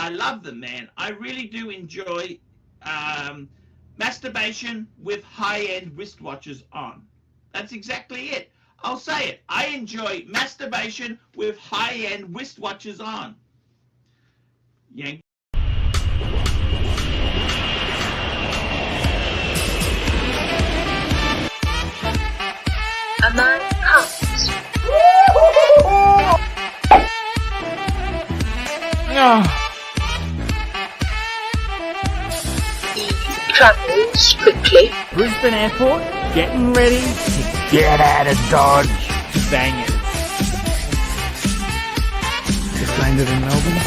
I love them, man. I really do enjoy masturbation with high-end wristwatches on. That's exactly it. I'll say it. I enjoy masturbation with high-end wristwatches on. Yank. A man comes. He travels quickly. Brisbane Airport, getting ready to get out of Dodge. Bangers. Just landed in Melbourne.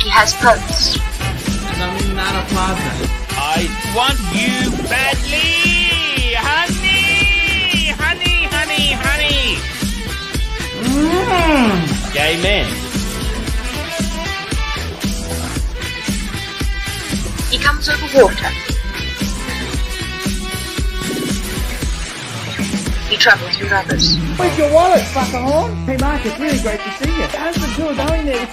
He has purpose. And I'm in Nara Plaza. I want you badly! Honey! Honey, honey, honey! Gay men. He comes over water. He travels with others. Where's your wallet, fucker horn? Hey Mark, it's really great to see you. How's the tour going there?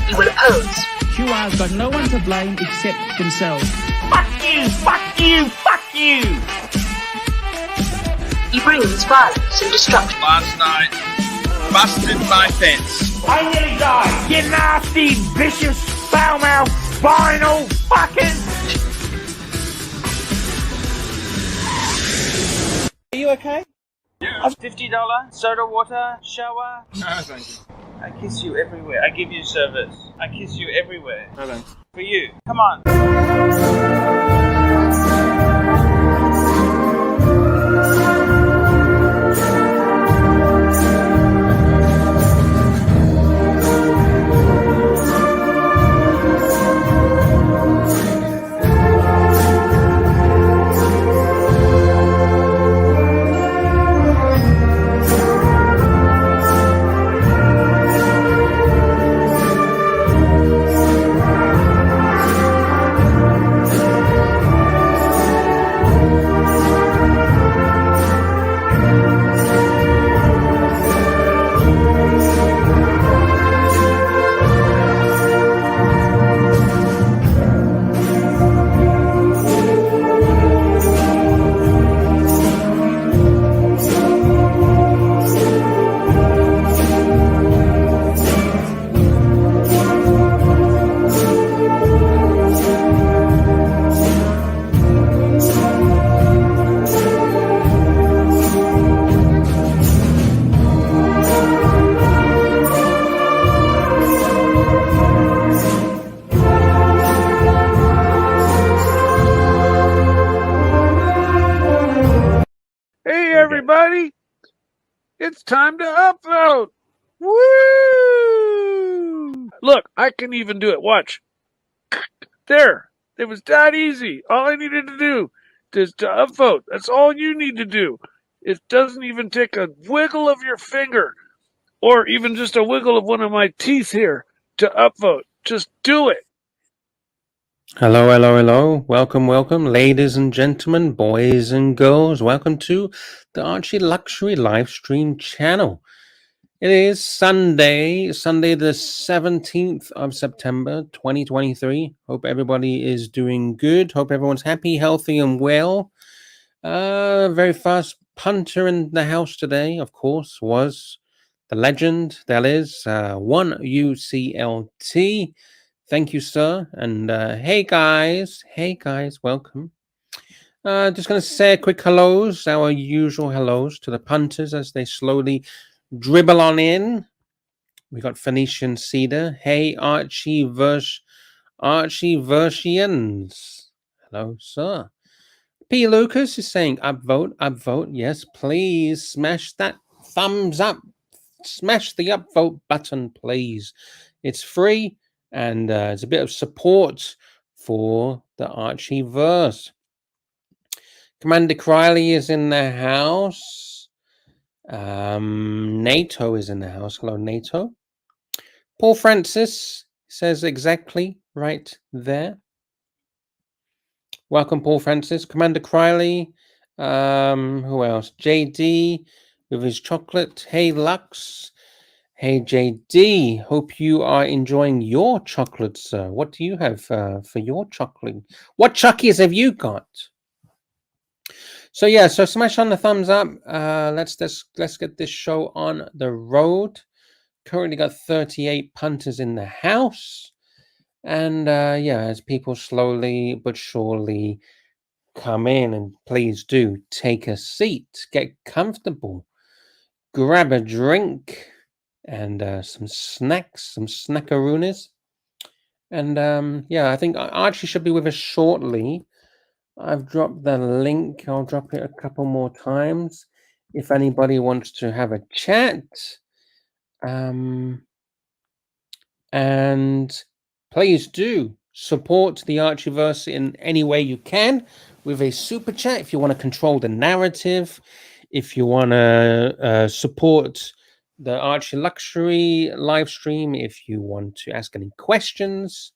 He will oppose. QR's got no one to blame except themselves. Fuck you! Fuck you! Fuck you! He brings violence and destruction. Last night, busted my fence. I nearly died. You nasty, vicious, foul-mouthed, vinyl fuckers! Are you okay? Yeah. $50 soda water shower. No, thank you. I kiss you everywhere. I give you service. I kiss you everywhere. No thanks. For you. Come on. Everybody, it's time to upvote. Woo! Look, I can even do it. Watch. There. It was that easy. All I needed to do is to upvote. That's all you need to do. It doesn't even take a wiggle of your finger or even just a wiggle of one of my teeth here to upvote. Just do it. Hello, hello, hello. Welcome, welcome, ladies and gentlemen, boys and girls. Welcome to the Archie Luxury Livestream channel. It is Sunday the 17th of September, 2023. Hope everybody is doing good. Hope everyone's happy, healthy, and well. Very first punter in the house today, of course, was the legend. That is one UCLT. Thank you, sir. And hey guys, welcome. Just going to say a quick hellos, our usual hellos to the punters as they slowly dribble on in. We got Phoenician Cedar. Hey, ArchieVerse, ArchieVersians. Hello, sir. P. Lucas is saying upvote. Yes, please smash that thumbs up. Smash the upvote button, please. It's free. And it's a bit of support for the ArchieVerse. Commander Criley is in the house. NATO is in the house. Hello, NATO. Paul Francis says exactly right there. Welcome, Paul Francis. Commander Criley. Who else? JD. with his chocolate. Hey, Lux. Hey, JD. Hope you are enjoying your chocolate, sir. What do you have for your chocolate? What chuckies have you got? So yeah, so smash on the thumbs up. Let's get this show on the road. Currently got 38 punters in the house, and yeah, as people slowly but surely come in, and please do take a seat, get comfortable, grab a drink, and some snacks, some snackaroonies, and yeah, I think Archie should be with us shortly. I've dropped the link. I'll drop it a couple more times if anybody wants to have a chat. And please do support the ArchieVerse in any way you can with a super chat. If you want to control the narrative, if you want to support the Archie Luxury live stream, if you want to ask any questions,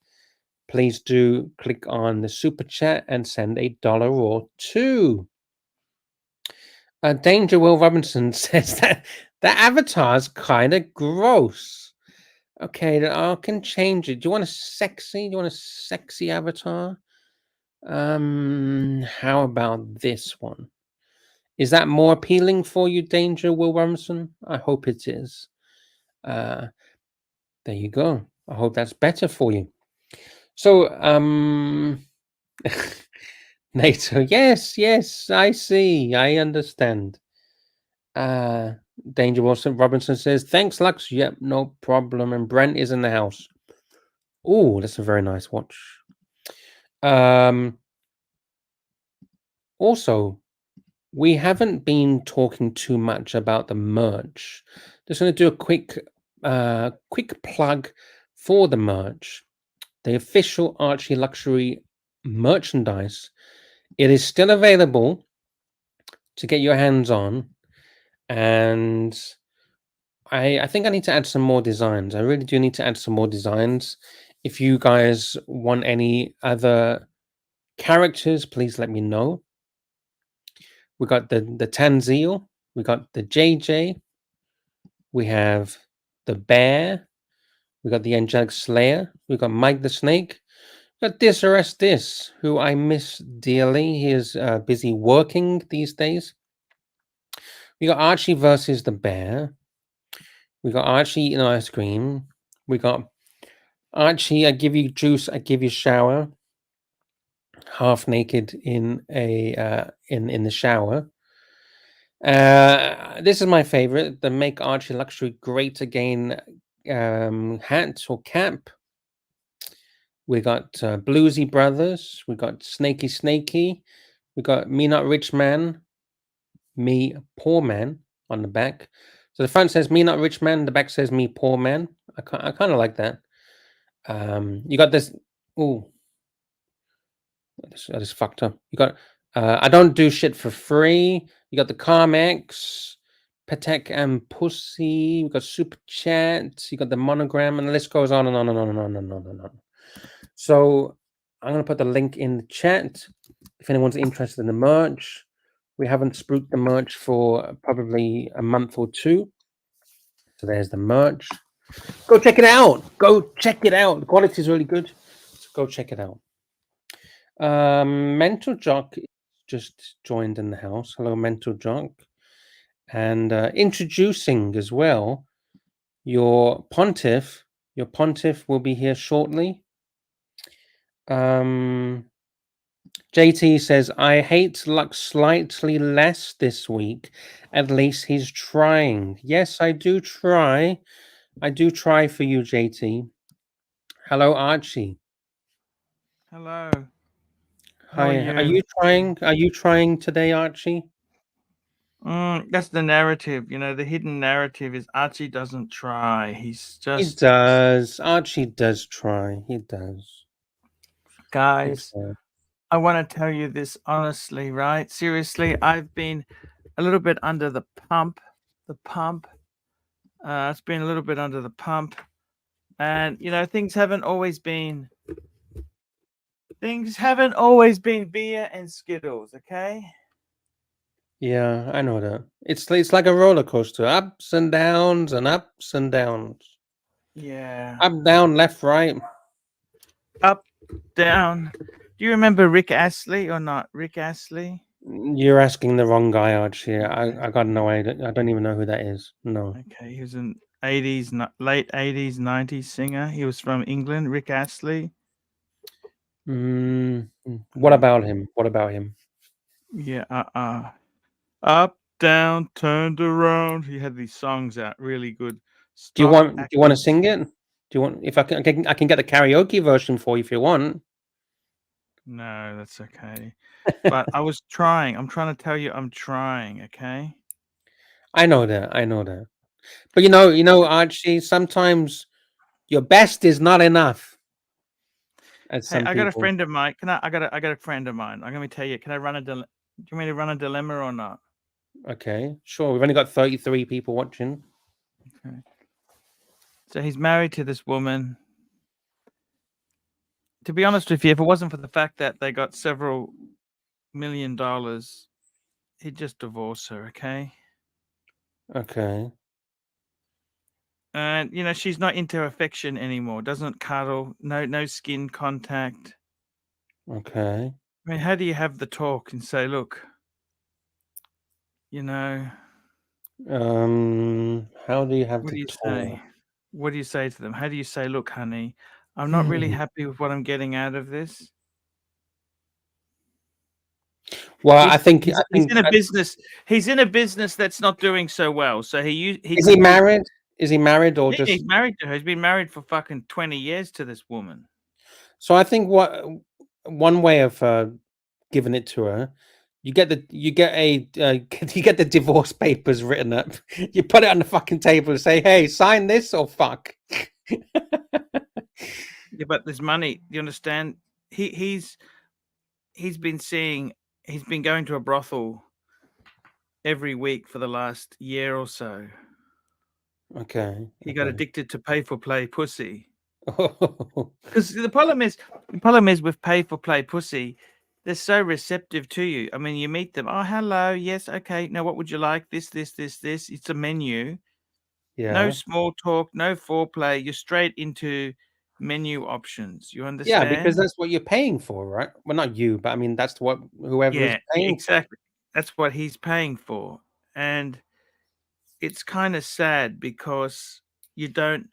please do click on the super chat and send $1 or $2. Danger Will Robinson says that the avatar's kind of gross. Okay, I can change it. Do you want a sexy? Do you want a sexy avatar? How about this one? Is that more appealing for you, Danger Will Robinson? I hope it is. There you go. I hope that's better for you. So, NATO, yes, I see. I understand. Danger Wilson Robinson says, thanks, Lux. Yep, no problem. And Brent is in the house. Oh, that's a very nice watch. Also, we haven't been talking too much about the merch. Just going to do a quick plug for the merch. The official Archie Luxury merchandise. It is still available to get your hands on, and I think I need to add some more designs. I really do need to add some more designs. If you guys want any other characters, please let me know. We got the Tanzeel, we got the JJ, we have the Bear, we got the Angelic Slayer, we got Mike the Snake, we got This Arrest This, who I miss dearly. He is busy working these days. We got Archie versus the Bear. We got Archie eating ice cream. We got Archie, I give you juice, I give you shower. Half naked in a in the shower. This is my favorite, the Make Archie Luxury Great Again hat or cap. We got Bluesy Brothers. We got Snaky. We got Me Not Rich Man, Me Poor Man on the back. So the front says Me Not Rich Man. The back says Me Poor Man. I kind of like that. You got this. Ooh, that is fucked up. You got I Don't Do Shit for Free. You got the Carmex, Patek and Pussy. We got Super Chat. You got the monogram, and the list goes on and on and on and on and on and on. So I'm gonna put the link in the chat if anyone's interested in the merch. We haven't spruiked the merch for probably a month or two. So there's the merch. Go check it out. Go check it out. The quality is really good. So go check it out. Mental Jock just joined in the house. Hello, Mental Jock. And introducing as well your pontiff. Your pontiff will be here shortly. JT says, I hate Lux slightly less this week. At least he's trying. Yes, I do try. I do try for you, JT. Hello, Archie. Hello. Hi. Are you trying? Are you trying today, Archie? That's the narrative. You know, the hidden narrative is Archie doesn't try. He's just. He does. Archie does try. He does. Guys, I want to tell you this honestly, right? Seriously, I've been a little bit under the pump. It's been a little bit under the pump. And, you know, things haven't always been beer and Skittles, okay? Yeah, I know that. It's like a roller coaster, ups and downs and ups and downs. Yeah. Up, down, left, right. Up, down. Do you remember Rick Astley or not? Rick Astley? You're asking the wrong guy, Archie. Okay. I got no idea. I don't even know who that is. No. Okay, he was an 80s, late 80s, 90s singer. He was from England, Rick Astley. What about him? What about him? Yeah, Up, down, turned around. He had these songs out, really good. Do you want to acting. sing it? Do you want if I can get the karaoke version for you if you want. No, that's okay. But I was trying. I'm trying to tell you I'm trying, okay? I know that. I know that. But you know, Archie, sometimes your best is not enough. As Hey, some I got a people. friend of mine. I got a friend of mine. I'm gonna tell you. Can I run a do you want me to run a dilemma or not? Okay, sure. We've only got 33 people watching. Okay. So he's married to this woman. To be honest with you, if it wasn't for the fact that they got several $1 million, he'd just divorce her, okay? Okay. And you know, she's not into affection anymore. Doesn't cuddle, no skin contact. Okay. I mean, how do you have the talk and say, look, you know, How do you have what to do you talk? say? What do you say to them? How do you say, look, honey, I'm not really happy with what I'm getting out of this. Well, He's in a business. He's in a business that's not doing so well. So is he married? Is he married or just? He's married to her. He's been married for fucking 20 years to this woman. So I think one way of giving it to her, you get the divorce papers written up. You put it on the fucking table and say, "Hey, sign this or fuck." Yeah, but there's money. You understand? He's been going to a brothel every week for the last year or so. Okay. He got addicted to pay for play pussy. Because the problem is with pay for play pussy, they're so receptive to you. I mean, you meet them. Oh, hello. Yes. Okay. Now, what would you like? This. It's a menu. Yeah. No small talk. No foreplay. You're straight into menu options. You understand? Yeah, because that's what you're paying for, right? Well, not you, but I mean, that's what whoever is paying. Exactly. That's what he's paying for. And it's kind of sad because you don't.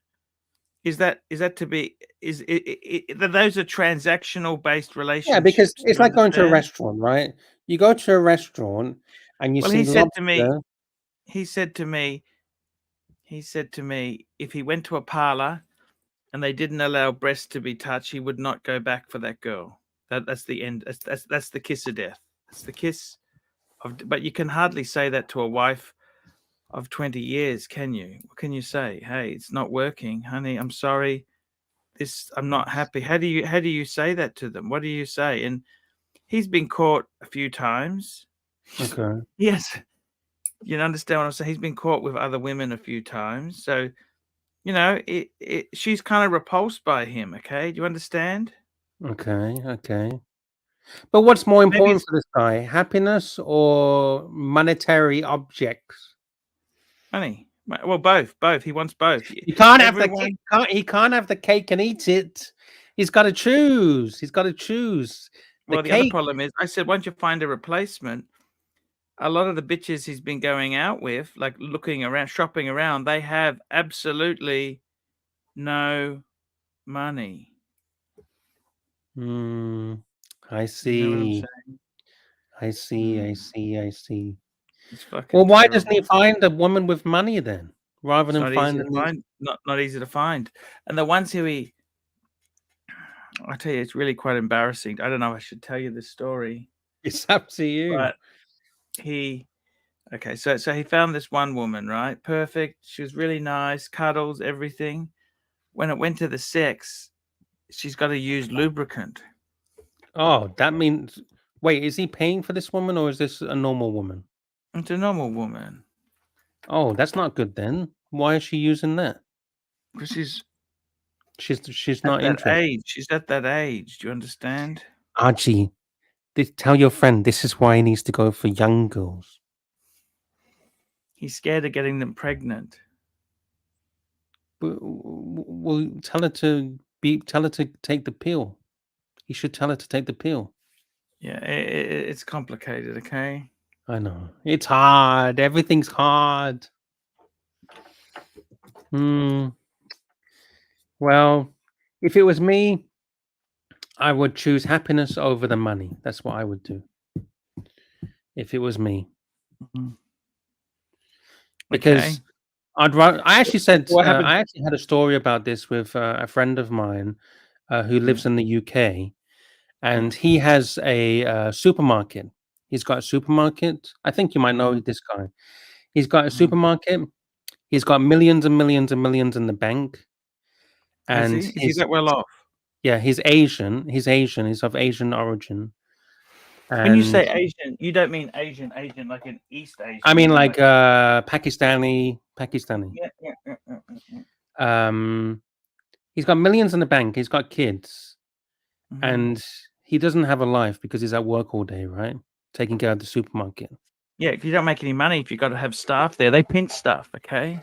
Is that to be? Is those are transactional based relationships? Yeah, because it's like going to a understand? restaurant, right? You go to a restaurant and you Well, see he said to lobster. he said to me, if he went to a parlor and they didn't allow breasts to be touched, he would not go back for that girl. That's the end. That's the kiss of death. That's the kiss of. But you can hardly say that to a wife of 20 years, can you? What can you say? Hey, it's not working, honey. I'm sorry. I'm not happy. How do you say that to them? What do you say? And he's been caught a few times. Okay. Yes. You understand what I'm saying? He's been caught with other women a few times. So, you know, she's kind of repulsed by him. Okay. Do you understand? Okay. But what's more Maybe important for this guy, happiness or monetary objects? money. Well, both. He wants both. You can't have he can't have the cake and eat it. He's got to choose. Well, the other problem is, I said, once you find a replacement, a lot of the bitches he's been going out with, like looking around, shopping around, they have absolutely no money. I see. You know what I'm saying? I see. It's fucking Well, why terrible. doesn't he find a woman with money then, rather than finding not easy to find. And the ones who I tell you, it's really quite embarrassing. I don't know if I should tell you this story. It's up to you. But so he found this one woman, right? Perfect. She was really nice, cuddles, everything. When it went to the sex, she's got to use lubricant. Oh, that means. Wait, is he paying for this woman or is this a normal woman? It's a normal woman. Oh, that's not good then. Why is she using that? Because she's not interested. She's at that age. Do you understand? Archie, tell your friend this is why he needs to go for young girls. He's scared of getting them pregnant. Well, tell her to take the pill. You should tell her to take the pill. Yeah, it's complicated, okay? I know. It's hard. Everything's hard. Well, if it was me, I would choose happiness over the money. That's what I would do. If it was me. Mhm. Because Okay. I actually said What happened? I actually had a story about this with a friend of mine who lives in the UK, and he has a supermarket. He's got a supermarket. I think you might know this guy. He's got a supermarket. He's got millions and millions and millions in the bank. Has And he? Is he that well off? yeah, he's Asian. He's Asian. He's of Asian origin. When you say And Asian, you don't mean Asian like an East Asian. I mean you like Pakistani. Yeah. He's got millions in the bank. He's got kids, Mhm. and he doesn't have a life because he's at work all day, right? Taking care of the supermarket. Yeah, you don't make any money if you've got to have staff there. They pinch staff, okay?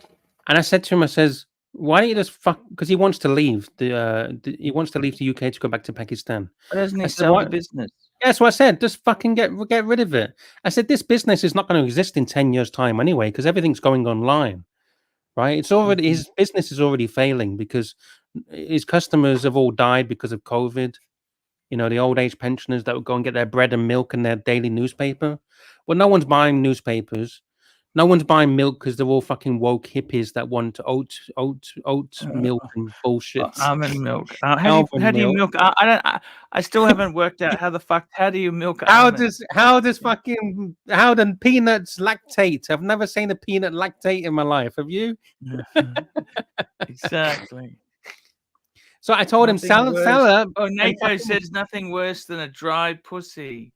And I said to him, I says, why don't you just fuck? Because he wants to leave he wants to leave the UK to go back to Pakistan. Why doesn't he I said, sell "Why-" the business? Yeah, that's what I said. Just fucking get rid of it. I said, this business is not going to exist in 10 years' time anyway, because everything's going online, right? It's already his business is already failing because his customers have all died because of COVID. You know, the old age pensioners that would go and get their bread and milk and their daily newspaper. Well, no one's buying newspapers. No one's buying milk because they're all fucking woke hippies that want oat milk and bullshit. Almond milk. How do you milk? I still haven't worked out how do you milk almonds? How do peanuts lactate? I've never seen a peanut lactate in my life. Have you? Exactly. So I told him, sell her. Oh, NATO says nothing worse than a dry pussy.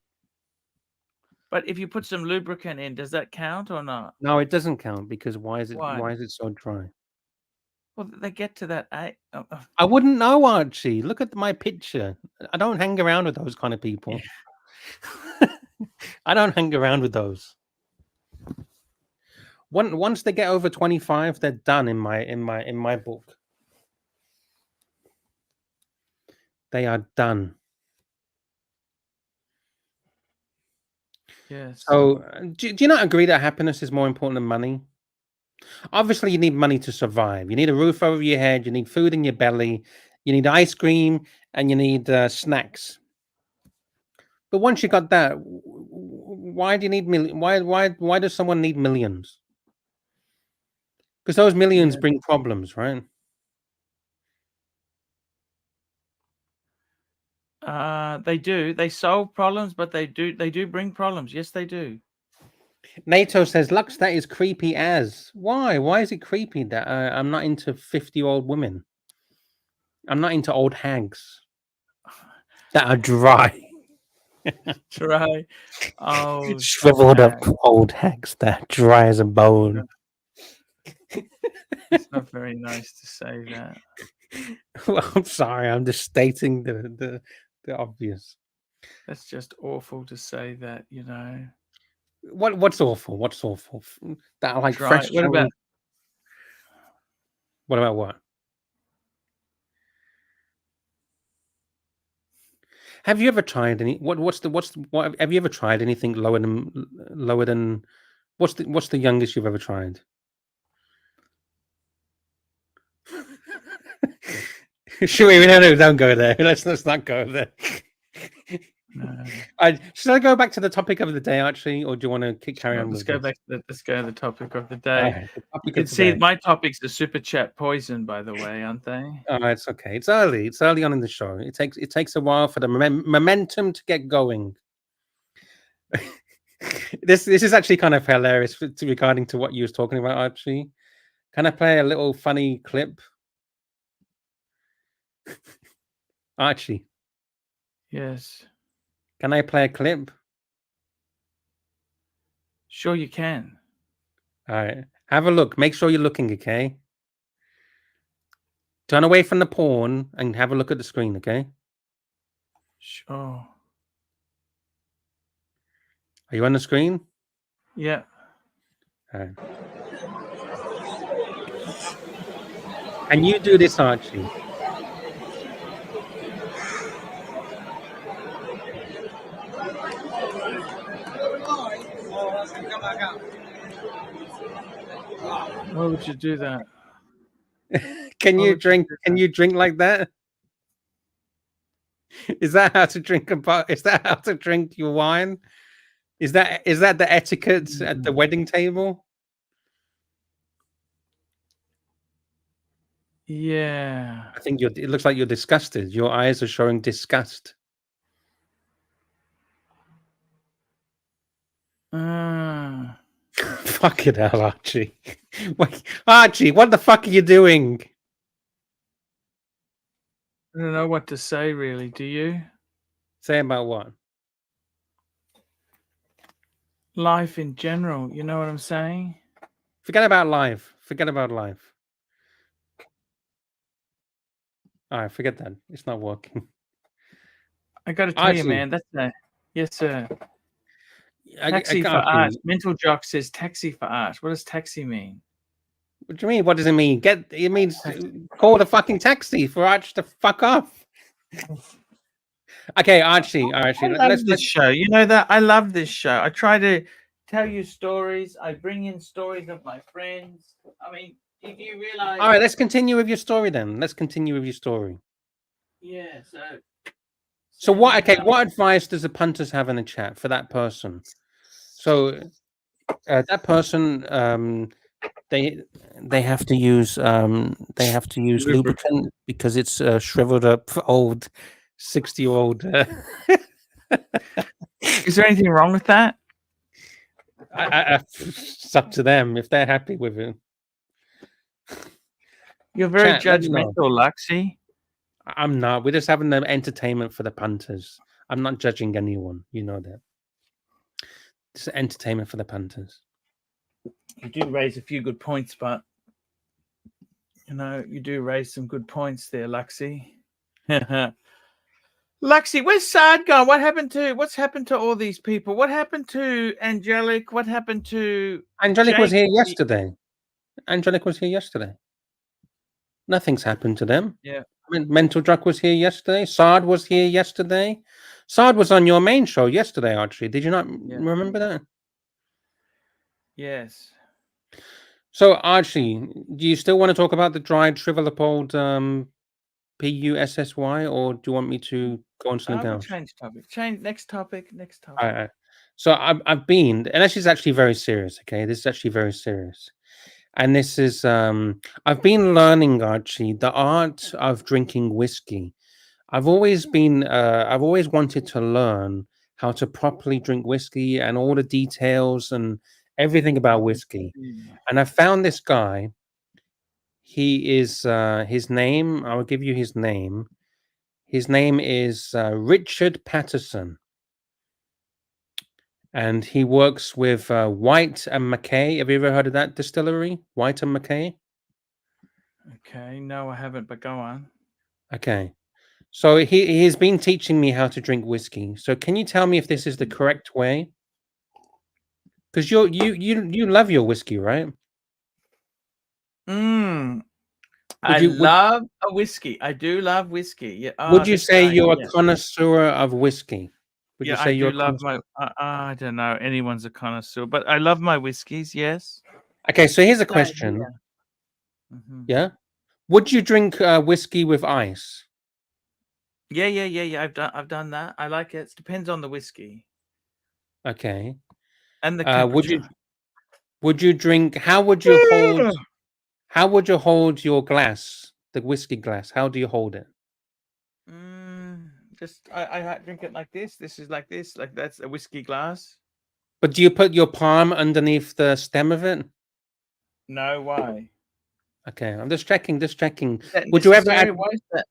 But if you put some lubricant in, does that count or not? No, it doesn't count because why is it so dry? Well, they get to that. I wouldn't know, Archie. Look at my picture. I don't hang around with those kind of people. I don't hang around with those. Once they get over 25, they're done in my book. They are done. Yes. So, do you not agree that happiness is more important than money? Obviously, you need money to survive. You need a roof over your head. You need food in your belly. You need ice cream, and you need snacks. But once you got that, why do you need Why does someone need millions? Because those millions bring problems, right? They do. They solve problems, but they do bring problems. Yes, they do. NATO says, Lux, that is creepy as. Why? Why is it creepy that I'm not into 50-year-old women? I'm not into old hags that are dry. Dry. Oh, shriveled up old hags that are dry as a bone. It's not very nice to say that. Well, I'm sorry. I'm just stating the obvious. That's just awful to say that, you know. What's awful? What's awful? That are like Dry. fresh. What about what? Have you ever tried any? What have you ever tried anything lower than? What's the youngest you've ever tried? Sure, no, don't go there. Let's not go there. no. Should I go back to the topic of the day, Archie, or do you want to carry on? Let's go back to the topic of the day. Right, You can see my topics are super chat poison, by the way, aren't they? Oh, it's okay. It's early. It's early on in the show. It takes a while for the momentum to get going. This is actually kind of hilarious regarding to what you was talking about, Archie. Can I play a little funny clip? Archie. Yes. Can I play a clip? Sure you can. All right. Have a look. Make sure you're looking, okay? Turn away from the porn and have a look at the screen, okay? Sure. Are you on the screen? Yeah. All right. Can you do this, Archie? Why would you do that? Can Why you would you drink? do Can that? you drink like that? Is that how to drink Is that how to drink your wine? Is that the etiquette at the wedding table? Yeah. I think it looks like you're disgusted. Your eyes are showing disgust. Fuck it hell, Archie. Wait, Archie, what the fuck are you doing? I don't know what to say, really. Do you? Say about what? Life in general. You know what I'm saying? Forget about life. Forget about life. All right, forget that. It's not working. I got to tell you, Archie, man. That's a yes, sir. I Taxi for can't art. be. Mental Jock says taxi for art. What does taxi mean? What do you mean? What does it mean? It means Taxi. call the fucking taxi for Arch to fuck off. Okay, Archie. I love Let's this show. You know that? I love this show. I try to tell you stories. I bring in stories of my friends. I mean, if you realize. all right. Let's continue with your story then. Let's continue with your story. Yeah. So what? Okay, what advice does the punters have in the chat for that person? So that person, they have to use lubricant because it's shriveled up old 60-year-old. Is there anything wrong with that? It's up to them if they're happy with it. You're very Chat, let me know. judgmental, Luxy. I'm not. We're just having the entertainment for the punters. I'm not judging anyone. You know that. It's entertainment for the punters. You do raise a few good points, but you do raise some good points there, Luxy. Luxy, where's Sard gone? What's happened to all these people? What happened to Angelic? What happened to Angelic was Jake? here yesterday. Angelic was here yesterday. Nothing's happened to them. Yeah. I mean, Mental Druck was here yesterday. Sard was here yesterday. Sard was on your main show yesterday, Archie. Did you not remember that? Yes. So, Archie, do you still want to talk about the dried, shrivel up old PUSSY, or do you want me to go on something else? Change topic. Next topic. All right. So I've been, and this is actually very serious. Okay, this is actually very serious, and this is I've been learning, Archie, the art of drinking whiskey. I've always wanted to learn how to properly drink whiskey and all the details and everything about whiskey. And I found this guy. He is his name. I will give you his name. His name is Richard Patterson. And he works with White and Mackay. Have you ever heard of that distillery? White and Mackay? Okay, no, I haven't, but go on. Okay. So he's been teaching me how to drink whiskey. So can you tell me if this is the correct way? Because you love your whiskey, right? I love a whiskey. I do love whiskey. Yeah. Would you say you're a connoisseur of whiskey? Would you say I do love my. I don't know. Anyone's a connoisseur, but I love my whiskeys. Yes. Okay, so here's a question. Yeah. Would you drink whiskey with ice? Yeah. I've done that. I like it. It depends on the whiskey. Okay. And the would you drink? How would you hold? How would you hold your glass, the whiskey glass? How do you hold it? Just I drink it like this. This is like this. Like that's a whiskey glass. But do you put your palm underneath the stem of it? No, why? Okay, I'm just checking. Would you ever add? Why is that?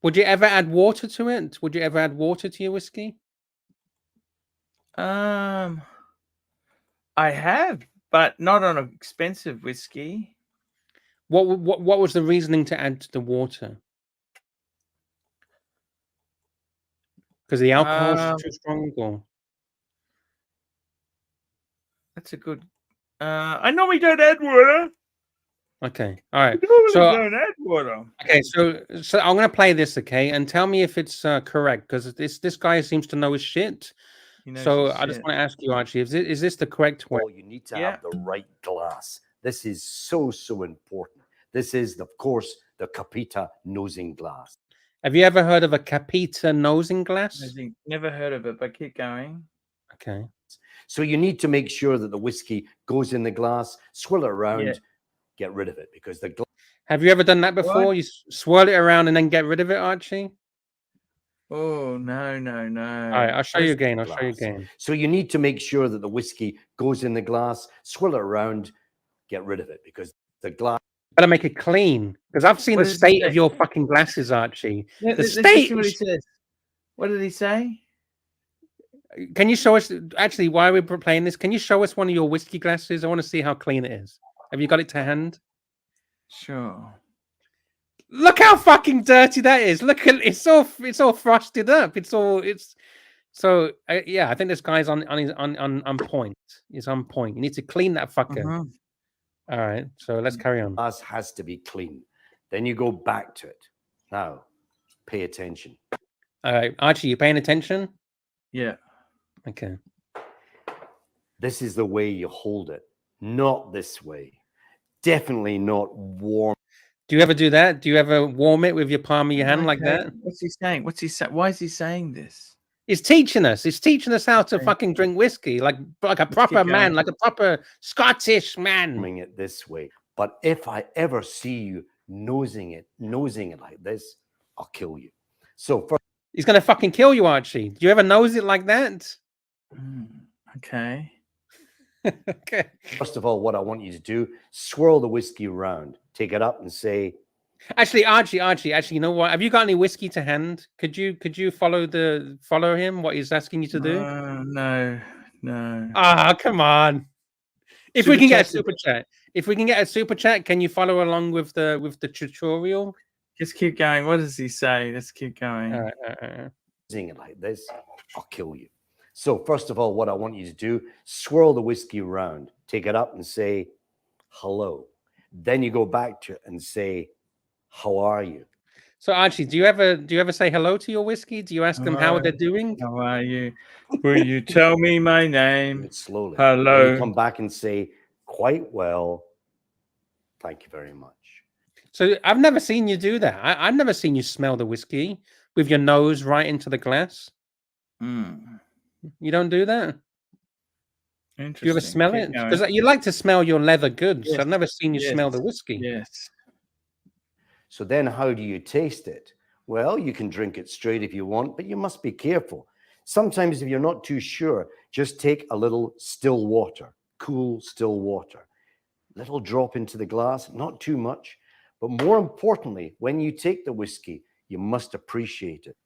Would you ever add water to it? Would you ever add water to your whiskey? I have, but not on an expensive whiskey. What was the reasoning to add the water? Because the alcohol is too strong, or that's a good I normally don't add water. Okay. All right. I normally So don't add water. okay. So I'm gonna play this, okay, and tell me if it's correct because this guy seems to know his shit. He knows So his I just shit. want to ask you, Archie, is this the correct way? Oh, you need to Yeah. have the right glass. This is so important. This is, of course, the Capita nosing glass. Have you ever heard of a Capita nosing glass? Never heard of it, but keep going. Okay. So you need to make sure that the whiskey goes in the glass, swirl it around, Yeah. get rid of it because the glass. Have you ever done that before? What? You swirl it around and then get rid of it, Archie? Oh, no. All right, I'll show you again. I'll show you again. So you need to make sure that the whiskey goes in the glass, swirl it around, get rid of it because the glass. Gotta make it clean because I've seen What the does it state say? of your fucking glasses, Archie. The Let's state. see what he says. What did he say? Can you show us? Actually, while we're playing this, can you show us one of your whiskey glasses? I want to see how clean it is. Have you got it to hand? Sure. Look how fucking dirty that is. Look at it's all frosted up. So yeah. I think this guy's on point. He's on point. You need to clean that fucker. Mhm. All right. So let's carry on. Glass has to be clean. Then you go back to it. Now, pay attention. All right, Archie, you paying attention? Yeah. Okay. This is the way you hold it, not this way. Definitely not warm. Do you ever do that? Do you ever warm it with your palm of your hand like Okay. that? What's he saying? What's he saying? Why is he saying this? It's teaching us. It's teaching us how to Okay. fucking drink whiskey, like a proper keep man, going. like a proper Scottish man. Warming it this way. But if I ever see you nosing it like this, I'll kill you. So first, He's gonna fucking kill you, Archie. Do you ever nose it like that? Okay. Okay. first of all, what I want you to do, swirl the whiskey around. Take it up and say, Actually, Archie, you know what? Have you got any whiskey to hand? Could you follow him? What he's asking you to do? No. Ah, come on. If Super we can get a super chat, can you follow along with the tutorial? Just keep going. What does he say? Let's keep going. All right. nosing it like this, I'll kill you. So first of all, what I want you to do, swirl the whiskey around. Take it up and say, hello. Then you go back to it and say, how are you? So Archie, do you ever say hello to your whiskey? Do you ask them how they're doing? How are you? Will you tell me my Do name? it slowly. Hello. Then you come back and say, quite well. Thank you very much. So I've never seen you do that. I've never seen you smell the whiskey with your nose right into the glass. You don't do that? Interesting. Do you ever smell Keep it? going. Because you like to smell your leather goods. Yes. I've never seen you smell the Yes. whiskey. Yes. So then how do you taste it? Well, you can drink it straight if you want, but you must be careful. Sometimes if you're not too sure, just take a little still water, cool still water. Little drop into the glass, not too much. But more importantly, when you take the whiskey, you must appreciate it.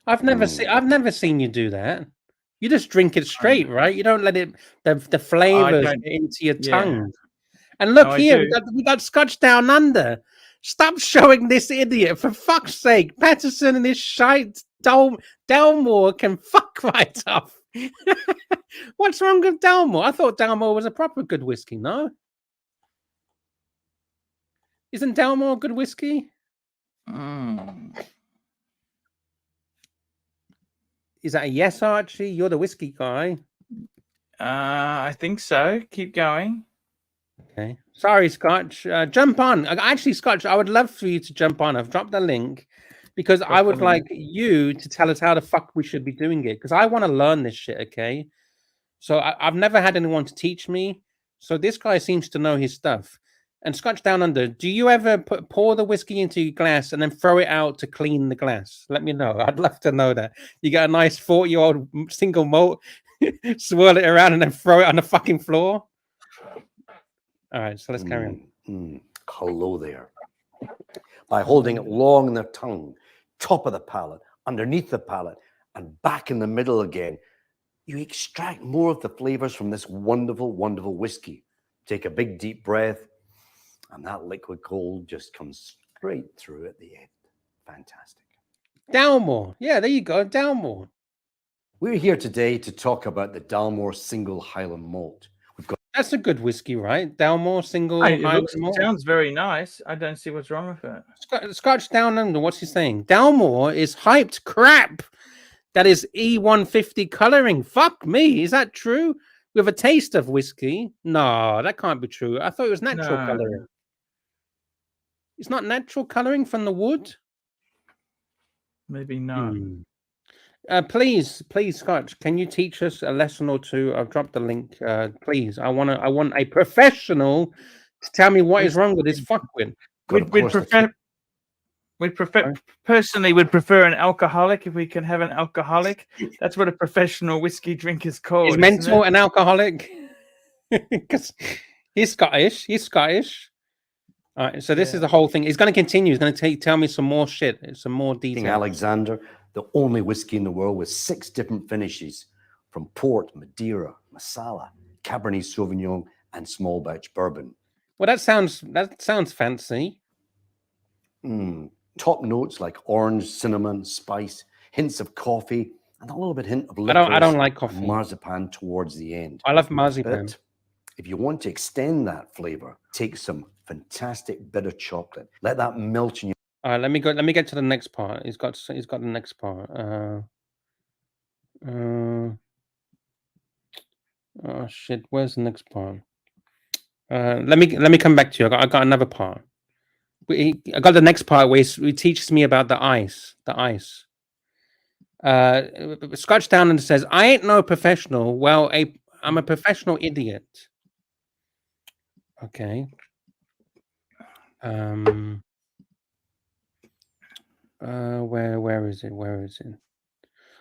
I've never seen you do that. You just drink it straight, right? You don't let it the flavors don't- get into your yeah. tongue. And look No, I here, do. we got Scotch Down Under. Stop showing this idiot, for fuck's sake. Patterson and his shite Dalmore can fuck right off. What's wrong with Dalmore? I thought Dalmore was a proper good whiskey, no? Isn't Dalmore good whiskey? Is that a yes, Archie? You're the whiskey guy. I think so. Keep going. Okay. Sorry, Scotch. Jump on. Actually, Scotch, I would love for you to jump on. I've dropped the link because I would like you to tell us how the fuck we should be doing it because I want to learn this shit, okay? So I've never had anyone to teach me. So this guy seems to know his stuff. And Scotch Down Under, do you ever pour the whiskey into your glass and then throw it out to clean the glass? Let me know. I'd love to know that. You got a nice 40-year-old single malt, swirl it around and then throw it on the fucking floor? All right, so let's carry on. Hello there. By holding it long in the tongue, top of the palate, underneath the palate, and back in the middle again, you extract more of the flavors from this wonderful, wonderful whiskey. Take a big, deep breath. And that liquid gold just comes straight through at the end. Fantastic. Dalmore. Yeah, there you go. Dalmore. We're here today to talk about the Dalmore Single Highland Malt. We've got That's a good whiskey, right? Dalmore Single Hey, Highland it Malt. sounds very nice. I don't see what's wrong with it. Scotch Down Under. What's he saying? Dalmore is hyped crap. That is E150 coloring. Fuck me. Is that true? With a taste of whiskey? No, that can't be true. I thought it was natural No. coloring. It's not natural coloring from the wood? Maybe not. Please, Scotch, can you teach us a lesson or two? I've dropped the link. Please, I want a professional to tell me what is wrong with this fuckwit. We'd prefer an alcoholic if we can have an alcoholic. That's what a professional whiskey drinker's called. Is Mentor an alcoholic? Because he's Scottish. All right, so this is the whole thing. He's going to continue. He's going to tell me some more shit, some more details. Alexander, the only whiskey in the world with 6 different finishes from port, Madeira, Masala, Cabernet Sauvignon, and small batch bourbon. Well, that sounds fancy. Top notes like orange, cinnamon, spice, hints of coffee, and a little bit hint of licorice. I don't like coffee. Marzipan towards the end. I love marzipan. But if you want to extend that flavor, take some fantastic bitter chocolate. Let that melt in your. All right, let me get to the next part. He's got the next part. Oh shit, where's the next part? Let me come back to you. I got another part. I got the next part where he teaches me about the ice. Scotch Down and says, "I ain't no professional. Well, I'm a professional idiot." Okay. Where is it?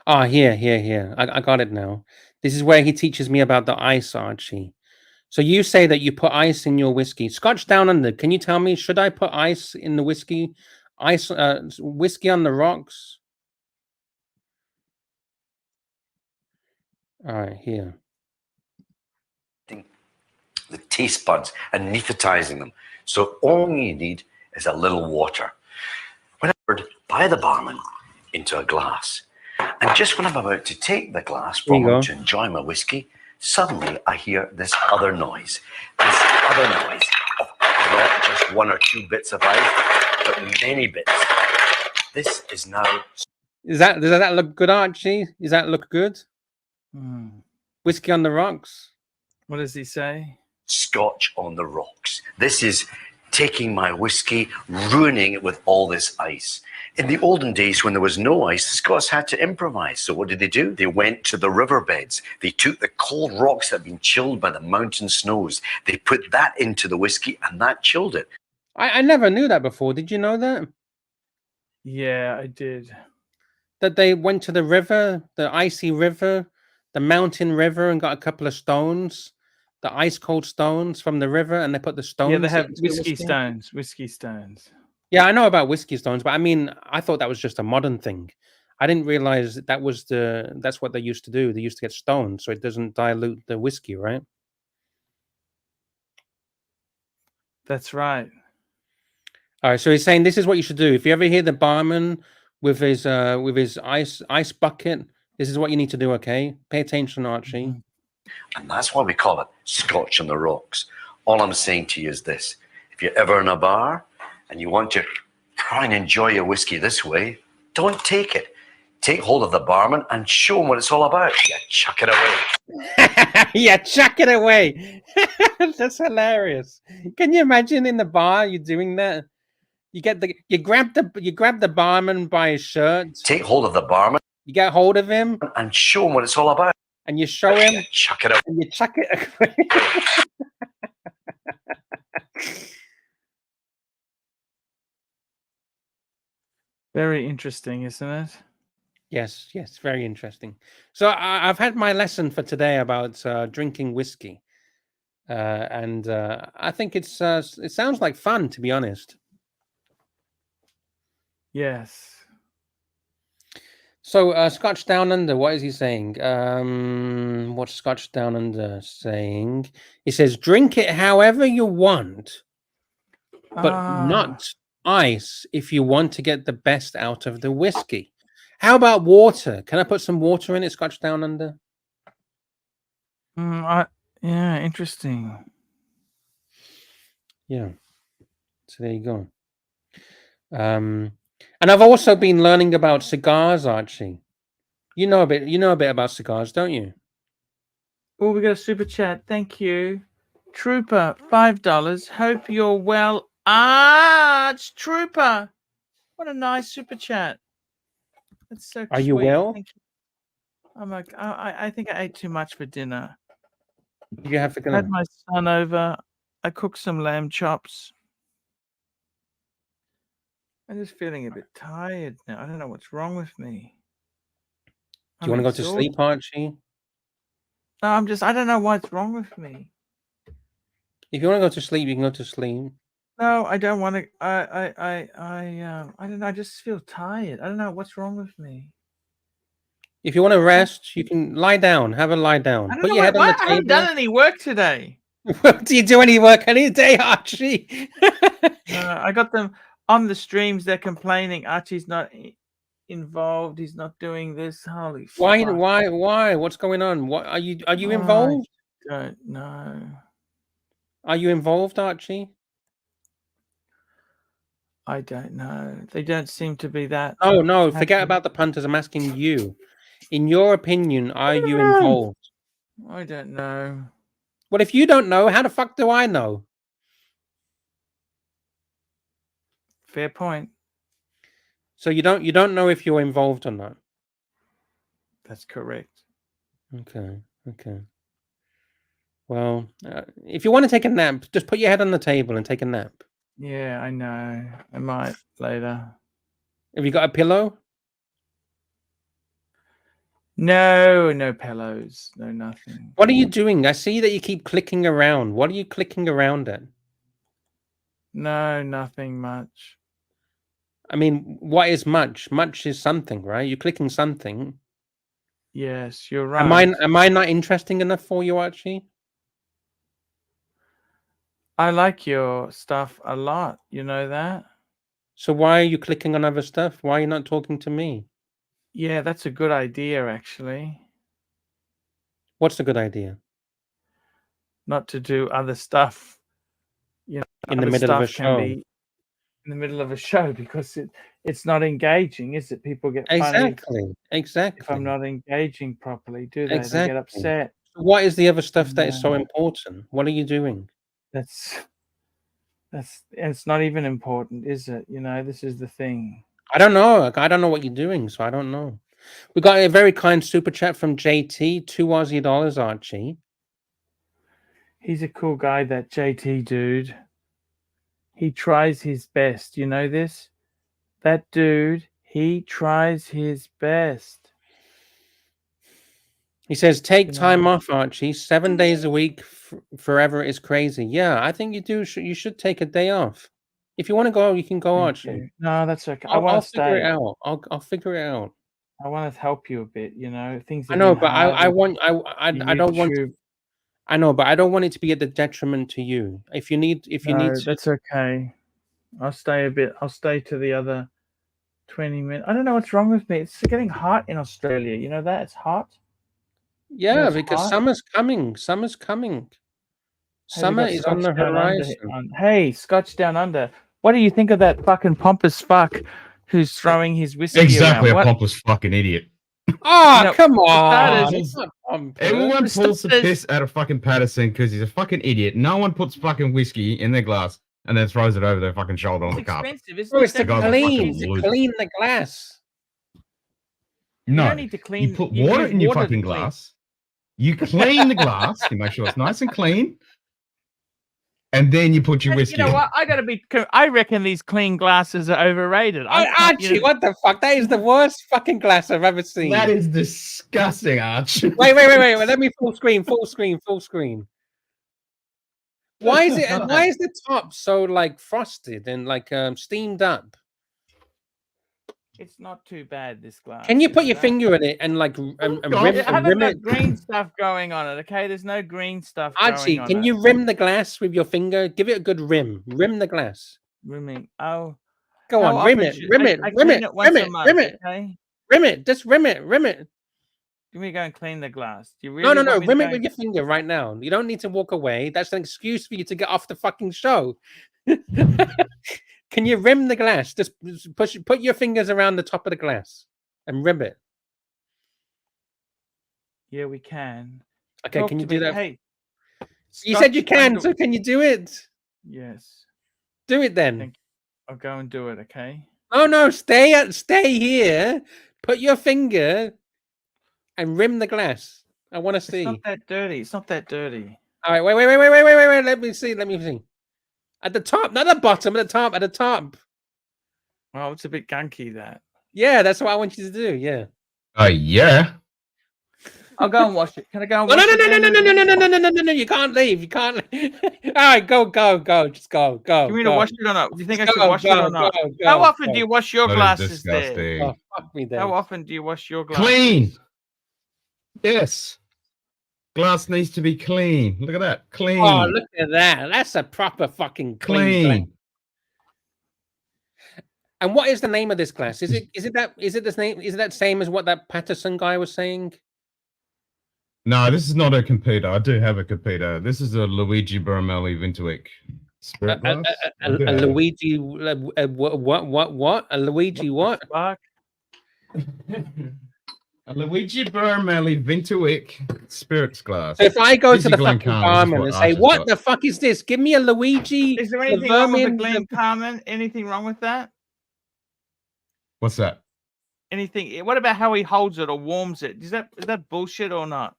Ah, here. I got it now. This is where he teaches me about the ice, Archie. So you say that you put ice in your whiskey. Scotch Down Under, can you tell me, should I put ice in the whiskey? Whiskey on the rocks? All right, here. The taste buds, anesthetizing them. So all you need is a little water. When I poured by the barman into a glass, and just when I'm about to take the glass from him to enjoy my whiskey, suddenly I hear this other noise. This other noise of not just 1 or 2 bits of ice, but many bits. This is now. Does that look good, Archie? Does that look good? Whiskey on the rocks. What does he say? Scotch on the rocks. This is taking my whiskey, ruining it with all this ice. In the olden days, when there was no ice, the Scots had to improvise. So what did they do? They went to the riverbeds. They took the cold rocks that had been chilled by the mountain snows. They put that into the whiskey, and that chilled it. I never knew that before. Did you know that? Yeah, I did. That they went to the river, the icy river, the mountain river, and got a couple of stones, the ice cold stones from the river, and they put the stones. Yeah, they have whiskey stones. Whiskey stones. Yeah, I know about whiskey stones, but I mean, I thought that was just a modern thing. I didn't realize that's what they used to do. They used to get stones so it doesn't dilute the whiskey, right? That's right. All right, so he's saying this is what you should do. If you ever hear the barman with his ice bucket, this is what you need to do, okay? Pay attention, Archie. And that's why we call it Scotch on the rocks. All I'm saying to you is this. If you're ever in a bar and you want to try and enjoy your whiskey this way, don't take it. Take hold of the barman and show him what it's all about. Yeah, chuck it away. Yeah, chuck it away. That's hilarious. Can you imagine in the bar you doing that? You grab the barman by his shirt. Take hold of the barman. You get hold of him and show him what it's all about. And you show him. Yeah, chuck it away. And you chuck it away. Very interesting, isn't it? Yes, very interesting. So I've had my lesson for today about drinking whiskey, and I think it sounds like fun, to be honest. Yes. So Scotch Down Under, what is he saying? What's Scotch Down Under saying? He says, drink it however you want, but not ice if you want to get the best out of the whiskey. How about water? Can I put some water in it, Scotch Down Under? Yeah, interesting. Yeah. So there you go. And I've also been learning about cigars, Archie. You know a bit about cigars, don't you? Oh, we got a super chat. Thank you. Trooper, $5. Hope you're well. It's Trooper. What a nice super chat. That's so Are you sweet. well? Thank you. I'm like, I think I ate too much for dinner. What did you have for I dinner? had my son over. I cooked some lamb chops. I'm just feeling a bit tired now. I don't know what's wrong with me. Do you want to go to sleep, Archie? No, I don't know what's wrong with me. If you want to go to sleep, you can go to sleep. No, I don't want to. I don't know. I just feel tired. I don't know what's wrong with me. If you want to rest, you can lie down. Have a lie down. I don't Put know your head on the I haven't done table. any work today. Do you do any work any day, Archie? I got them on the streams. They're complaining. Archie's not involved. He's not doing this. Holy Why? fuck. Why? What's going on? What are you I involved? don't know. Are you involved, Archie? I don't know. They don't seem to be that. Oh no, forget happy. about the punters. I'm asking you. In your opinion, are you involved? I don't know. Well, if you don't know, how the fuck do I know? Fair point. So you don't know if you're involved or not. That's correct. Okay. Well, if you want to take a nap, just put your head on the table and take a nap. Yeah, I know. I might later. Have you got a pillow? No pillows. No nothing. What are you doing? I see that you keep clicking around. What are you clicking around at? No, nothing much. I mean, what is much? Much is something, right? You're clicking something. Yes, you're right. Am I not interesting enough for you, Archie? I like your stuff a lot. You know that? So why are you clicking on other stuff? Why are you not talking to me? Yeah, that's a good idea, actually. What's a good idea? Not to do other stuff. You know, in the middle of a show. Can be in the middle of a show because it's not engaging, is it? People get Exactly. funny if I'm not engaging properly, do they? They get upset. What is the other stuff that is so important? What are you doing? It's not even important, is it? You know, this is the thing. I don't know. I don't know what you're doing, so I don't know. We got a very kind super chat from JT, $2 Aussie, Archie. He's a cool guy, that JT dude. He tries his best. You know this? That dude, he tries his best. He says, take time off, Archie. 7 days a week forever is crazy. Yeah, I think you do. You should take a day off. If you want to go, you can go, Archie. No, that's okay. I'll figure it out. I'll figure it out. I want to help you a bit, you know. Things. I know, but I don't want. I know, but I don't want it to be at the detriment to you. If you need to, that's okay. I'll stay a bit. I'll stay to the other 20 minutes. I don't know what's wrong with me. It's getting hot in Australia. You know that? It's hot. Yeah, you know, because hot. summer's coming. Summer's coming. Summer is on the horizon. Hey, Scotch Down Under. What do you think of that fucking pompous fuck who's throwing his whiskey exactly around? a pompous fucking idiot? Oh, come on. Everyone pulls the piss out of fucking Patterson because he's a fucking idiot. No one puts fucking whiskey in their glass and then throws it over their fucking shoulder on the carpet. It's to clean the glass. No, you don't need to clean. You put water in your fucking glass. You clean the glass. You make sure it's nice and clean. And then you put your whiskey. You know what? I reckon these clean glasses are overrated. Archie, what the fuck? That is the worst fucking glass I've ever seen. That is disgusting, Archie. Wait. Let me full screen. Why is it? Why is the top so like frosted and like steamed up? It's not too bad, this glass. Can you put your finger in it and like rim it? Green stuff going on it, okay? There's no green stuff Archie, going on can you rim the glass with your finger? Give it a good rim. Rim the glass. Rimming. Oh, Go how on, rim often it, should- rim I- it, I rim clean it, it once rim a it, month, rim it, okay? rim it. Just rim it, rim it. Give me go and clean the glass. Do you No, really no, no. want me to Rim go it with and- your finger right now. You don't need to walk away. That's an excuse for you to get off the fucking show. Can you rim the glass? Just put your fingers around the top of the glass and rim it. Yeah, we can. Okay, Talk can you to do me. that? Hey, You said you Scotch can, under- so can you do it? Yes. Do it then. Thank I'll go and do it, okay? Oh no, stay here. Put your finger and rim the glass. I want to It's see. not that dirty. It's not that dirty. All right, wait. Let me see. At the top, not the bottom. At the top. Well, it's a bit gunky, that. Yeah, that's what I want you to do. Yeah. Yeah. I'll go and wash it. Can I go and No, wash it? no. You can't leave. All right, go. Just go. Do you mean to wash it or not? Do you think I should wash it or not? How often do you wash your That is glasses there? disgusting. Oh, fuck me then. How often do you wash your glasses? Clean. Yes. Glass needs to be clean. Look at that. Clean. Oh, look at that. That's a proper fucking clean glass. And what is the name of this glass? Is it that same as what that Patterson guy was saying? No, this is not a computer. I do have a computer. This is a Luigi Burmelli Vintuic spirit glass. A Luigi what? A Luigi what? Fuck. A Luigi Burmelli Vintuic spirits glass. So if I go Easy to the Glen fucking Carmen, barman this is and say, Archie's "What got. the fuck is this? Give me a Luigi." Is there anything wrong with the Glen Carmen? Anything wrong with that? What's that? Anything? What about how he holds it or warms it? Is that bullshit or not?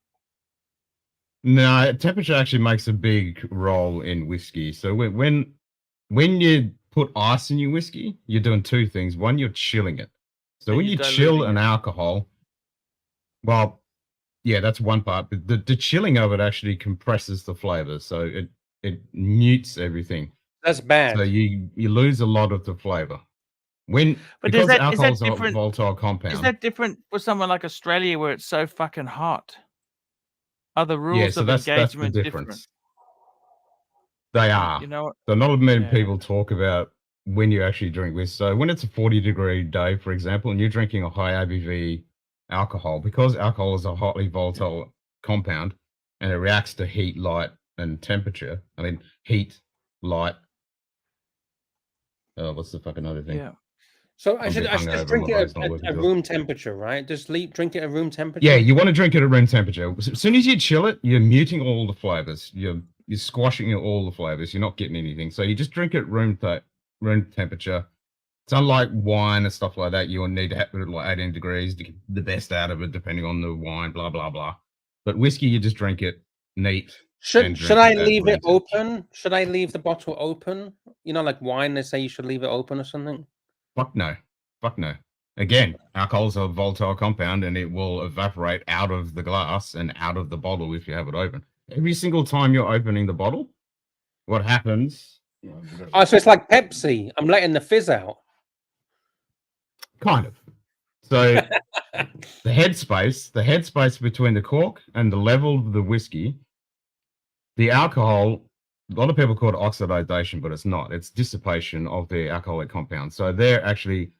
No, temperature actually makes a big role in whiskey. So when you put ice in your whiskey, you're doing two things. One, you're chilling it. So when you chill an alcohol, well, yeah, that's one part. But the chilling of it actually compresses the flavor, so it mutes everything. That's bad. So you lose a lot of the flavor. Because alcohol's a volatile compound. Is that different for someone like Australia where it's so fucking hot? Are the rules of engagement different? They are. You know, so not many people talk about when you actually drink whiskey. So when it's a 40-degree day, for example, and you're drinking a high ABV alcohol, because alcohol is a hotly volatile compound and it reacts to heat, light, and temperature. I mean, heat, light. Oh, what's the fucking other thing? Yeah. So I should just drink it at room temperature, right? Just drink it at room temperature. Yeah, you want to drink it at room temperature. As soon as you chill it, you're muting all the flavors. You're squashing all the flavors. You're not getting anything. So you just drink it room temperature. It's unlike wine and stuff like that. You will need to have it at like 18 degrees to get the best out of it, depending on the wine. Blah blah blah. But whiskey, you just drink it neat. Should I leave it open? Should I leave the bottle open? You know, like wine, they say you should leave it open or something. Fuck no. Again, alcohol is a volatile compound and it will evaporate out of the glass and out of the bottle if you have it open. Every single time you're opening the bottle, what happens? Oh, so it's like Pepsi. I'm letting the fizz out. Kind of. So the headspace between the cork and the level of the whiskey, the alcohol, a lot of people call it oxidation, but it's not. It's dissipation of the alcoholic compound. So they're actually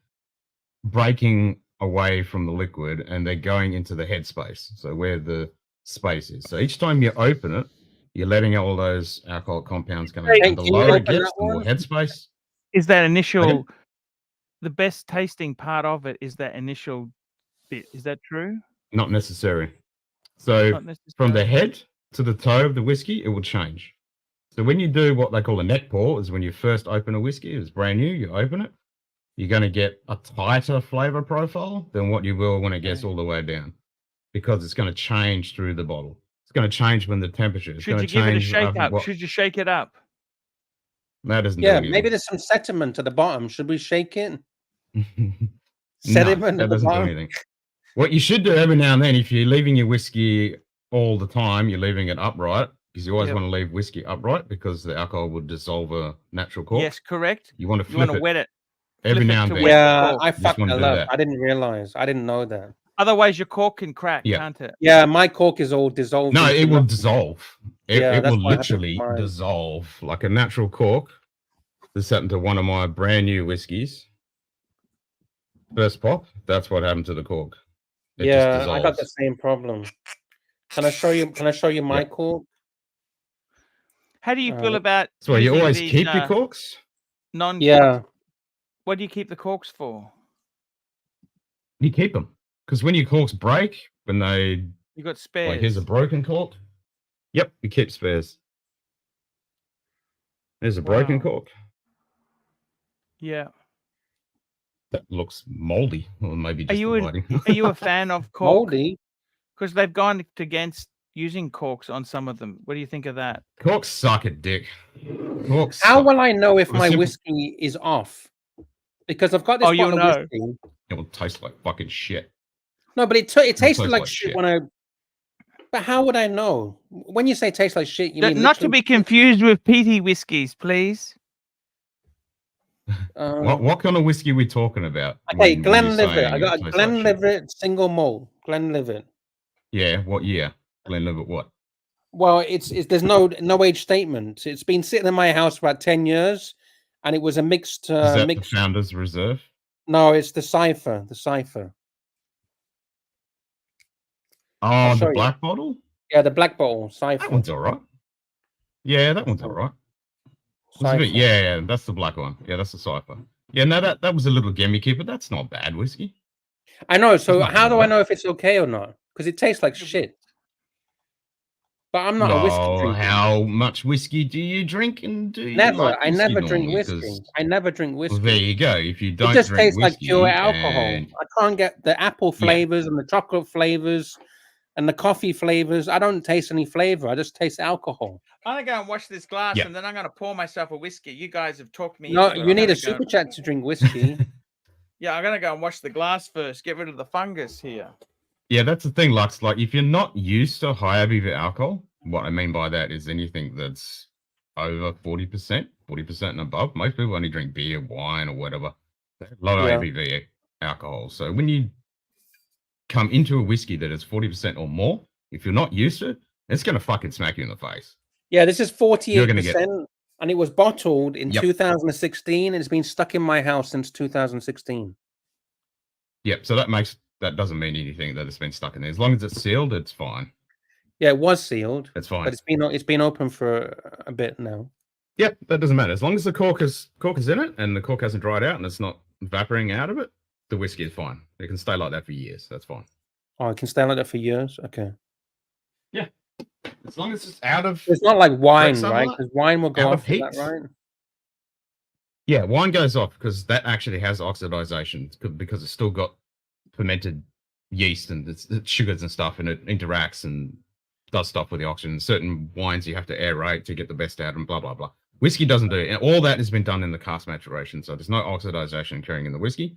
breaking away from the liquid and they're going into the headspace. So where the space is. So each time you open it, you're letting all those alcoholic compounds come out. And the lower it gets, the more headspace. Is that initial, the best tasting part of it is that initial bit. Is that true? Not necessary. So from the head to the toe of the whiskey, it will change. So when you do what they call a neck pour, is when you first open a whiskey, it's brand new, you open it, you're going to get a tighter flavor profile than what you will when it gets all the way down, because it's going to change through the bottle. It's going to change when the temperature. Should you give it a shake up? Should you shake it up? That doesn't. Yeah, maybe there's some sediment at the bottom. Should we shake it? Sediment at the bottom. Do anything. What you should do every now and then, if you're leaving your whiskey all the time, you're leaving it upright. Because you always want to leave whiskey upright because the alcohol would dissolve a natural cork. Yes, correct. You want to flip it. Wet it. Every now and then. Yeah, I fucked that up. I didn't realize. I didn't know that. Otherwise, your cork can crack, can't it? Yeah, my cork is all dissolved. No, it will dissolve. It will literally dissolve like a natural cork. This happened to one of my brand new whiskeys. First pop, that's what happened to the cork. It just Yeah, I got the dissolves. same problem. Can I show you? Can I show you my Yep. cork? How do you feel about So you using always these, keep your corks? non? Yeah. What do you keep the corks for? You keep them. Because when your corks break, when they, You got spares. like, here's a broken cork. Yep, you keep spares. There's a broken Wow. cork. Yeah. That looks moldy. Or maybe just the lighting. Are you a fan of cork? Moldy. Because they've gone against using corks on some of them. What do you think of that? Corks suck at dick. Corks How suck. will I know if Well, my simple- whiskey is off? Because I've got this Oh, you'll bottle of know. whiskey. It will taste like fucking shit. No, but it tasted tastes like like shit shit. when I. But how would I know? When you say tastes like shit, you mean Not to literally- be confused with peaty whiskies, please. What kind of whiskey are we talking about? Okay, when you're Glenlivet. saying I got it a tastes like shit? Glenlivet single malt. Glenlivet. Yeah, what year? Glenlivet what? Well, it's there's no age statement. It's been sitting in my house for about 10 years, and it was a mixed Is that mixed. the Founder's Reserve? No, it's the cipher. The cipher. Oh, show the you. black bottle? Yeah, the black bottle cipher. That one's all right. Yeah, that one's all right. It's a bit- Cipher. yeah, that's the black one. Yeah, that's the cipher. Yeah, no, that was a little gimmicky, but that's not bad whiskey. I know. So It's not how do I bad. know if it's okay or not? Because it tastes like shit. But I'm not a whiskey No, drinker. how much whiskey do you drink? And do you Never. like I whiskey never drink normally? whiskey. 'Cause- I never drink whiskey. Well, there you go. If you It don't just drink tastes like whiskey, pure alcohol. and- I can't get the apple flavors and the chocolate flavors and the coffee flavors. I don't taste any flavor. I just taste alcohol. I'm gonna go and wash this glass, Yeah. and then I'm gonna pour myself a whiskey. You guys have talked me. No, into it. you I'm need gonna a go- super chat to drink whiskey. Yeah, I'm gonna go and wash the glass first. Get rid of the fungus here. Yeah, that's the thing, Lux. Like, if you're not used to high ABV alcohol, what I mean by that is anything that's over 40%, 40% and above. Most people only drink beer, wine, or whatever. Low Yeah. ABV alcohol. So when you come into a whiskey that is 40% or more, if you're not used to it, it's going to fucking smack you in the face. Yeah, this is You're gonna get- 48%, and it was bottled in Yep. 2016, and it's been stuck in my house since 2016. Yep. So that doesn't mean anything that it's been stuck in there. As long as it's sealed, it's fine. Yeah, it was sealed, It's fine. but it's been open for a bit now. Yep, that doesn't matter. As long as the cork is in it and the cork hasn't dried out and it's not evaporating out of it, the whiskey is fine. It can stay like that for years. That's fine. Oh, it can stay like that for years. Okay, As long as it's out of it's not like wine, some of right? that Because wine will go out of off. Is that heat. right? yeah, wine goes off because that actually has oxidization because it's still got fermented yeast and it's sugars and stuff, and it interacts and does stuff with the oxygen. Certain wines you have to aerate to get the best out, and blah blah blah. Whiskey doesn't do it, and all that has been done in the cask maturation, so there's no oxidization occurring in the whiskey.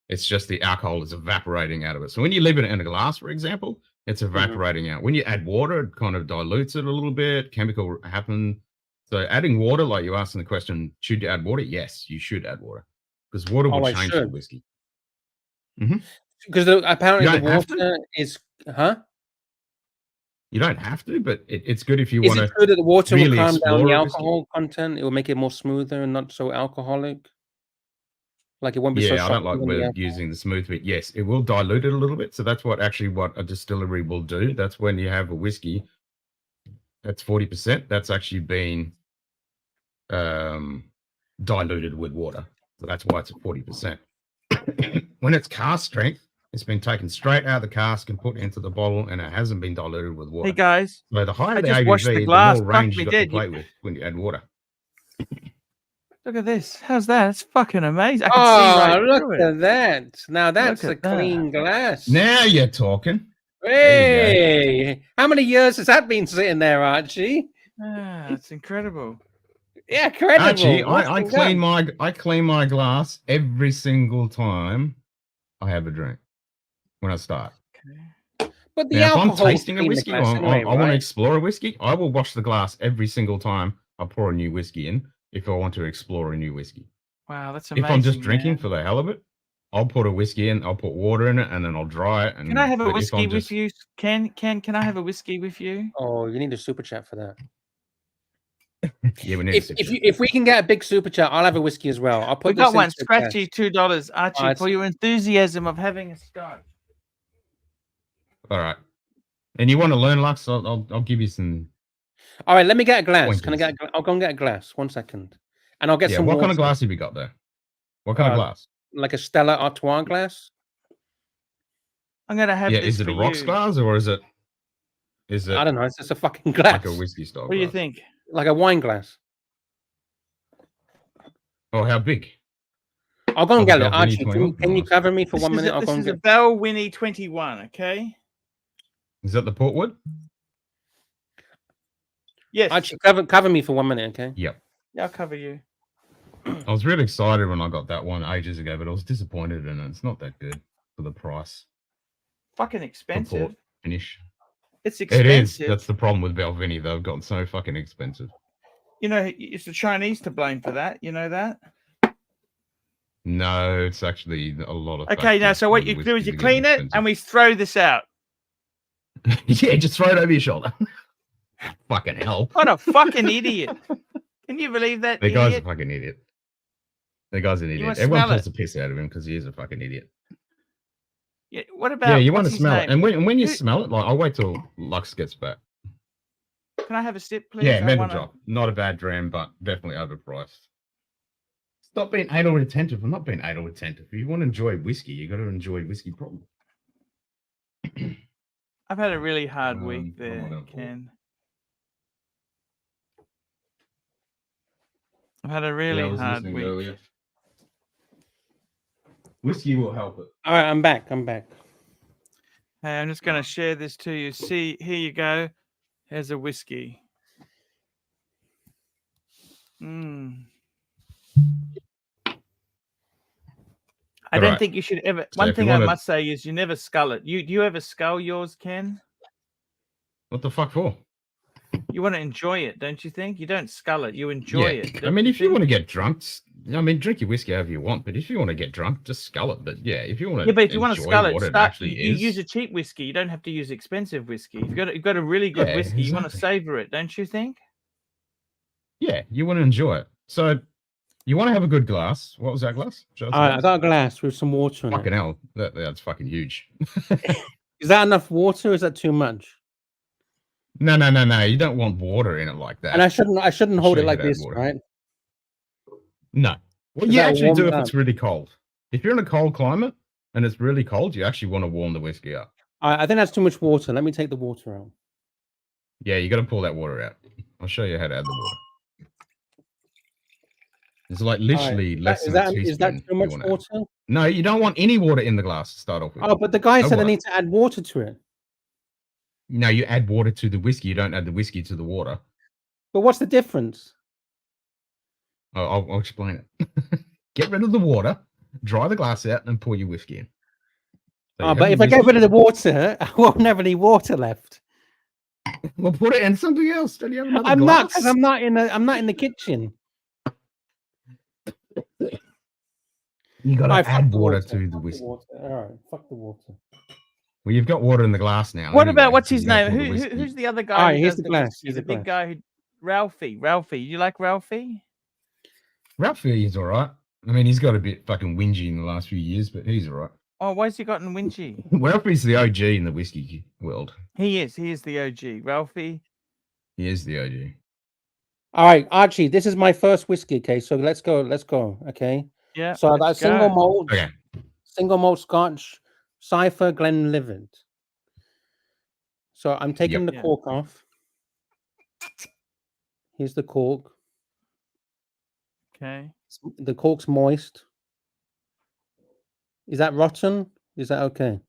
It's just the alcohol is evaporating out of it. So when you leave it in a glass, for example, it's evaporating out. When you add water, it kind of dilutes it a little bit. Chemical happen. So adding water, like you asked in the question, should you add water? Yes, you should add water because water will I change the should. whiskey. Because apparently the don't have to? water is, huh? You don't have to, but it's good if you Is want it to. true that the water will really calm down explore the a whiskey? alcohol content? It will make it more smoother and not so alcoholic. Like it won't be so. Yeah, I don't like shocking when the we're alcohol- using the smooth bit. Yes, it will dilute it a little bit. So that's what a distillery will do. That's when you have a whiskey that's 40%. That's actually been diluted with water. So that's why it's at 40%. When it's cask strength, it's been taken straight out of the cask and put into the bottle, and it hasn't been diluted with water. Hey guys, So the higher I the just washed ABV, the the glass. more Fuck range me you got dead. to play with when you add water. look at this. How's that? It's fucking amazing. I can Oh, see right look through it. at that! Now that's Look a at that. clean glass. Now you're talking. Hey, how many years has that been sitting there, Archie? Ah, it's incredible. Yeah, credible. Actually, What's I been clean done? I clean my glass every single time I have a drink when I start. But the Now, if I'm alcohol tasting a whiskey, or I want to right? explore a whiskey, I will wash the glass every single time I pour a new whiskey in if I want to explore a new whiskey. Wow, that's amazing. If I'm just drinking man. for the hell of it, I'll put a whiskey in, I'll put water in it, and then I'll dry it. And, Can I have a but if whiskey I'm with just- you? Can I have a whiskey with you? Oh, you need a super chat for that. Yeah, we need a super chat. If we can get a big super chat, I'll have a whiskey as well. I'll put We this got one. into the Scratchy, chat. $2, Archie, Alright. for your enthusiasm of having a scotch. All right. And you want to learn, Lux? I'll give you some. All right, let me get a glass. Can I pointers. get? I'll go and get a glass. 1 second, and I'll get Yeah, some. what water. kind of glass have you got there? What kind of glass? Like a Stella Artois glass. I'm gonna have Yeah, this is it for a rocks you. glass or is it? Is it? I don't know. It's just a fucking glass. Like a whiskey style. What do you glass? think? Like a wine glass. Oh, how big? I'll go and Like get a it. Archie, Belvini can you cover me for 1 minute? I'll This go and is a get. Bell Winnie 21. Okay. Is that the Portwood? Yes. Archie, cover me for 1 minute, okay? Yep. Yeah, I'll cover you. I was really excited when I got that one ages ago, but I was disappointed in it. It's not that good for the price. Fucking for expensive. port finish. It's It is. expensive. That's the problem with Belvini. They've gotten so fucking expensive. You know, it's the Chinese to blame for that. You know that? No, it's actually a lot of. Okay, now, factors so what when you do is whiskeys you are clean getting it and we throw this out. Yeah, just throw it over your shoulder. Fucking hell. What a fucking idiot. Can you believe that? The guy's a idiot? fucking idiot. The guy's an idiot. wanna Everyone smell pulls it? the piss out of him because he is a fucking idiot. Yeah, what about? Yeah, you want to what's his smell it. name? And when you Who- smell it, like, I'll wait till Lux gets back. Can I have a sip, please? Yeah, I Mental wanna- Drop. Not a bad dram, but definitely overpriced. Stop being anal retentive. I'm not being anal retentive. If you want to enjoy whiskey, you got to enjoy whiskey properly. I've had a really hard I'm week not there, gonna pour. Ken. I've had a Yeah, I really was hard listening week. earlier. Whiskey will help it. All right, I'm back. Hey, I'm just going to share this to you. See, here you go. Here's a whiskey. I don't Alright. think you should ever. So One if you thing I wanna- must say is you never scull it. Do you ever scull yours, Ken? What the fuck for? You want to enjoy it, don't you think? You don't scull it. You enjoy it. I don't mean, if you think? want to get drunk, drink your whiskey however you want. But if you want to get drunk, just scull it. But yeah, if you want to, Yeah, but if you want to enjoy scull it, what start, actually you is, use a cheap whiskey. You don't have to use expensive whiskey. You've got a really good Yeah, whiskey. You want to exactly. savor it, don't you think? yeah, you want to enjoy it. So you want to have a good glass. What was that glass? All right, I got a glass with some water in Fucking it. hell, that's fucking huge. Is that enough water? Or is that too much? No. You don't want water in it like that. And I shouldn't hold Sure, it you like could add this, water. right? No. Well, Is you that actually do warmed if up? it's really cold. If you're in a cold climate and it's really cold, you actually want to warm the whiskey up. I think that's too much water. Let me take the water out. Yeah, you got to pull that water out. I'll show you how to add the water. It's like literally less Is than a that teaspoon too much you wanna add. water? No, you don't want any water in the glass to start off with. Oh, but the guy No said I water. need to add water to it. No, you add water to the whiskey. You don't add the whiskey to the water. But what's the difference? Oh, I'll explain it. Get rid of the water, dry the glass out, and pour your whiskey in. So you But have if I your get rid of the whiskey. water, I won't have any water left. Well, put it in something else. Don't you have another I'm glass? not, because I'm not in the kitchen. You got to Alright, fuck add the water water, to the fuck the whiskey. water. All right, fuck the water. Well, you've got water in the glass now. What anyway, about what's so his you gotta name? pour the whiskey. Who's the other guy? Alright, who here's does the the glass, whiskey? here's The the big glass. guy who Ralphie. You like Ralphie? Ralphie is all right. I mean, he's got a bit fucking whingy in the last few years, but he's all right. Oh, why's he gotten whingy? Ralphie's the OG in the whiskey world. He is the OG. Ralphie. He is the OG. All right, Archie, this is my first whiskey, okay? So let's go, okay? Yeah. So I got a let's single go. malt, Okay. single malt Scotch, Cypher Glenlivet. So I'm taking Yep. the Yeah. cork off. Here's the cork. Okay. The cork's moist. Is that rotten? Is that okay?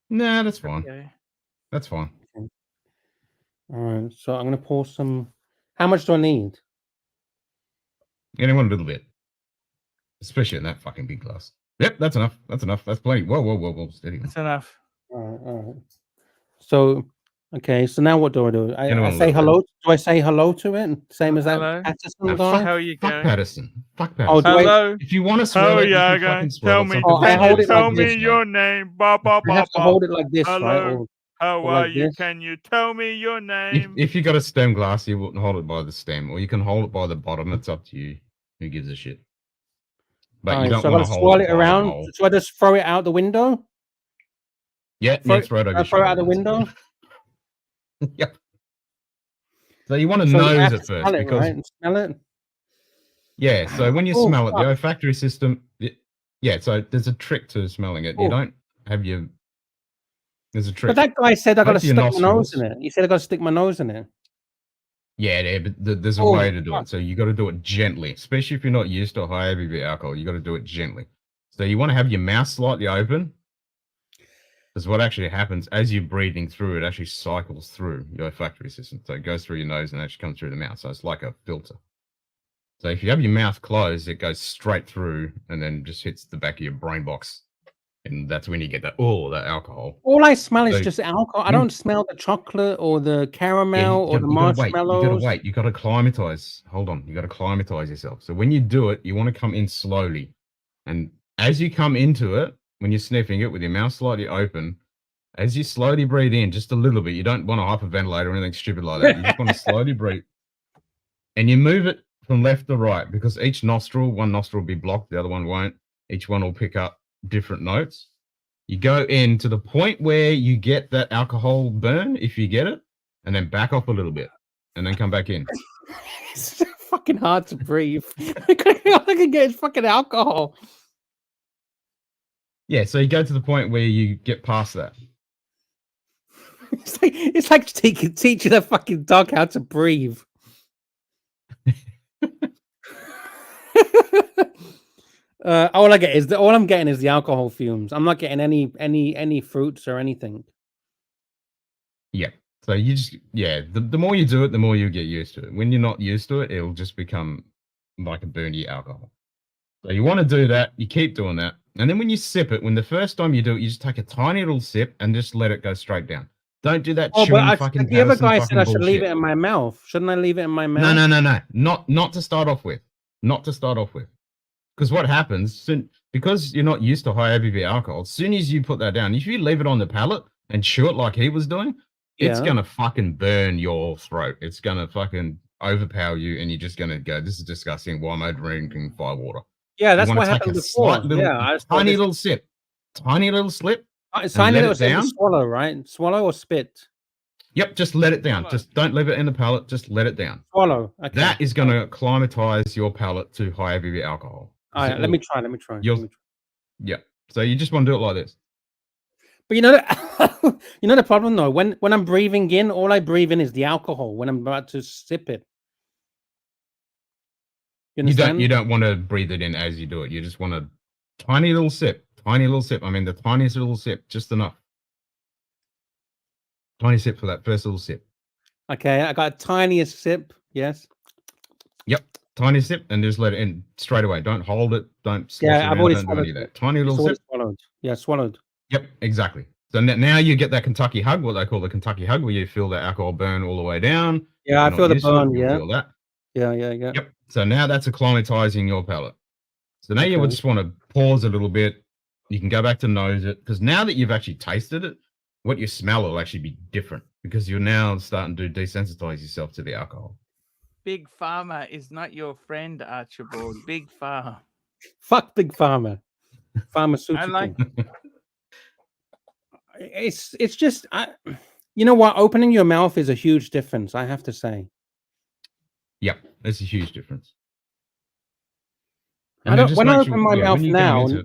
Nah, that's fine. Okay. That's fine. All right, so I'm gonna pour some. How much do I need? Anyone a little bit. Especially in that fucking big glass. Yep, that's enough. That's enough. That's plenty. Whoa. Steady. That's enough. All right. So, okay. So now what do I do? I Anyone say little hello. Do I say hello to it? Same as that Hello? Patterson No, guy? How are you Fuck going? Patterson. Fuck Oh, Patterson. do I? Hello. If you want to How swirl are it, you you can going? fucking swirl Tell it. me. Some Oh, people I don't hold do it like Tell this, me your name. Ba ba I ba have to ba. hold it like this, right? Hello. Or How Or are like you? this. Can you tell me your name? If you got a stem glass, you wouldn't hold it by the stem, or you can hold it by the bottom. It's up to you. Who gives a shit? But All you right, don't so I want gotta to hold swirl it it by the around. hole. So I just throw it out the window. Yeah, Throw throw it over your throw it out shoulder. the window. Yep. So you want to So I nose have it to first smell it, because right? And smell it. yeah. So when you Oh, smell it, the fuck. olfactory system. Yeah. So there's a trick to smelling it. You Oh. don't have your. There's a trick. But that guy said I got to Both your stick my nose in nostrils. it. He said I got to stick my nose in it. Yeah, but there's a Oh, way to do fuck. it. So you got to do it gently, especially if you're not used to high ABV alcohol. You got to do it gently. So you want to have your mouth slightly open. Because what actually happens as you're breathing through, it actually cycles through your olfactory system. So it goes through your nose and actually comes through the mouth. So it's like a filter. So if you have your mouth closed, it goes straight through and then just hits the back of your brain box. And that's when you get that alcohol. All I smell is So just alcohol. I when- don't smell the chocolate or the Yeah, caramel or the you gotta wait. marshmallows. You gotta wait. You gotta climatize. Hold on. You gotta climatize yourself. So when you do it, you want to come in slowly. And as you come into it, when you're sniffing it with your mouth slightly open, as you slowly breathe in just a little bit, you don't want to hyperventilate or anything stupid like that. You just want to slowly breathe. And you move it from left to right because each nostril, one nostril will be blocked, the other one won't. Each one will pick up different notes. You go in to the point where you get that alcohol burn, if you get it, and then back off a little bit and then come back in. It's so fucking hard to breathe. All I can get is fucking alcohol. Yeah, so you go to the point where you get past that. It's like teaching a fucking dog how to breathe. All I'm getting is the alcohol fumes. I'm not getting any fruits or anything. Yeah. So you just, the more you do it, the more you get used to it. When you're not used to it, it'll just become like a burny alcohol. So you want to do that. You keep doing that. And then when you sip it, when the first time you do it, you just take a tiny little sip and just let it go straight down. Don't do that chewing fucking the other Patterson guy fucking said I should leave bullshit. it in my mouth. Shouldn't I leave it in my mouth? No. Not to start off with. Not to start off with. Because what happens, because you're not used to high ABV alcohol, as soon as you put that down, if you leave it on the palate and chew it like he was doing, it's going to fucking burn your throat. It's going to fucking overpower you and you're just going to go, this is disgusting. Why am I drinking fire water? Yeah, that's what happened before. Tiny little sip. Tiny little slip. Tiny little sip and swallow, right? Swallow or spit? Yep, just let it down. Just don't leave it in the palate. Just let it down. Swallow. Okay. That is going to acclimatize your palate to high ABV alcohol. All right, let me try. Yeah. So you just want to do it like this. But you know, you know the problem though. When I'm breathing in, all I breathe in is the alcohol. When I'm about to sip it, you don't want to breathe it in as you do it. You just want a tiny little sip. Tiny little sip. I mean, the tiniest little sip, just enough. Tiny sip for that first little sip. Okay, I got a tiniest sip. Yes. Yep. Tiny sip and just let it in straight away. Don't hold it. Don't slosh Yeah, I've already don't do swallowed any of that. Tiny little sip. Swallowed. Yeah, swallowed. Yep, exactly. So now you get that Kentucky hug, what they call the Kentucky hug, where you feel the alcohol burn all the way down. Yeah, I feel the burn. Yeah. Feel that. Yeah. Yep. So now that's acclimatizing your palate. So now you would just want to pause a little bit. You can go back to nose it because now that you've actually tasted it, what you smell will actually be different because you're now starting to desensitize yourself to the alcohol. Big Pharma is not your friend, Archibald. Big Pharma. Fuck Big Pharma. Pharmaceutical. I like. It's just you know what? Opening your mouth is a huge difference. I have to say. Yep, it's a huge difference. When I open my mouth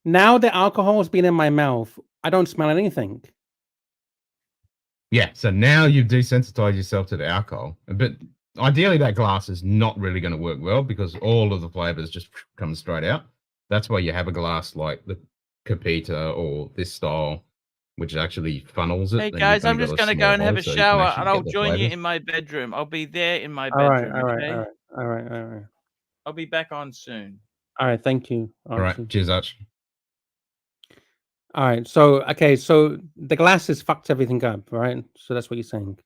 now the alcohol's been in my mouth, I don't smell anything. Yeah, so now you've desensitized yourself to the alcohol. But ideally, that glass is not really going to work well because all of the flavors just come straight out. That's why you have a glass like the Capita or this style, which actually funnels it. Hey guys, I'm just going to go and have a shower and I'll join you in my bedroom. I'll be there in my bedroom. All right. I'll be back on soon. All right, thank you. Archie. All right, cheers, Arch. All right, so the glasses fucked everything up, right? So that's what you're saying.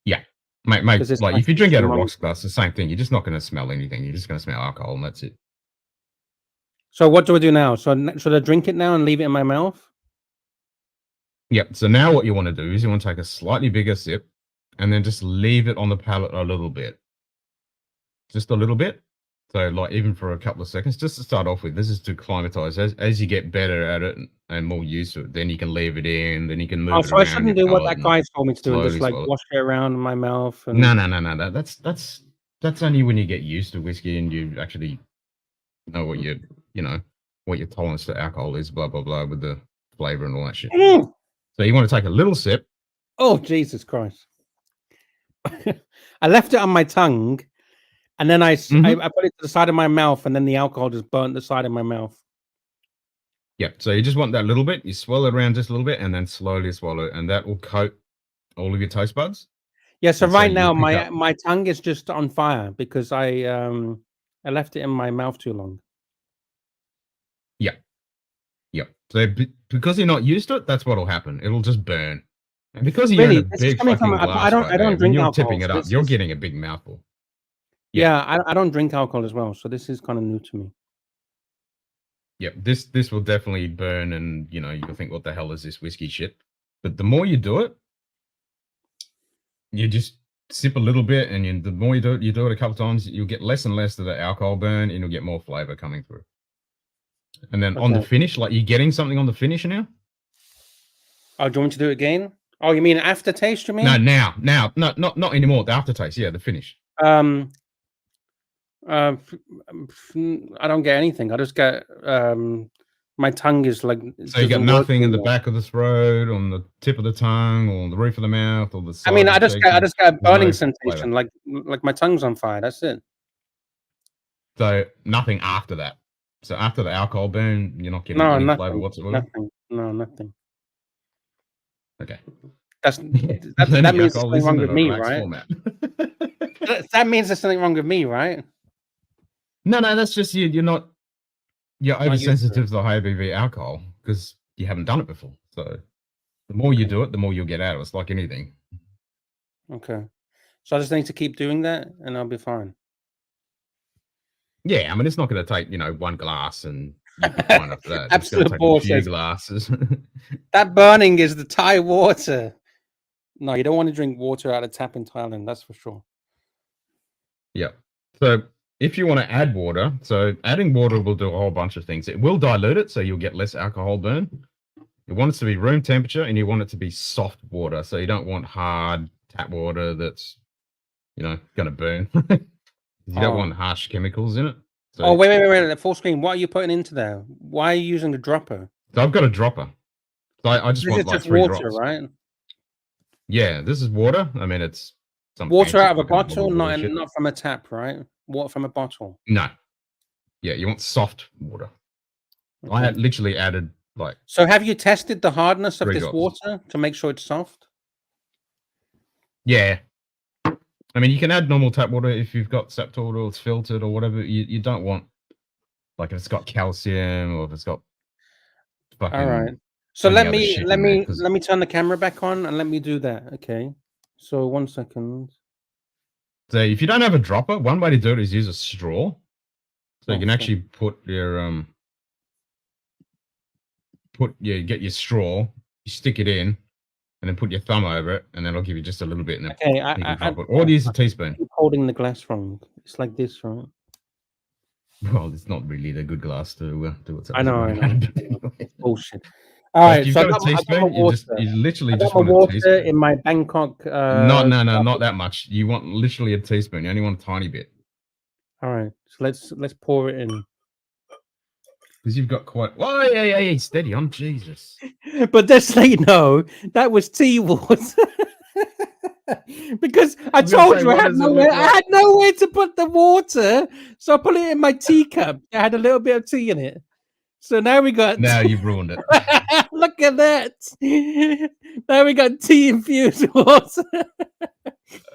Yeah, mate. Like if you drink out of a rocks glass, the same thing. You're just not going to smell anything. You're just going to smell alcohol, and that's it. So what do I do now? So should I drink it now and leave it in my mouth? Yep. So now what you want to do is you want to take a slightly bigger sip and then just leave it on the palate a little bit. Just a little bit. So like even for a couple of seconds, just to start off with, this is to acclimatize. As you get better at it and more used to it, then you can leave it in, then you can move it so around. I shouldn't do what that guy told me to do and just like swallow it. wash it around in my mouth. And... No. That's only when you get used to whiskey and you actually know what what your tolerance to alcohol is, blah blah blah, with the flavor and all that shit. So you want to take a little sip. Oh Jesus Christ! I left it on my tongue, and then I put it to the side of my mouth, and then the alcohol just burnt the side of my mouth. Yeah, so you just want that little bit. You swirl it around just a little bit, and then slowly swallow it, and that will coat all of your taste buds. Yeah. So right now, my tongue is just on fire because I left it in my mouth too long. Yeah. Yep. So because you're not used to it, that's what'll happen. It'll just burn. And because you're in a big fucking glass, I don't drink when you're alcohol, tipping it up, you're getting a big mouthful. Yeah, I don't drink alcohol as well, so this is kind of new to me. Yep, this will definitely burn, and you'll think, what the hell is this whiskey shit? But the more you do it, you just sip a little bit, and the more you do it a couple times, you'll get less and less of the alcohol burn, and you'll get more flavor coming through. And then on the finish, like you're getting something on the finish now. Oh, do you want me to do it again? Oh, you mean aftertaste? You mean? No, now, not anymore. The aftertaste, yeah, the finish. I don't get anything. I just get my tongue is like. So you got nothing in the back of the throat, on the tip of the tongue, or on the roof of the mouth, or the. I mean, I just get a burning sensation, like my tongue's on fire. That's it. So nothing after that. So after the alcohol burn, you're not getting any flavor whatsoever. Nothing. No, nothing. Okay. That means there's something wrong with me, right? That means there's something wrong with me, right? No, that's just you're oversensitive to the high ABV alcohol because you haven't done it before. So the more you do it, the more you'll get out of it. It's like anything. Okay. So I just need to keep doing that and I'll be fine. Yeah, I mean, it's not going to take, one glass and you'll be fine after that. Absolute bullshit. A few glasses. That burning is the Thai water. No, you don't want to drink water out of tap in Thailand, that's for sure. Yeah. So if you want to add water, so adding water will do a whole bunch of things. It will dilute it, so you'll get less alcohol burn. You want it to be room temperature, and you want it to be soft water. So you don't want hard tap water that's, going to burn. You don't want harsh chemicals in it. So, wait. Full screen. What are you putting into there? Why are you using a dropper? So I've got a dropper. So I just want like 3 water, drops. Right? Yeah, this is water. I mean, it's some water out of a bottle, not from a tap, right? Water from a bottle. No. Yeah, you want soft water. Okay. I had literally added like. So have you tested the hardness of this drops. water to make sure it's soft? Yeah. I mean, you can add normal tap water if you've got sap water or it's filtered or whatever. You don't want, like, if it's got calcium or if it's got fucking. All right. So let me turn the camera back on and let me do that. Okay. So 1 second. So if you don't have a dropper, one way to do it is use a straw. So you can actually put your get your straw, you stick it in, and then put your thumb over it, and then it'll give you just a little bit. And or use a teaspoon. I'm holding the glass wrong. It's like this, right? Well, it's not really the good glass to do what's. I know. Bullshit. All right, if so you've got a teaspoon, you literally just want water a teaspoon. in my Bangkok. No, not that much. You want literally a teaspoon. You only want a tiny bit. All right, so let's pour it in. Because you've got quite. Oh yeah, steady on, Jesus. But just so you know, that was tea water. Because I told you I had nowhere to put the water, so I put it in my teacup. I had a little bit of tea in it. So now we got. Now you've ruined it. Look at that. Now we got tea infused water.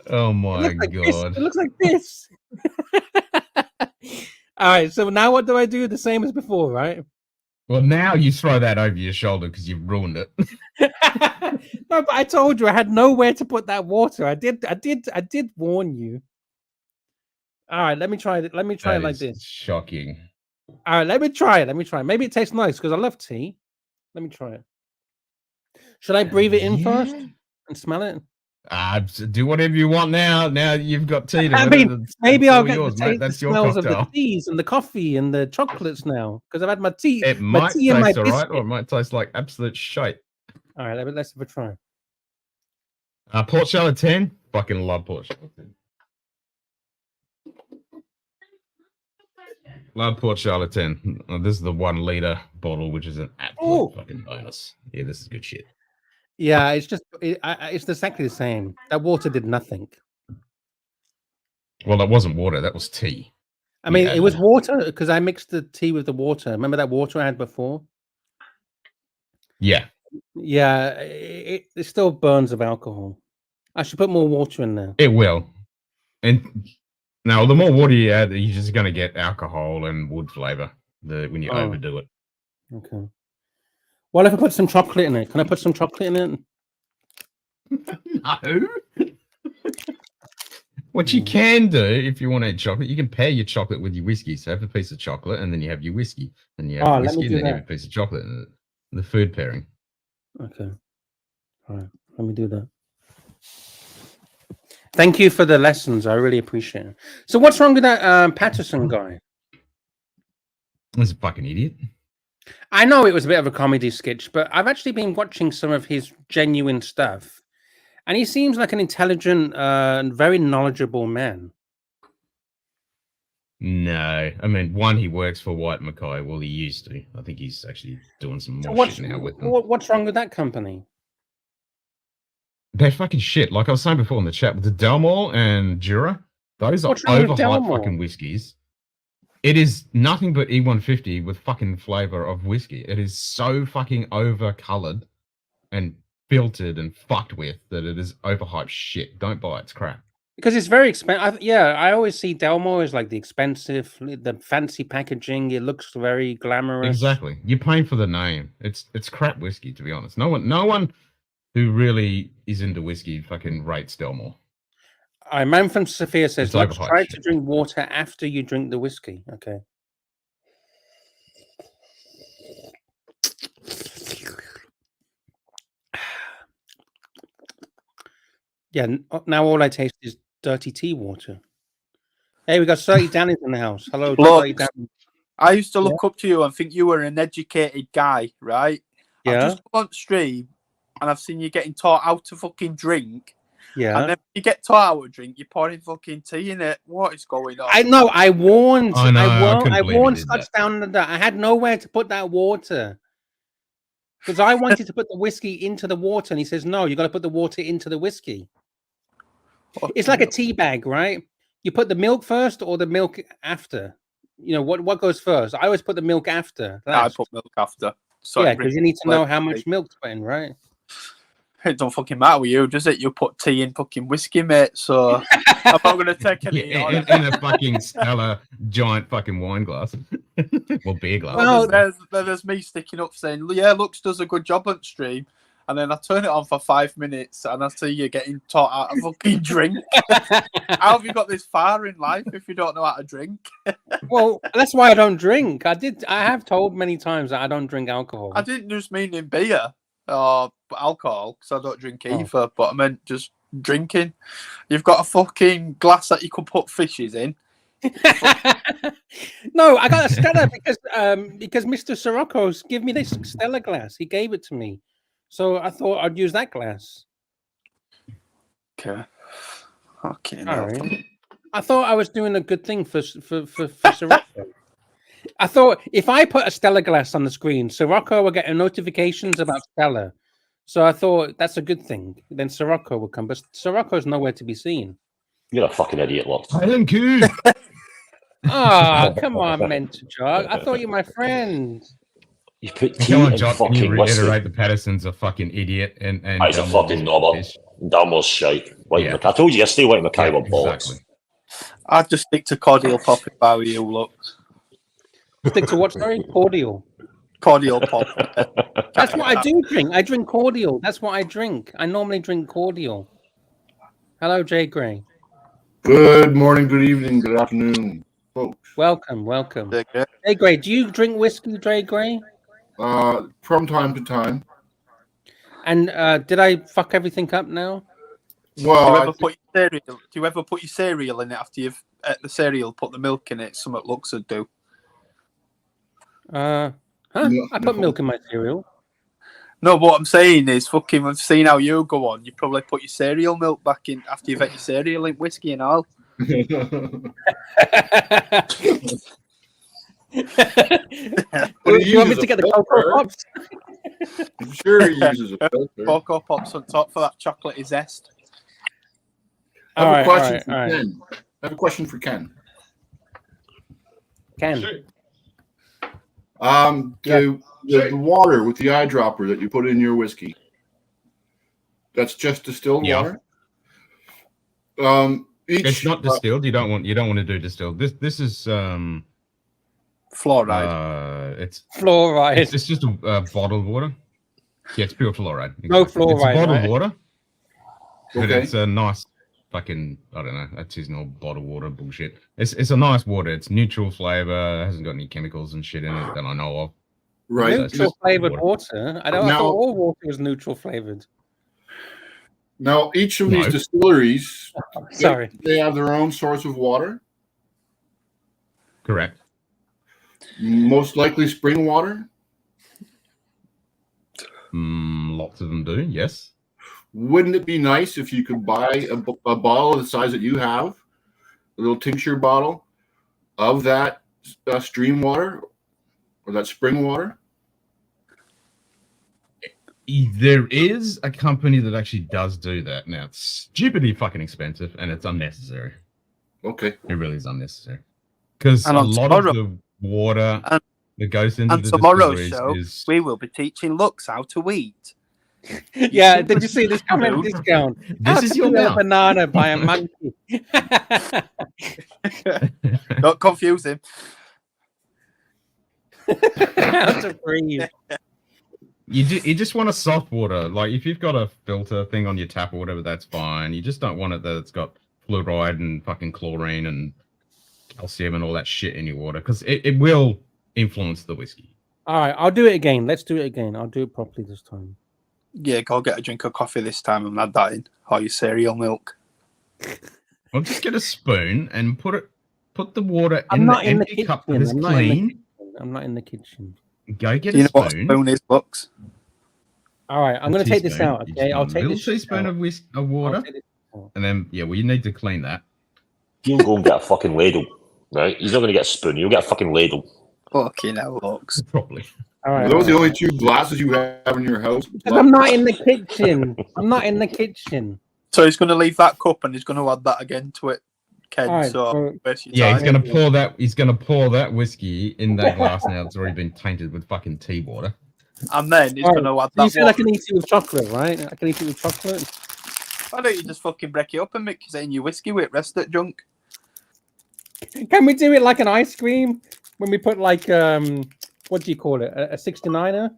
Oh my God. It looks like this. All right. So now what do I do? The same as before, right? Well, now you throw that over your shoulder because you've ruined it. No, but I told you I had nowhere to put that water. I did warn you. All right. Let me try it. Let me try it like this. Shocking. All right, let me try it. Maybe it tastes nice because I love tea. Let me try it. Should I breathe it in Yeah. first and smell it? Do whatever you want now. Now you've got tea to I it. mean, maybe It's I'll all get yours, the, mate. the That's your smells of cocktail. the teas and the coffee and the chocolates now because I've had my tea. It my might tea and my taste all right, biscuit. or it might taste like absolute shite. All right, let's have a try. Port Charlotte 10. Fucking love Port Charlotte 10. Love Port Charlotte 10. This is the 1 liter bottle, which is an absolute fucking bonus. Yeah, this is good shit. Yeah, it's just it's exactly the same. That water did nothing. Well, that wasn't water. That was tea. I mean, it was water because I mixed the tea with the water. Remember that water I had before? Yeah. Yeah, it still burns of alcohol. I should put more water in there. It will. And now, the more water you add, you're just going to get alcohol and wood flavor when you overdo it. Okay. What if I put some chocolate in it? Can I put some chocolate in it? No. What you can do, if you want to eat chocolate, you can pair your chocolate with your whiskey. So have a piece of chocolate, and then you have your whiskey. And you have whiskey, and then you have a piece of chocolate. And the food pairing. Okay. All right. Let me do that. Thank you for the lessons. I really appreciate it. So what's wrong with that Patterson guy? He's a fucking idiot. I know it was a bit of a comedy sketch, but I've actually been watching some of his genuine stuff. And he seems like an intelligent and very knowledgeable man. No. I mean, one, he works for White Mackay. Well, he used to. I think he's actually doing some more shit now with them. What's wrong with that company? They're fucking shit. Like I was saying before in the chat, with the Delmore and Jura, those are overhyped fucking whiskies. It is nothing but E150 with fucking flavor of whiskey. It is so fucking overcolored and filtered and fucked with that it is overhyped shit. Don't buy it. It's crap. Because it's very expensive. Yeah, I always see Delmore as like the expensive, the fancy packaging. It looks very glamorous. Exactly. You're paying for the name. It's crap whiskey, to be honest. No one who really is into whiskey fucking rates Delmore. A man from Sophia says, It's try to drink water after you drink the whiskey. Okay. Yeah, now all I taste is dirty tea water. Hey, we got 30 Danny's in the house. Hello, Look, Danny. I used to look up to you and think you were an educated guy, right? Yeah. I've just gone on stream and I've seen you getting taught how to fucking drink. Yeah. And then when you get taught how to drink, you're pouring fucking tea in it. What is going on? I know. I warned. I know, I warned Scotch down that I had nowhere to put that water. Because I wanted to put the whiskey into the water, and he says, no, you got to put the water into the whiskey. It's like a tea bag, right? You put the milk first or the milk after? You know, what goes first? I always put the milk after. I put milk after. So yeah, because you need to know how much milk to put in, right? It don't fucking matter with you, does it? You put tea in fucking whiskey, mate. So I'm not going to take any in a fucking Stella giant fucking wine glass. Well, beer glass. Well, there's me sticking up saying, yeah, Lux does a good job on stream. And then I turn it on for 5 minutes and I see you getting taught how to fucking drink. How have you got this far in life if you don't know how to drink? Well, that's why I don't drink. I have told many times that I don't drink alcohol. I didn't just mean in beer or alcohol because I don't drink either, but I meant just drinking. You've got a fucking glass that you could put fishes in. No, I got a Stella because Mr. Sirocco's give me this Stella glass. He gave it to me. So I thought I'd use that glass. Okay. All right. I thought I was doing a good thing for Sirocco. I thought if I put a Stella glass on the screen, Sirocco will get notifications about Stella. So I thought that's a good thing. Then Sirocco will come, but Sirocco's nowhere to be seen. You're a fucking idiot, Lux. Thank you. Ah, come on, Mentor Jog. I thought you were my friend. You put tea Come on, in Jock, can you fucking whiskey. reiterate the Patterson's a fucking idiot and He's a fucking knobber. Dalmore's shite. I told you yesterday White Mackay were bollocks. I'd just stick to cordial pop if I were you, Lux. Stick to what? Sorry, cordial. Cordial pop. That's what I do drink. I drink cordial. That's what I drink. I normally drink cordial. Hello, Jay Gray. Good morning, good evening, good afternoon, folks. Welcome. Hey, Gray, do you drink whiskey, Jay Gray? From time to time. And did I fuck everything up now? Well, do you ever put your cereal in it after you've ate the cereal, put the milk in it? Something Lux would do. I put milk in my cereal. No, but what I'm saying is, fucking, I've seen how you go on. You probably put your cereal milk back in after you've ate your cereal in whiskey and all. Do you want me to get the Cocoa Pops? I'm sure he uses a filter. Cocoa Pops on top for that chocolatey zest. I have a question for Ken. I have a question for Ken. Ken. The water with the eyedropper that you put in your whiskey. That's just distilled water. It's not distilled. You don't want to do distilled. This is fluoride. It's fluoride. It's just a bottled water. Yeah, it's pure fluoride. Exactly. No fluoride. It's bottled right? water. But Okay. it's a nice fucking, I don't know, artisanal bottled water bullshit. It's a nice water. It's neutral flavor. It hasn't got any chemicals and shit in it that I know of. Right. Neutral flavored water. I thought all water was neutral flavored. Now, each of these distilleries, sorry, they have their own source of water. Correct. Most likely spring water. Lots of them do, yes. Wouldn't it be nice if you could buy a bottle of the size that you have, a little tincture bottle of that stream water or that spring water? There is a company that actually does do that. Now, it's stupidly fucking expensive and it's unnecessary. Okay. It really is unnecessary. Because a lot of the water that goes into the tomorrow's distilleries show, we will be teaching Lux how to eat. Yeah, did you see this comment discount? This is your mouth. Banana by a monkey. Don't confuse him. How to breathe. You just want a soft water. Like, if you've got a filter thing on your tap or whatever, that's fine. You just don't want it that it's got fluoride and fucking chlorine and calcium and all that shit in your water, because it will influence the whiskey. All right, I'll do it again. Let's do it again. I'll do it properly this time. Yeah, go get a drink of coffee this time and add that in. Or your cereal milk. Well, just get a spoon and put the water I'm in not the in the empty cup that kitchen. is I'm not in the clean. kitchen. I'm not in the kitchen. Go get Do you a know what a spoon. spoon is, Lux? All right, I'm going to take this out. Okay, I'll take a this teaspoon out. of water, and then we need to clean that. You'll go and get a fucking ladle, right? He's not going to get a spoon. You'll get a fucking ladle. Fucking hell, Lux. Probably. All right, Are those the only two glasses you have in your house? Because I'm not in the kitchen. I'm not in the kitchen. So he's going to leave that cup and he's going to add that again to it, Ken. All right, so Yeah, he's gonna pour that. He's gonna pour that whiskey in that glass now. It's already been tainted with fucking tea water. And then he's All going to add right, that. you said I can eat it with chocolate, right? I can eat it with chocolate. Why don't you just fucking break it up and mix it in your whiskey with rest of that junk? Can we do it like an ice cream when we put like what do you call it? A 69er?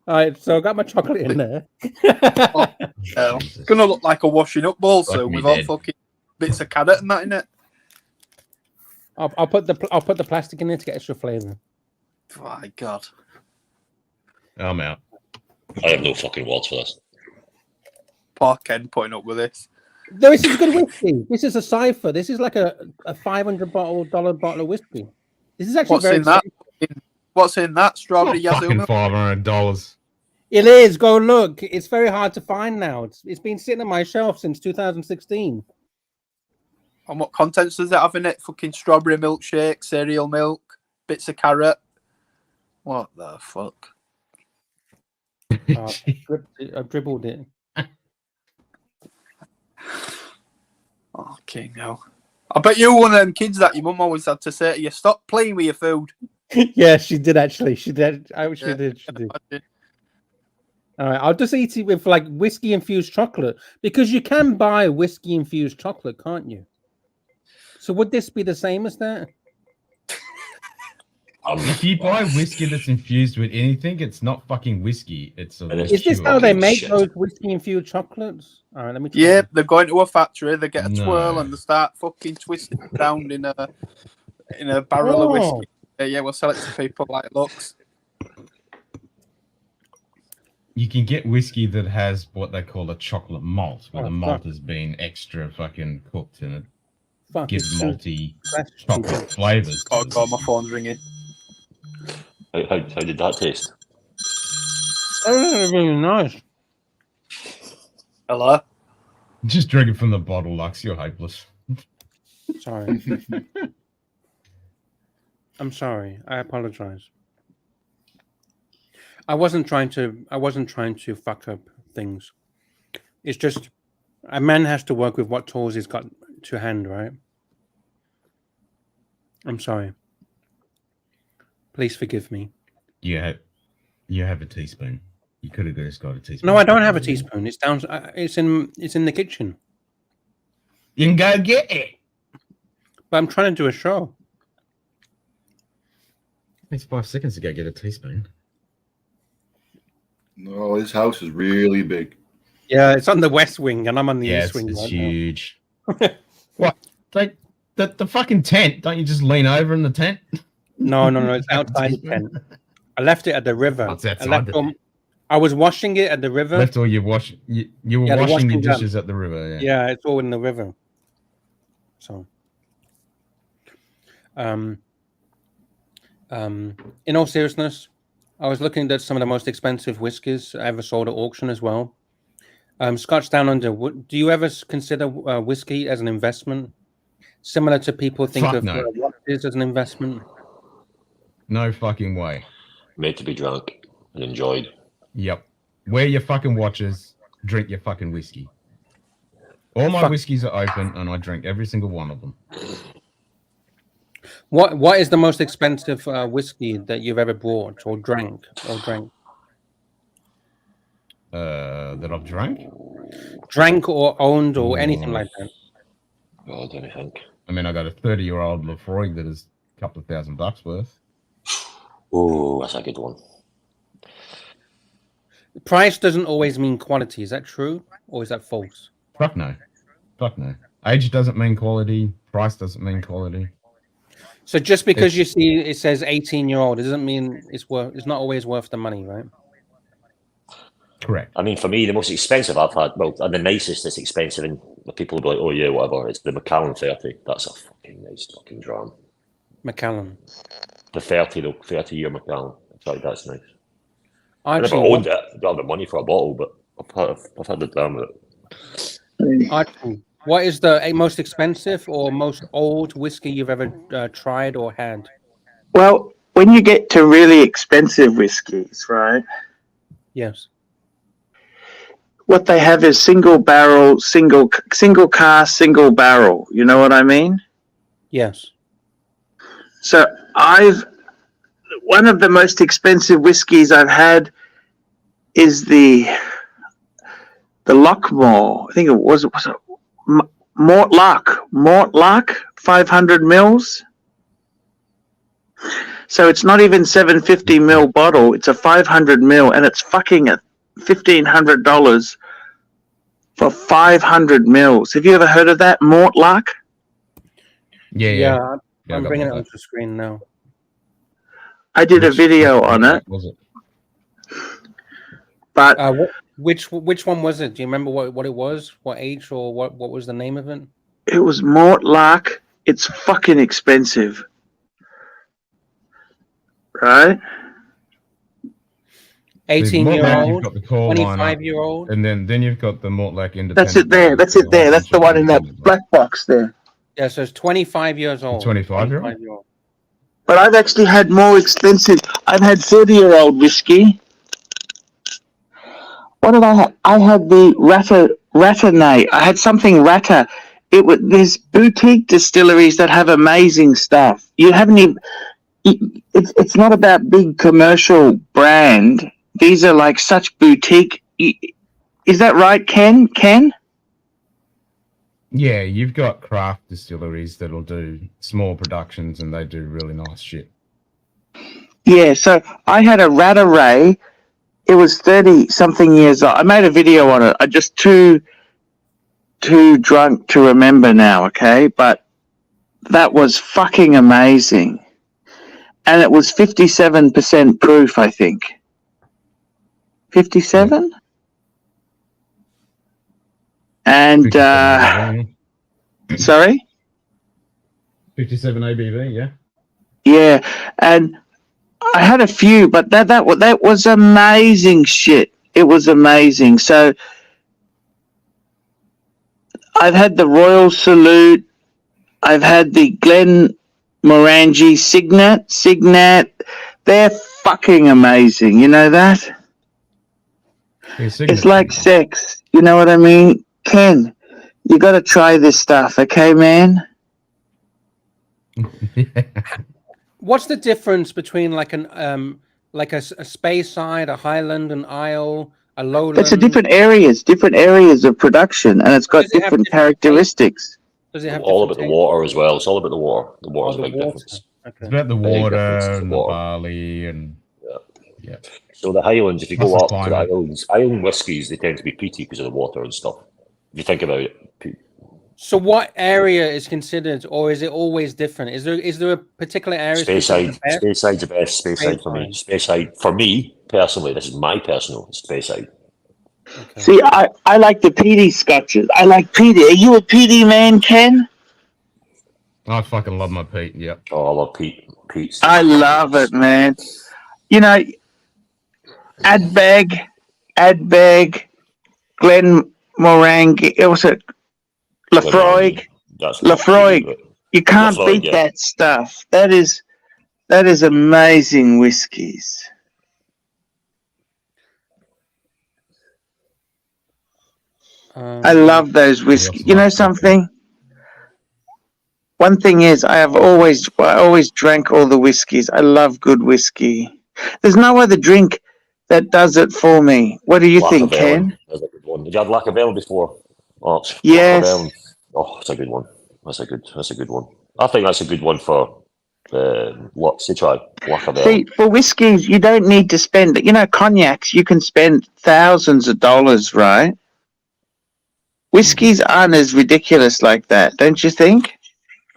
All right, so I got my chocolate in there. It's going to look like a washing up bowl soon with all dead. fucking bits of carrot and that in it. I'll put the plastic in there to get extra flavour. Oh my God. I'm out. I have no fucking words for this. Poor Ken putting up with this. No, this is good whiskey. This is a cipher. This is like a $500 bottle of whiskey. This is actually What's very in that? expensive. What's in that? Strawberry Fucking yazoo? $500. It is. Go look. It's very hard to find now. It's been sitting on my shelf since 2016. And what contents does it have in it? Fucking strawberry milkshake, cereal milk, bits of carrot. What the fuck? I dribbled it. Oh, king hell. I bet you're one of them kids that your mum always had to say to you, stop playing with your food. Yeah, she did actually. She did. She Yeah, did. She I can did. imagine. All right, I'll just eat it with like whiskey infused chocolate because you can buy whiskey infused chocolate, can't you? So would this be the same as that? If you buy whiskey that's infused with anything, it's not fucking whiskey. It's a Is this how they make those whiskey infused chocolates? All right, let me. Try Yeah, this. they go into a factory, they get a No. twirl and they start fucking twisting around in a barrel of whiskey. Yeah, we'll sell it to people like Lux. you can get whiskey that has what they call a chocolate malt, where the malt has been extra fucking cooked and it gives malty chocolate flavors. Oh god, my phone's ringing. How did that taste? Oh, really nice. Hello? Just drink it from the bottle, Lux. You're hopeless. Sorry. I'm sorry. I apologize. I wasn't trying to fuck up things. It's just a man has to work with what tools he's got to hand, right? I'm sorry. Please forgive me. You have a teaspoon. You could have just got a teaspoon. No, I don't have a teaspoon. It's down. It's in the kitchen. You can go get it. But I'm trying to do a show. It's 5 seconds to go get a teaspoon. No, his house is really big. Yeah, it's on the west wing, and I'm on the east wing. It's right huge. What? The fucking tent? Don't you just lean over in the tent? No. It's outside the tent. I left it at the river. It's outside I was washing it at the river. Left all your wash. You were washing the dishes at the river. Yeah, it's all in the river. So, in all seriousness, I was looking at some of the most expensive whiskies I ever sold at auction as well. Scotch Down Under. Do you ever consider whiskey as an investment, similar to people think of what it is as an investment? No fucking way. Made to be drunk and enjoyed. Yep. Wear your fucking watches. Drink your fucking whiskey. All my whiskeys are open, and I drink every single one of them. What is the most expensive whiskey that you've ever bought or drank? That I've drank? Drank or owned or anything like that? Oh, I don't think. I mean, I got a 30-year-old Lafroig that is a couple of $1,000 worth. Oh, that's a good one. Price doesn't always mean quality. Is that true, or is that false? Fuck no. Age doesn't mean quality. Price doesn't mean quality. So just because you see it says 18-year-old, it doesn't mean it's not always worth the money, right? Correct. I mean, for me, the most expensive I've had, well, and the nicest that's expensive, and people will be like, oh yeah, whatever, it's the Macallan 30. That's a fucking nice fucking dram. Macallan. The 30-year Macallan. Sorry, that's nice. Archie, I never owned it. I don't have the money for a bottle, but I've had the dram with it. Archie, what is the most expensive or most old whiskey you've ever tried or had? Well, when you get to really expensive whiskies, right? Yes. What they have is single barrel, single cask, single barrel. You know what I mean? Yes. So one of the most expensive whiskies I've had is the Lockmore. I think it was Mortlach, 500 mils. So it's not even 750 mil bottle. It's a 500 mil, and it's fucking $1,500 for 500 mils. Have you ever heard of that, Mortlach? Yeah. I'm bringing it onto the screen now. I did a video on it. Was it? But which one was it? Do you remember what it was? What age or what was the name of it? It was Mortlach. It's fucking expensive. Right? 18-year-old, 25-year-old. And then you've got the Mortlach Independent. That's it there. That's the one in that black box there. Yeah, so it's 25 years old. 25-year-old? But I've actually had more expensive. I've had 30-year-old whiskey. What did I have? I had the Ratternay. I had something Ratter. There's boutique distilleries that have amazing stuff. You haven't even. It's not about big commercial brand. These are like such boutique. Is that right, Ken? Yeah, you've got craft distilleries that'll do small productions and they do really nice shit. Yeah, so I had a Rattray. It was 30-something years old. I made a video on it. I'm just too drunk to remember now, okay? But that was fucking amazing. And it was 57% proof, I think. 57. And 57 ABV, sorry, 57 ABV, yeah. yeah, and I had a few, but that was amazing shit. It was amazing. So I've had the Royal Salute. I've had the Glen Morangi Signet. They're fucking amazing. You know that? Yeah, It's like sex. You know what I mean? Ken, you got to try this stuff, okay, man? What's the difference between like a Speyside, a Highland, an Isle, a Lowland? It's a different areas of production, and it's got different characteristics. Does it have all about the water as well? It's all about the water. The water's a big difference. It's about the Big water difference is the and the water. barley and yeah. So the Highlands, if you Plus go the up to the climate. island whiskies, they tend to be peaty because of the water and stuff. If you think about it, So what area is considered, or is it always different? Is there a particular area? Speyside's the best. Speyside for me. Speyside for me personally. This is my personal Speyside. Okay. See, I like the peaty scotches. I like peaty. Are you a peaty man, Ken? I fucking love my peat. Yep. Oh, I love peat. I love it, man. You know, Adbeg, Glen Morangi, also Lafroig. You can't beat that stuff. That is amazing whiskies. I love those whiskies. You know something? One thing is, I always drank all the whiskies. I love good whiskey. There's no other drink that does it for me. What do you think, Ken? That's a good one. Did you have Lacaverne before? Oh, yes. Lacaverne. Oh, it's a good one. That's a good one. I think that's a good one for Lux to try. Lacaverne. See, for whiskies, you don't need to spend. You know, cognacs, you can spend thousands of dollars, right? Whiskies aren't as ridiculous like that, don't you think?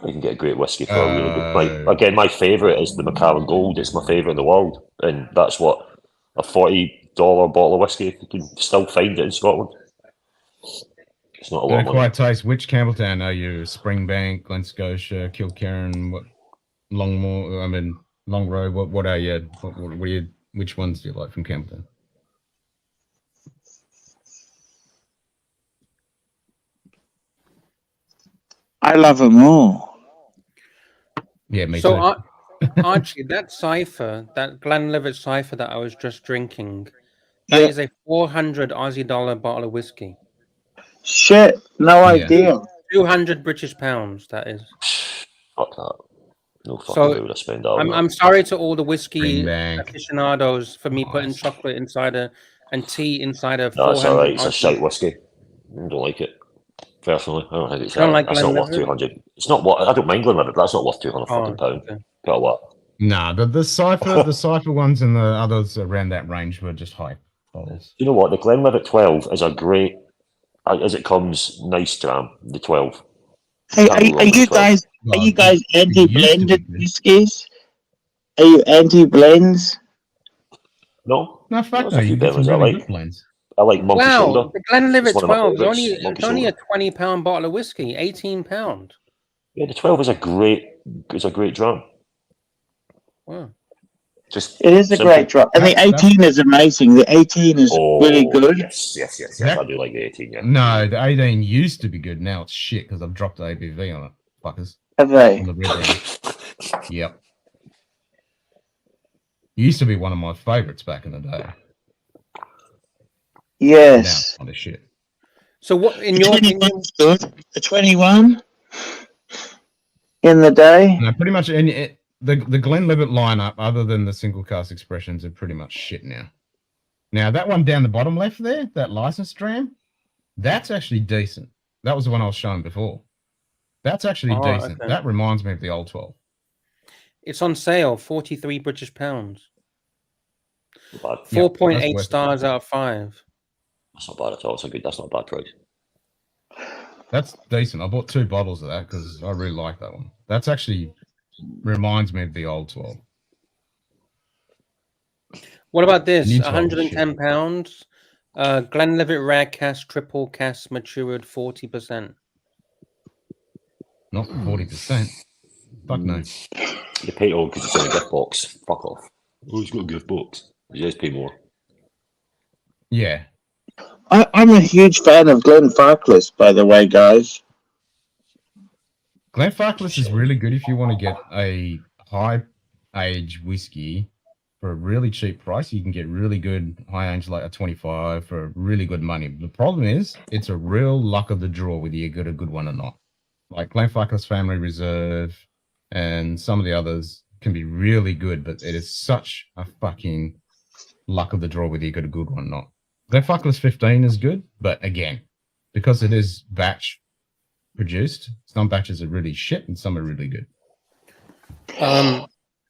You can get a great whiskey for a really good price. Again, my favourite is the Macallan Gold. It's my favourite in the world, and that's what a $40 bottle of whiskey. You can still find it in Scotland. It's not a lot. Don't quite taste. Which Campbelltown are you? Springbank, Glen Scotia, Kilkerran, what? Longmore. I mean, Long Road. What are you? What are you? Which ones do you like from Campbelltown? I love them all. Yeah, me so too. Archie, that cipher, that Glenlivet cipher that I was just drinking, that is a 400 Aussie dollar bottle of whiskey. Shit, no idea. 200 British pounds, that is. Fuck that. No fucking way would I spend all that. I'm sorry to all the whiskey aficionados for me putting chocolate inside and tea inside a. No, it's alright. It's a shite whiskey. I don't like it. Personally, I don't think it's. That's not worth 200. It's not what I don't mind Glenlivet, but that's not worth 200 fucking pound. Got what? Nah, the cipher ones and the others around that range were just hype bottles. You know what? The Glenlivet 12 is a great, as it comes, nice dram. The 12. Hey, are you guys anti-blended whiskies? Are you anti-blends? No. No, fuck There's no. a few You get better some ones I really like. good blends. I like Monkey Shoulder. The Glenlivet It's one of my 12 favourites, it's only a 20 pound bottle of whiskey, 18 pound. Yeah, the 12 is a great dram. Wow. It is a great drop. And the 18 is amazing. The 18 is really good. Yes. I do like the 18, yeah. No, the 18 used to be good. Now it's shit because I've dropped the ABV on it. Fuckers. Have they? On the red Yep. Used to be one of my favourites back in the day. Yes. Now, on the shit. So what in your opinion? Good. The 21 in the day? No, pretty much the Glenlivet lineup, other than the single cast expressions, are pretty much shit now. Now that one down the bottom left there, that license dram, that's actually decent. That was the one I was showing before. That's actually decent. Okay. That reminds me of the old 12. It's on sale, 43 British pounds. 4.8 4.8 stars out of 5. That's not bad at all. That's not a bad price. That's decent. I bought 2 bottles of that because I really like that one. That's actually reminds me of the old 12. What about this? New type of shit. £110. Glenlivet Rare Cask Triple Cask matured 40%. Not 40%. Fuck no. You pay it all because it's in a gift box. Fuck off. Oh, it's got a gift box. You just pay more. Yeah. I'm a huge fan of Glenfarclas, by the way, guys. Glenfarclas is really good if you want to get a high age whiskey for a really cheap price. You can get really good high age, like a 25 for really good money. The problem is it's a real luck of the draw whether you get a good one or not. Like Glenfarclas Family Reserve and some of the others can be really good, but it is such a fucking luck of the draw whether you get a good one or not. Glenfarclas 15 is good, but again, because it is batch produced, some batches are really shit and some are really good. How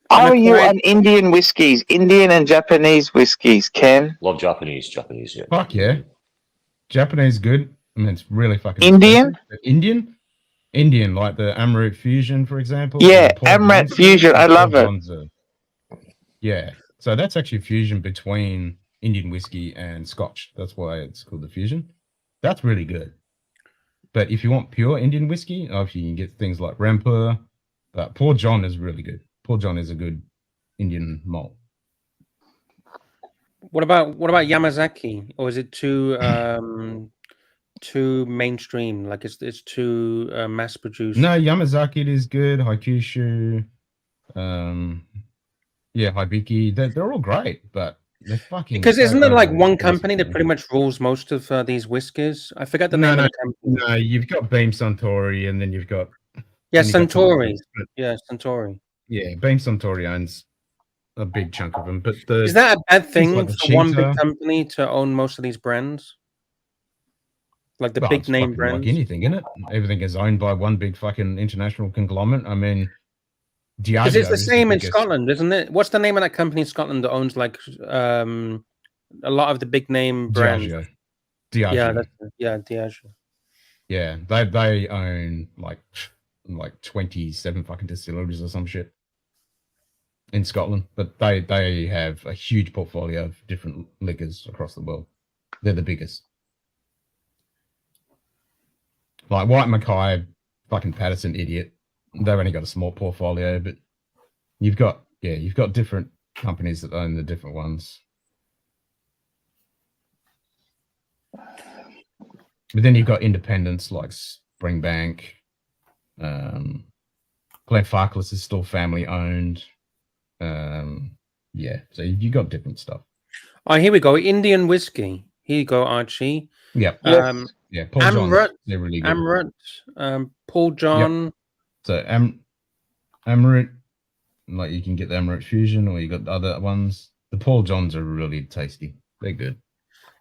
are you on Indian whiskies, Indian and Japanese whiskies, Ken? Love Japanese, yeah. Fuck yeah. Japanese good. I mean, it's really fucking Indian? Indian, like the Amrut Fusion, for example. Yeah, Amrut Fusion. I love it. Yeah. So that's actually a fusion between Indian whiskey and Scotch. That's why it's called the fusion. That's really good. But if you want pure Indian whiskey, obviously you can get things like Rampur. But Port John is really good. Port John is a good Indian malt. What about Yamazaki? Or is it too mainstream? Like it's too mass produced? No, Yamazaki it is good. Haikyushu, Hibiki. They're all great, but they're fucking. Because isn't there like one company that pretty much rules most of these whiskies? I forgot the name of the company. No, you've got Beam Suntory, and then you've got Suntory. Suntory. Yeah, Beam Suntory owns a big chunk of them. But is that a bad thing like for one big company to own most of these brands? Like the big name brands? Like anything, isn't it? Everything is owned by one big fucking international conglomerate. I mean, because it's the same in Scotland, isn't it? What's the name of that company in Scotland that owns like a lot of the big name brands? Diageo. Diageo. Yeah, they own like 27 fucking distilleries or some shit in Scotland, but they have a huge portfolio of different liquors across the world. They're the biggest. Like White Mackay, fucking Patterson idiot. They've only got a small portfolio, but you've got different companies that own the different ones. But then you've got independents like Springbank. Glenfarclas is still family owned. So you got different stuff. Oh, here we go. Indian whiskey. Here you go, Archie. Yep. Paul Amrut. They're really good. Amrut. Paul John. Yep. So Amrut, like you can get the Amrut Fusion, or you got the other ones. The Paul Johns are really tasty. They're good.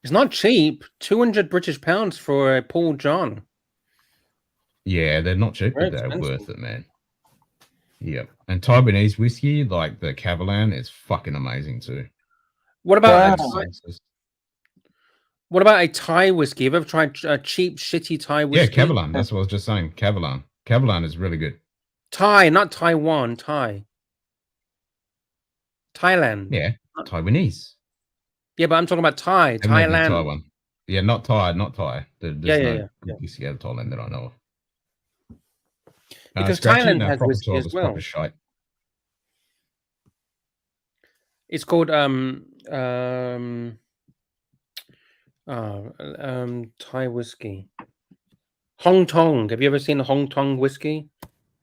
It's not cheap. £200 for a Paul John. Yeah, they're not cheap, but they're worth it, man. Yep. And Taiwanese whiskey, like the Cavalan, is fucking amazing too. What about a Thai whiskey? Have you ever tried a cheap, shitty Thai whiskey? Yeah, Cavalan. That's what I was just saying. Cavalan. Cavalan is really good. Thai, not Taiwan. Thai. Thailand. Yeah, Taiwanese. Yeah, but I'm talking about Thai. Thailand. Taiwan. Yeah, not Thai. There's no whiskey out of Thailand that I know of. Because Thailand has whiskey as well. It's called Thai whiskey. Hong Tong. Have you ever seen Hong Tong whiskey?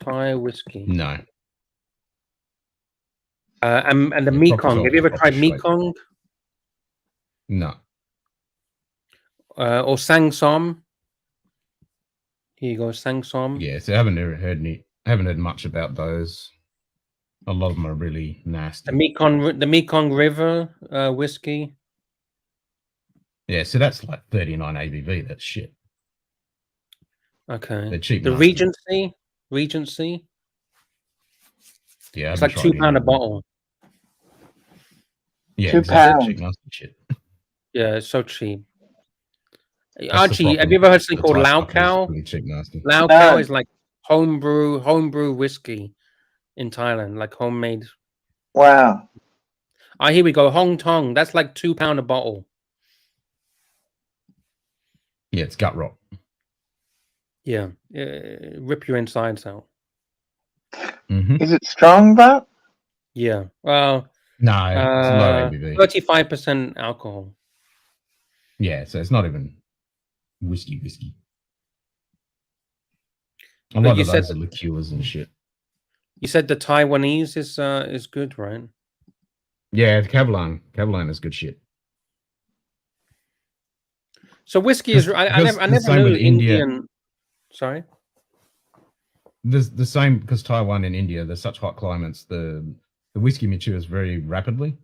Thai whiskey. No. And the Mekong. Have you ever tried Mekong? No. Or Sang Som. Here you go, Sang Som. Yeah, so I haven't heard much about those. A lot of them are really nasty. The Mekong River whiskey. Yeah, so that's like 39 ABV. That's shit. Okay. They're cheap. The nasty. Regency. Yeah, it's like £2 a bottle. Yeah, £2. Cheap, nasty shit. Yeah, it's so cheap. Archie, have you ever heard something called Lao Khao? Really cheap, nasty. Lao Khao is like homebrew whiskey in Thailand, like homemade. Wow. Ah, here we go. Hong Tong. That's like £2 a bottle. Yeah, it's gut rot. Yeah. Rip your insides out. Is it strong, but? Yeah. Well, no, it's low ABV. 35% alcohol. Yeah, so it's not even whiskey. A But lot you of said those are liqueurs and shit. You said the Taiwanese is good, right? Yeah, the Kavalan is good shit. So whiskey is. I never knew Indian. Sorry. There's the same because Taiwan and India, they're such hot climates. The whiskey matures very rapidly,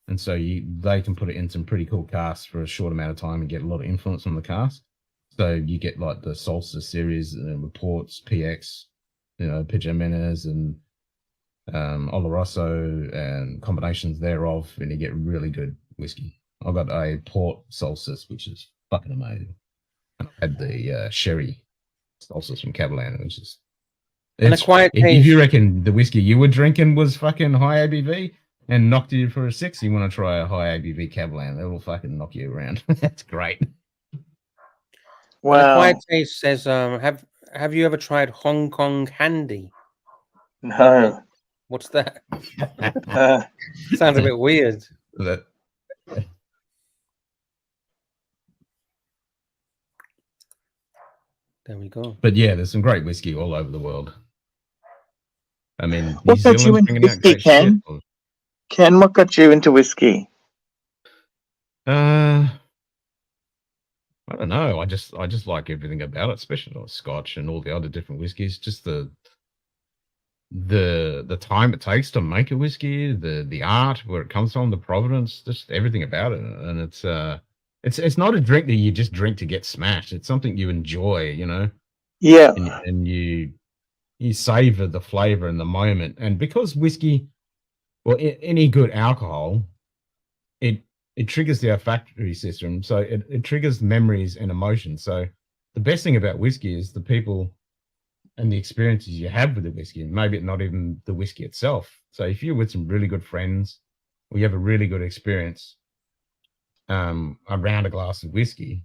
and so they can put it in some pretty cool casks for a short amount of time and get a lot of influence on the cask. So you get like the Solstice series, Reports, PX, Pijamenes and Oloroso and combinations thereof, and you get really good whiskey. I've got a Port Solstice, which is fucking amazing. And I had the Sherry Solstice from Kavalan, which is. And a quiet if taste. you reckon the whiskey you were drinking was fucking high ABV and knocked you for a 6, you want to try a high ABV Kavalan. It will fucking knock you around. That's great. Well, a quiet taste says, have you ever tried Hong Kong candy? No. What's that? Sounds a bit weird. There we go. But yeah, there's some great whiskey all over the world. I mean, What got you into whiskey, Ken? Ken, what got you into whiskey? I don't know. I just like everything about it, especially Scotch and all the other different whiskeys. Just the time it takes to make a whiskey, the art, where it comes from, the provenance, just everything about it. And it's not a drink that you just drink to get smashed. It's something you enjoy, Yeah. And you savor the flavor and the moment. And because whiskey, well, any good alcohol, it triggers the olfactory system, so it triggers memories and emotions. So the best thing about whiskey is the people and the experiences you have with the whiskey, and maybe not even the whiskey itself. So if you're with some really good friends, or you have a really good experience around a glass of whiskey,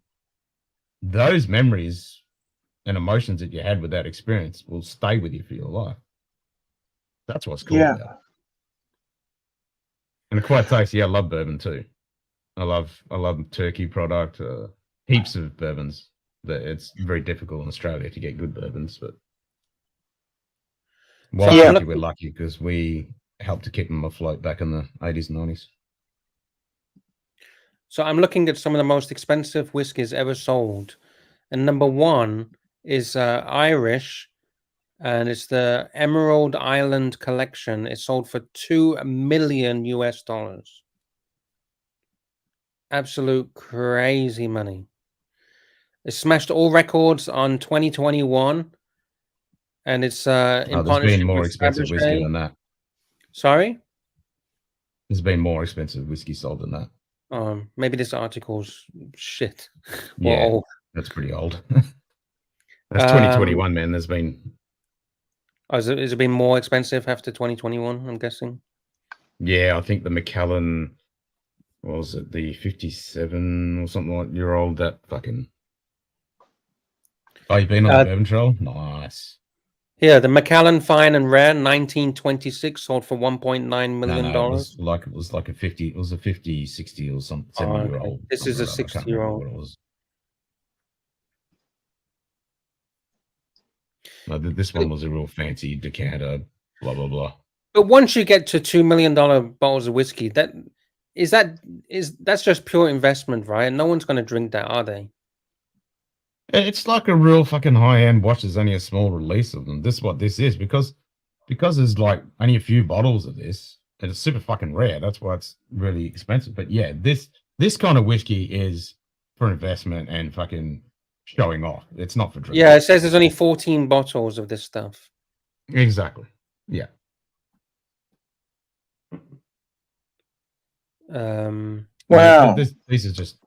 those memories and emotions that you had with that experience will stay with you for your life. That's what's cool about it. And quite tasty. I love bourbon too. I love turkey product, heaps of bourbons. It's very difficult in Australia to get good bourbons, but we're lucky because we helped to keep them afloat back in the 80s and 90s. So I'm looking at some of the most expensive whiskies ever sold, and number 1 is Irish, and it's the Emerald Island Collection. It's sold for $2 million US. Absolute crazy money. It smashed all records on 2021, and it's in there's been more with expensive Fabergé. whiskey than that. Sorry? There's been more expensive whiskey sold than that. Maybe this article's shit. Yeah, old. That's pretty old. That's 2021, man. There's been. Has it been more expensive after 2021? I'm guessing. Yeah, I think the Macallan. What was it, the 57 or something like year old? That fucking. Oh, you've been on the bourbon trail? Nice. Yeah, the Macallan Fine and Rare 1926 sold for $1.9 million. No, it was like a 50. It was a 50, 60 or something. 70-year-old. This is a 60-year-old. No, this one was a real fancy decanter. Blah blah blah. But once you get to $2 million bottles of whiskey, that's just pure investment, right? No one's going to drink that, are they? It's like a real fucking high-end watch. There's only a small release of them. This is what this is because there's like only a few bottles of this, and it's super fucking rare. That's why it's really expensive. But yeah, this kind of whiskey is for investment and fucking showing off. It's not for drinking. Yeah, it says there's only 14 bottles of this stuff. Exactly. Yeah. Wow. This is just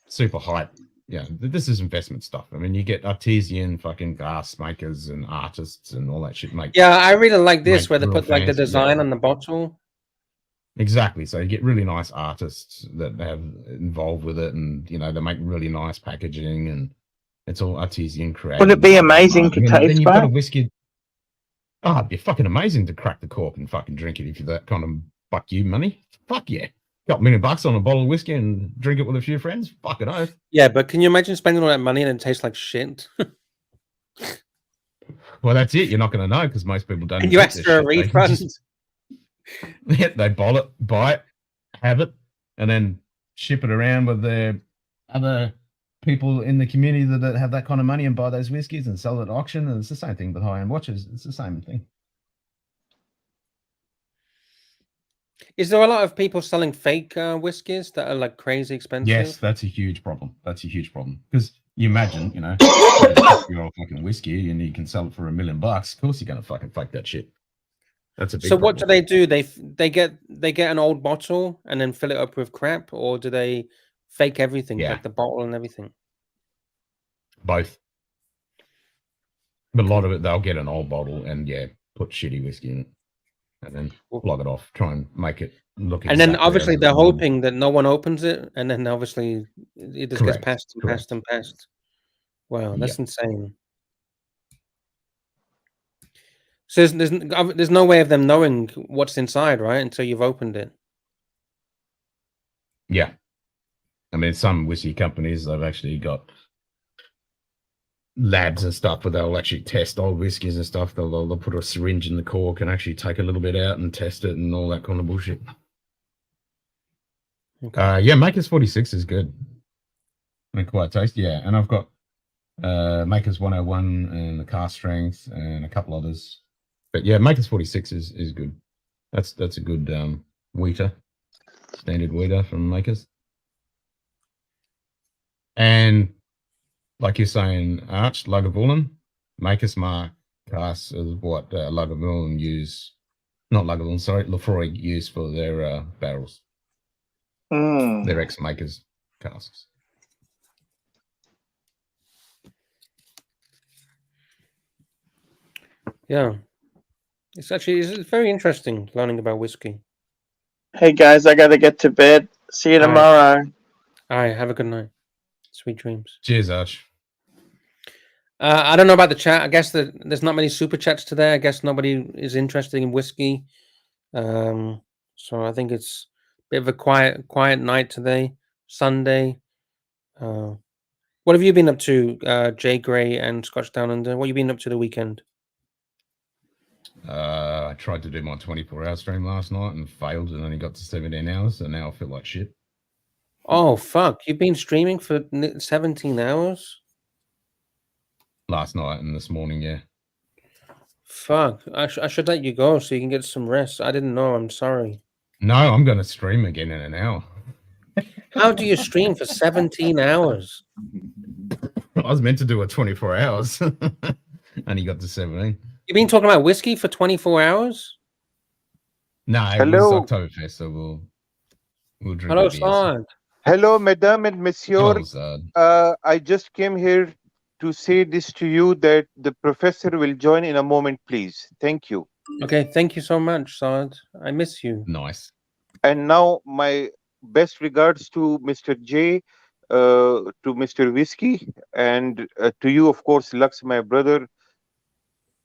super hype. Yeah, this is investment stuff. I mean, you get artesian fucking glass makers and artists and all that shit. Yeah, I really like this where they put like the design on the bottle. Exactly. So you get really nice artists that have involved with it, and you know they make really nice packaging, and it's all artisan creative. Would it be amazing to then taste, you've got a mate? whiskey. Oh, it'd be fucking amazing to crack the cork and fucking drink it if you're that kind of fuck you money. Fuck yeah. Couple $1,000,000 on a bottle of whiskey and drink it with a few friends. Fucking oath. Yeah, but can you imagine spending all that money and it tastes like shit? Well, that's it. You're not going to know because most people don't. And you drink ask this for a shit. They refund. just- they buy it, have it, and then ship it around with their other people in the community that have that kind of money and buy those whiskies and sell it at auction. And it's the same thing with high-end watches. It's the same thing. Is there a lot of people selling fake whiskies that are like crazy expensive? Yes, that's a huge problem. That's a huge problem because you imagine, you know, you're fucking whiskey and you can sell it for $1 million. Of course, you're gonna fucking fake that shit. That's a big So what problem. do? They get an old bottle and then fill it up with crap, or do they fake everything, Yeah. like the bottle and everything? Both. But a lot of it, they'll get an old bottle and put shitty whiskey in it, and then log it off. Try and make it look. And then exactly obviously as they're it would. hoping that no one opens it, and then obviously it just Correct, gets passed and passed and passed. Wow, that's insane. So there's no way of them knowing what's inside, right? Until you've opened it. Yeah. I mean, some whiskey companies, they've actually got labs and stuff where they'll actually test old whiskies and stuff. They'll put a syringe in the cork and actually take a little bit out and test it and all that kind of bullshit. Okay. Yeah, Maker's 46 is good. I mean, quite tasty, yeah. And I've got Maker's 101 and the Cask Strength and a couple others. But yeah, Maker's 46 is good. That's a good wheater, standard wheater from Maker's. And like you're saying, Arch, Lagavulin, Maker's Mark casks is what Lagavulin use, not Lagavulin, sorry, Lefroy use for their barrels. Their ex-Maker's casks. Yeah, it's very interesting learning about whiskey. Hey guys, I gotta get to bed. See you All right. tomorrow. All right, have a good night. Sweet dreams. Cheers, Ash. I don't know about the chat. I guess that there's not many super chats today. I guess nobody is interested in whiskey. So I think it's a bit of a quiet night today, Sunday. What have you been up to, Jay Gray and Scotch Down Under? What have you been up to the weekend? I tried to do my 24-hour stream last night and failed and only got to 17 hours, so now I feel like shit. Oh, fuck. You've been streaming for 17 hours? Last night and this morning, yeah. Fuck. I should let you go so you can get some rest. I didn't know. I'm sorry. No, I'm going to stream again in an hour. How do you stream for 17 hours? I was meant to do a 24 hours. Only got to 17. You've been talking about whiskey for 24 hours? No, it Hello. was Oktoberfest, so we'll drink Hello, a beer. Sand. Hello, Madame and Monsieur. Hello, Sand. I just came here to say this to you that the professor will join in a moment, please. Thank you. Okay, thank you so much, Sand. I miss you. Nice. And now my best regards to Mr. J, to Mr. Whiskey, and to you, of course, Lux, my brother.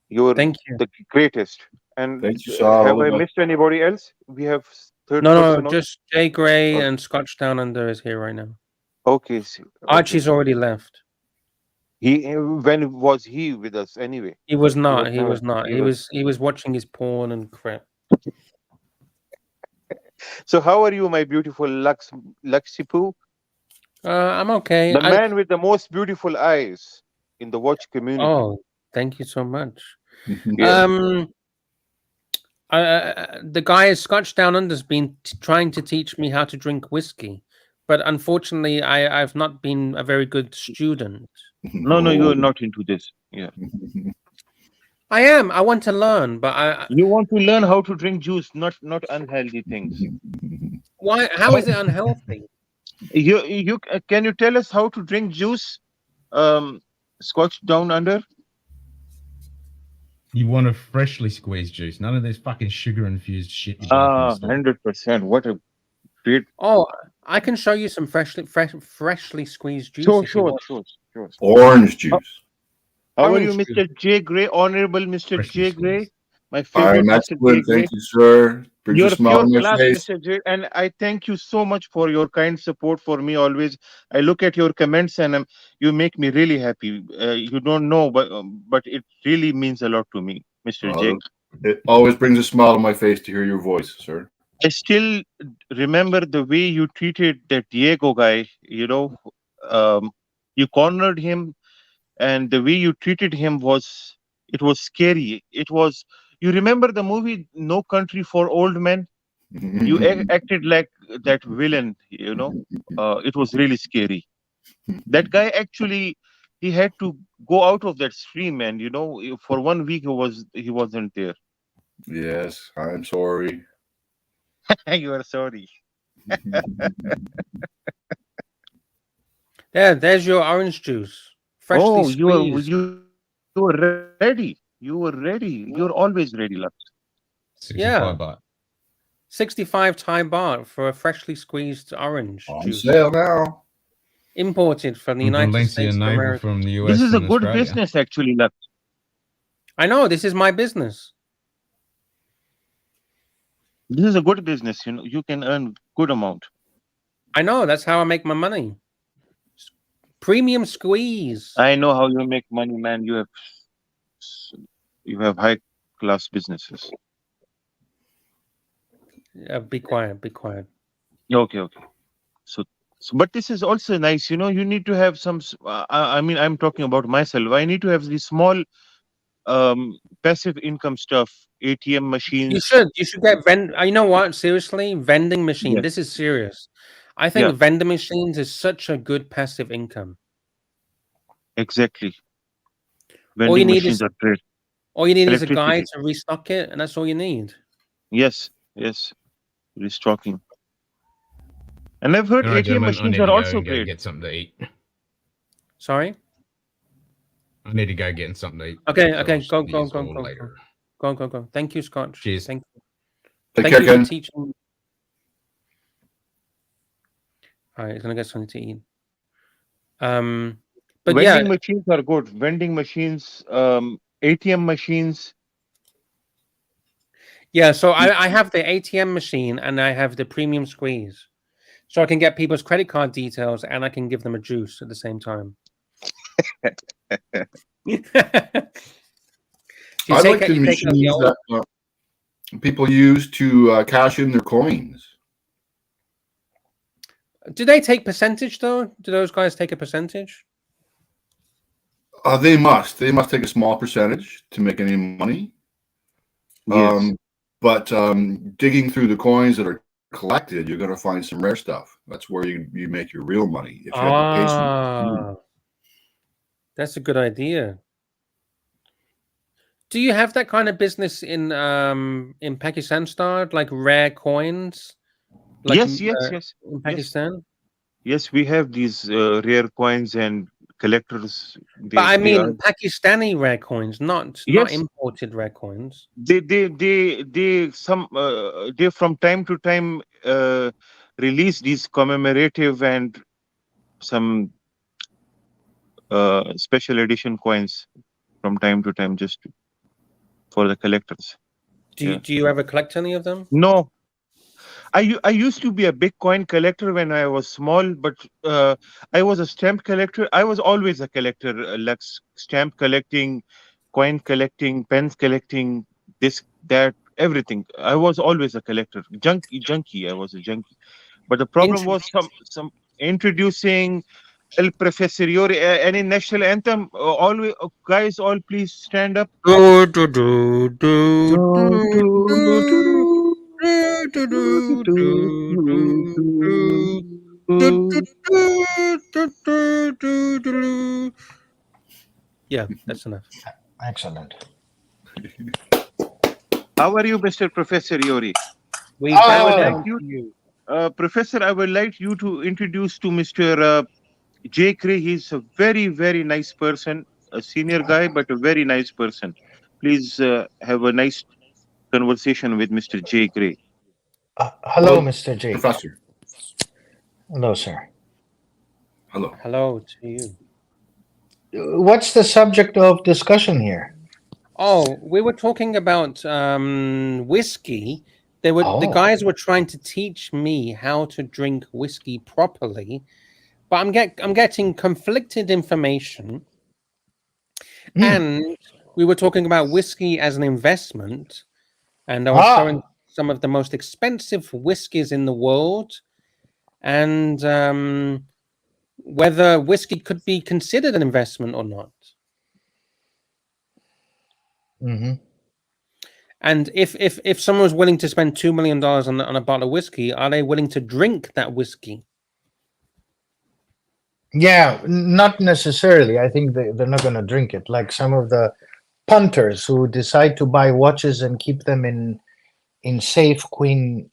You're Thank you. the greatest. And Thank you, Sal. have I missed anybody else? We have third No, person. just Jay Gray Okay. and Scotch Down Under is here right now. Okay. Archie's already left. When was he with us anyway? He was not. He never- was not. He was watching his porn and crap. So how are you, my beautiful Luxipu? I'm okay. The man with the most beautiful eyes in the watch community. Oh, thank you so much. Yeah. The guy at Scotch Down Under's been trying to teach me how to drink whiskey, but unfortunately, I've not been a very good student. No, you're not into this. Yeah. I am. I want to learn, but You want to learn how to drink juice, not unhealthy things. why? How is it unhealthy? You can you tell us how to drink juice? Scotch Down Under. You want a freshly squeezed juice. None of this fucking sugar-infused shit you buy from the store. 100%. What a great. Oh, I can show you some freshly squeezed juice if you want. Sure. Orange juice. How are you, Orange Mr. J. Gray? Honorable Mr. Freshly J. Gray? squeezed. My favorite I'm Mr. J. excellent. Gray. Thank you, sir. Brings You're a smile pure on my class, face. Mr. J. And I thank you so much for your kind support for me always. I look at your comments and you make me really happy. You don't know, but it really means a lot to me, Mr. J. It always brings a smile on my face to hear your voice, sir. I still remember the way you treated that Diego guy. You know, you cornered him, and the way you treated him was scary. It was. You remember the movie No Country for Old Men? You acted like that villain. You know, it was really scary. That guy actually, he had to go out of that stream, and you know, for 1 week he wasn't there. Yes, I'm sorry. You are sorry. There's your orange juice. Freshly squeezed. You were ready. You were ready. You're always ready, Lux. 65 baht. 65 Thai baht for a freshly squeezed orange On juice. sale now. Imported from the From United Valencia States of Naval America. from the US This is a and good Australia. business, actually, Lux. I know, this is my business. This is a good business. You know, you can earn good amount. I know, that's how I make my money. Premium squeeze. I know how you make money, man. You have high class businesses. Be quiet, be quiet. Okay. So, but this is also nice. You know, you need to have some. I mean, I'm talking about myself. I need to have these small, passive income stuff. ATM machines. You should get you know what? Seriously, vending machine. Yes. This is serious. I think vending machines is such a good passive income. Exactly. All you Vending need machines is are great. all you need is a guy Electricity. to restock it, and that's all you need. Yes. Restocking. And I've heard All right, ATM gentlemen, I machines need are to go also and go great. get something to eat. Sorry? I need to go getting something to eat. Okay, So okay, I'll go, see go, yous go, all go, later. go. Thank you, Scotch. Cheers. Thank Take you care, for Ken. teaching. All right, he's gonna get something to eat. But Vending machines are good. Vending machines, ATM machines. yeah. So I have the ATM machine and I have the premium squeeze, so I can get people's credit card details and I can give them a juice at the same time. I like the machines that people use to cash in their coins. Do they take percentage though? Do those guys take a percentage? They must take a small percentage to make any money. Yes. But digging through the coins that are collected, you're going to find some rare stuff. That's where you make your real money. If you have the patience. That's a good idea. Do you have that kind of business in Pakistan, Star, like rare coins? Like, yes. In Pakistan? Yes, we have these rare coins and collectors. But I mean Pakistani rare coins, not imported rare coins. They from time to time release these commemorative and some special edition coins from time to time just for the collectors. Do you ever collect any of them? No. I used to be a big coin collector when I was small, but I was a stamp collector. I was always a collector, like stamp collecting, coin collecting, pens collecting, this, that, everything. I was always a collector. Junkie. I was a junkie. But the problem was some introducing El Profesor, any national anthem. Always, guys, all please stand up. Yeah, that's enough. Excellent. How are you, Mr. Professor Yori? I would like you. Professor, I would like you to introduce to Mr. J. Cray. He's a very, very nice person, a senior guy, but a very nice person. please have a nice conversation with Mr. J. Gray. Hello, Well, Mr. J. Professor. Hello, sir. Hello. Hello to you. What's the subject of discussion here? Oh, we were talking about whiskey. The guys were trying to teach me how to drink whiskey properly, but I'm getting conflicted information. And we were talking about whiskey as an investment, and I was showing some of the most expensive whiskies in the world, and whether whiskey could be considered an investment or not. Mm-hmm. And if someone was willing to spend $2 million on a bottle of whiskey, are they willing to drink that whiskey? Yeah, not necessarily. I think they're not going to drink it. Like some of the punters who decide to buy watches and keep them in safe queen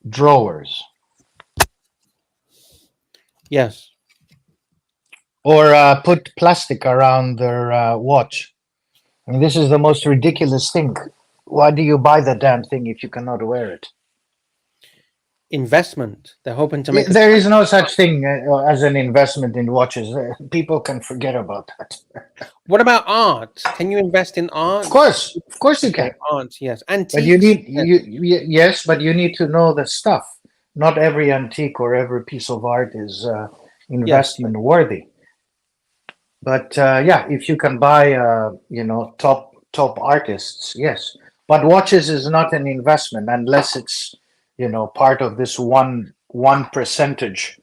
drawers. Yes. Or put plastic around their watch. I mean, this is the most ridiculous thing. Why do you buy the damn thing if you cannot wear it? Investment. They're hoping to make. There is no such thing as an investment in watches. People can forget about that. What about art? Can you invest in art? Of course you can. Art, yes. Antiques. But you need yes, but you need to know the stuff. Not every antique or every piece of art is investment worthy. But yeah, if you can buy top artists, yes. But watches is not an investment unless it's part of this one percentage.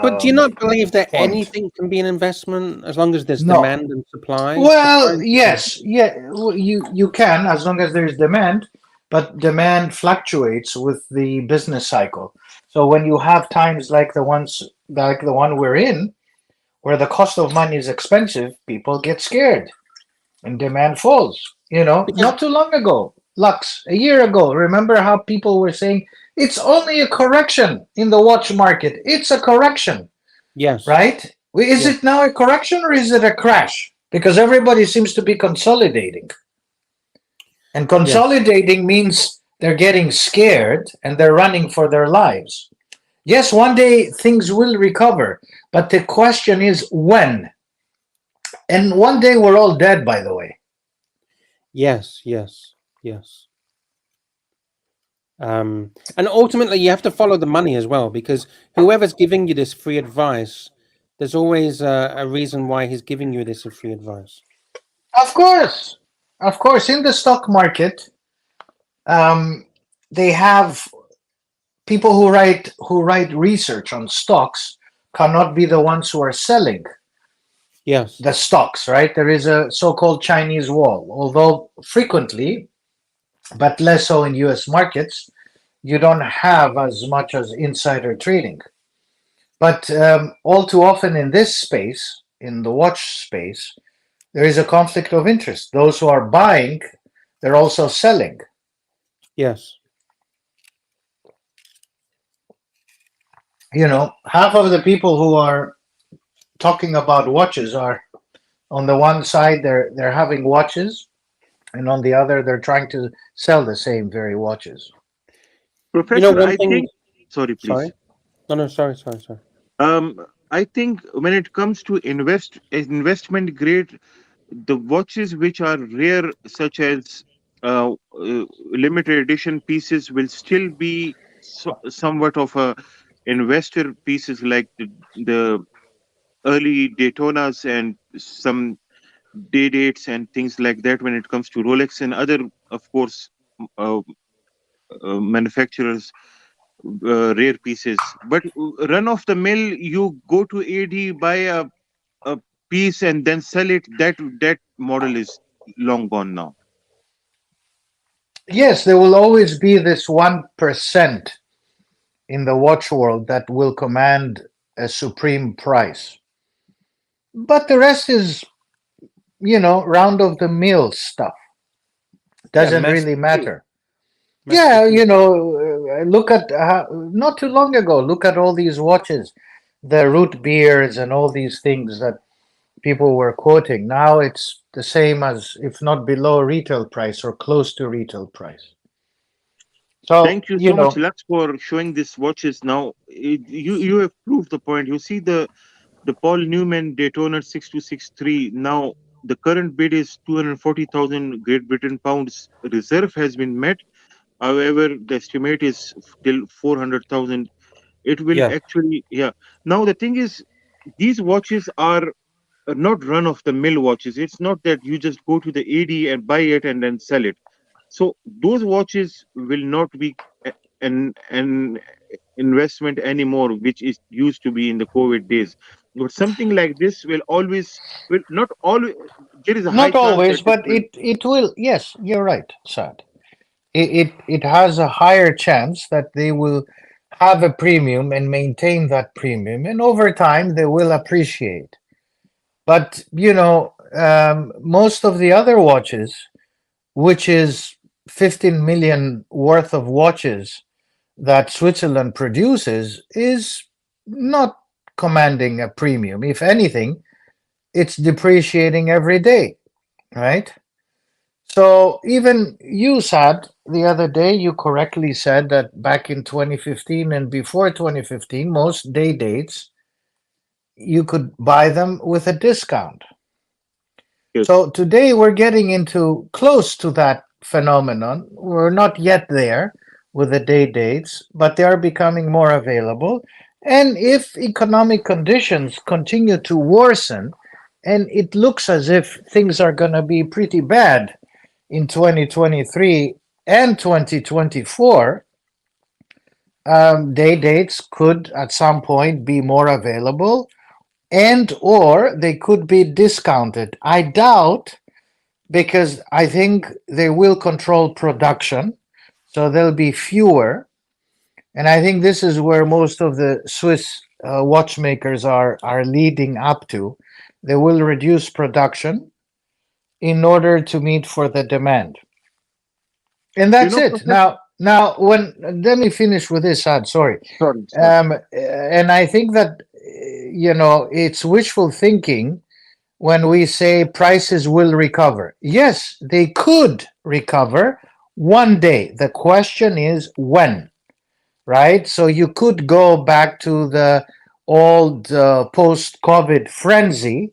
But do you not believe that anything can be an investment as long as there's No. demand and supply? Well, yes, you can as long as there's demand, but demand fluctuates with the business cycle. So when you have times like the one we're in, where the cost of money is expensive, people get scared, and demand falls. Not too long ago, Lux, a year ago, remember how people were saying it's only a correction in the watch market? It's a correction. Yes. Right? Is it now a correction or is it a crash? Because everybody seems to be consolidating. And consolidating means they're getting scared and they're running for their lives. Yes, one day things will recover, but the question is when? And one day we're all dead, by the way. Yes. And ultimately, you have to follow the money as well, because whoever's giving you this free advice, there's always a reason why he's giving you this free advice. Of course. In the stock market, they have people who write research on stocks cannot be the ones who are selling the stocks, right? There is a so-called Chinese wall, although frequently, but less so in US markets, you don't have as much as insider trading. But all too often in this space, in the watch space, there is a conflict of interest. Those who are buying, they're also selling. Yes. Half of the people who are talking about watches are, on the one side, they're having watches, and on the other, they're trying to sell the same very watches. Professor, I think. Sorry, please. Sorry. No, sorry. I think when it comes to investment grade, the watches which are rare, such as limited edition pieces, will still be somewhat of a investor pieces, like the early Daytonas and some day dates and things like that. When it comes to Rolex and other, of course, manufacturers. Rare pieces, but run of the mill, you go to AD, buy a piece and then sell it. That model is long gone now. Yes, there will always be this 1% in the watch world that will command a supreme price, but the rest is round of the mill stuff. Doesn't really matter. Look at not too long ago, look at all these watches, the root beers and all these things that people were quoting. Now it's the same as, if not below retail price or close to retail price. So thank you so much, Lux, for showing these watches. Now you have proved the point. You see the Paul Newman Daytona 6263. Now the current bid is 240,000 Great Britain pounds. Reserve has been met. However, the estimate is till 400,000. It will actually, yeah. Now the thing is, these watches are not run of the mill watches. It's not that you just go to the AD and buy it and then sell it. So those watches will not be an investment anymore, which is used to be in the COVID days. But something like this will not always. There is a high not chance always, that but it will. Yes, you're right, Sad. It has a higher chance that they will have a premium and maintain that premium, and over time they will appreciate. But most of the other watches, which is 15 million worth of watches that Switzerland produces, is not commanding a premium. If anything, it's depreciating every day, right? So even you said the other day, you correctly said that back in 2015 and before 2015, most day dates, you could buy them with a discount. So today we're getting into close to that phenomenon. We're not yet there with the day dates, but they are becoming more available. And if economic conditions continue to worsen, and it looks as if things are going to be pretty bad in 2023 and 2024, day dates could at some point be more available, and or they could be discounted. I doubt, because I think they will control production, so there'll be fewer. And I think this is where most of the Swiss watchmakers are leading up to. They will reduce production in order to meet for the demand. And that's it. Now, let me finish with this, Ad. Sorry. And I think that, it's wishful thinking when we say prices will recover. Yes, they could recover one day. The question is when, right? So you could go back to the old post-COVID frenzy,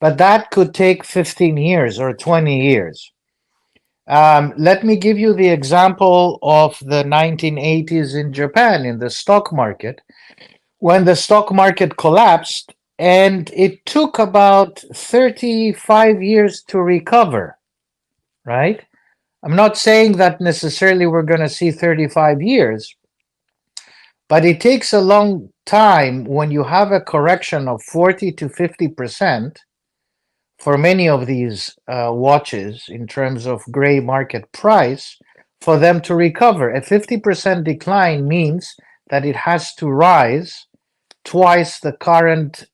but that could take 15 years or 20 years. Let me give you the example of the 1980s in Japan in the stock market, when the stock market collapsed, and it took about 35 years to recover, right? I'm not saying that necessarily we're going to see 35 years, but it takes a long time when you have a correction of 40 to 50% for many of these watches in terms of gray market price, for them to recover. A 50% decline means that it has to rise twice the current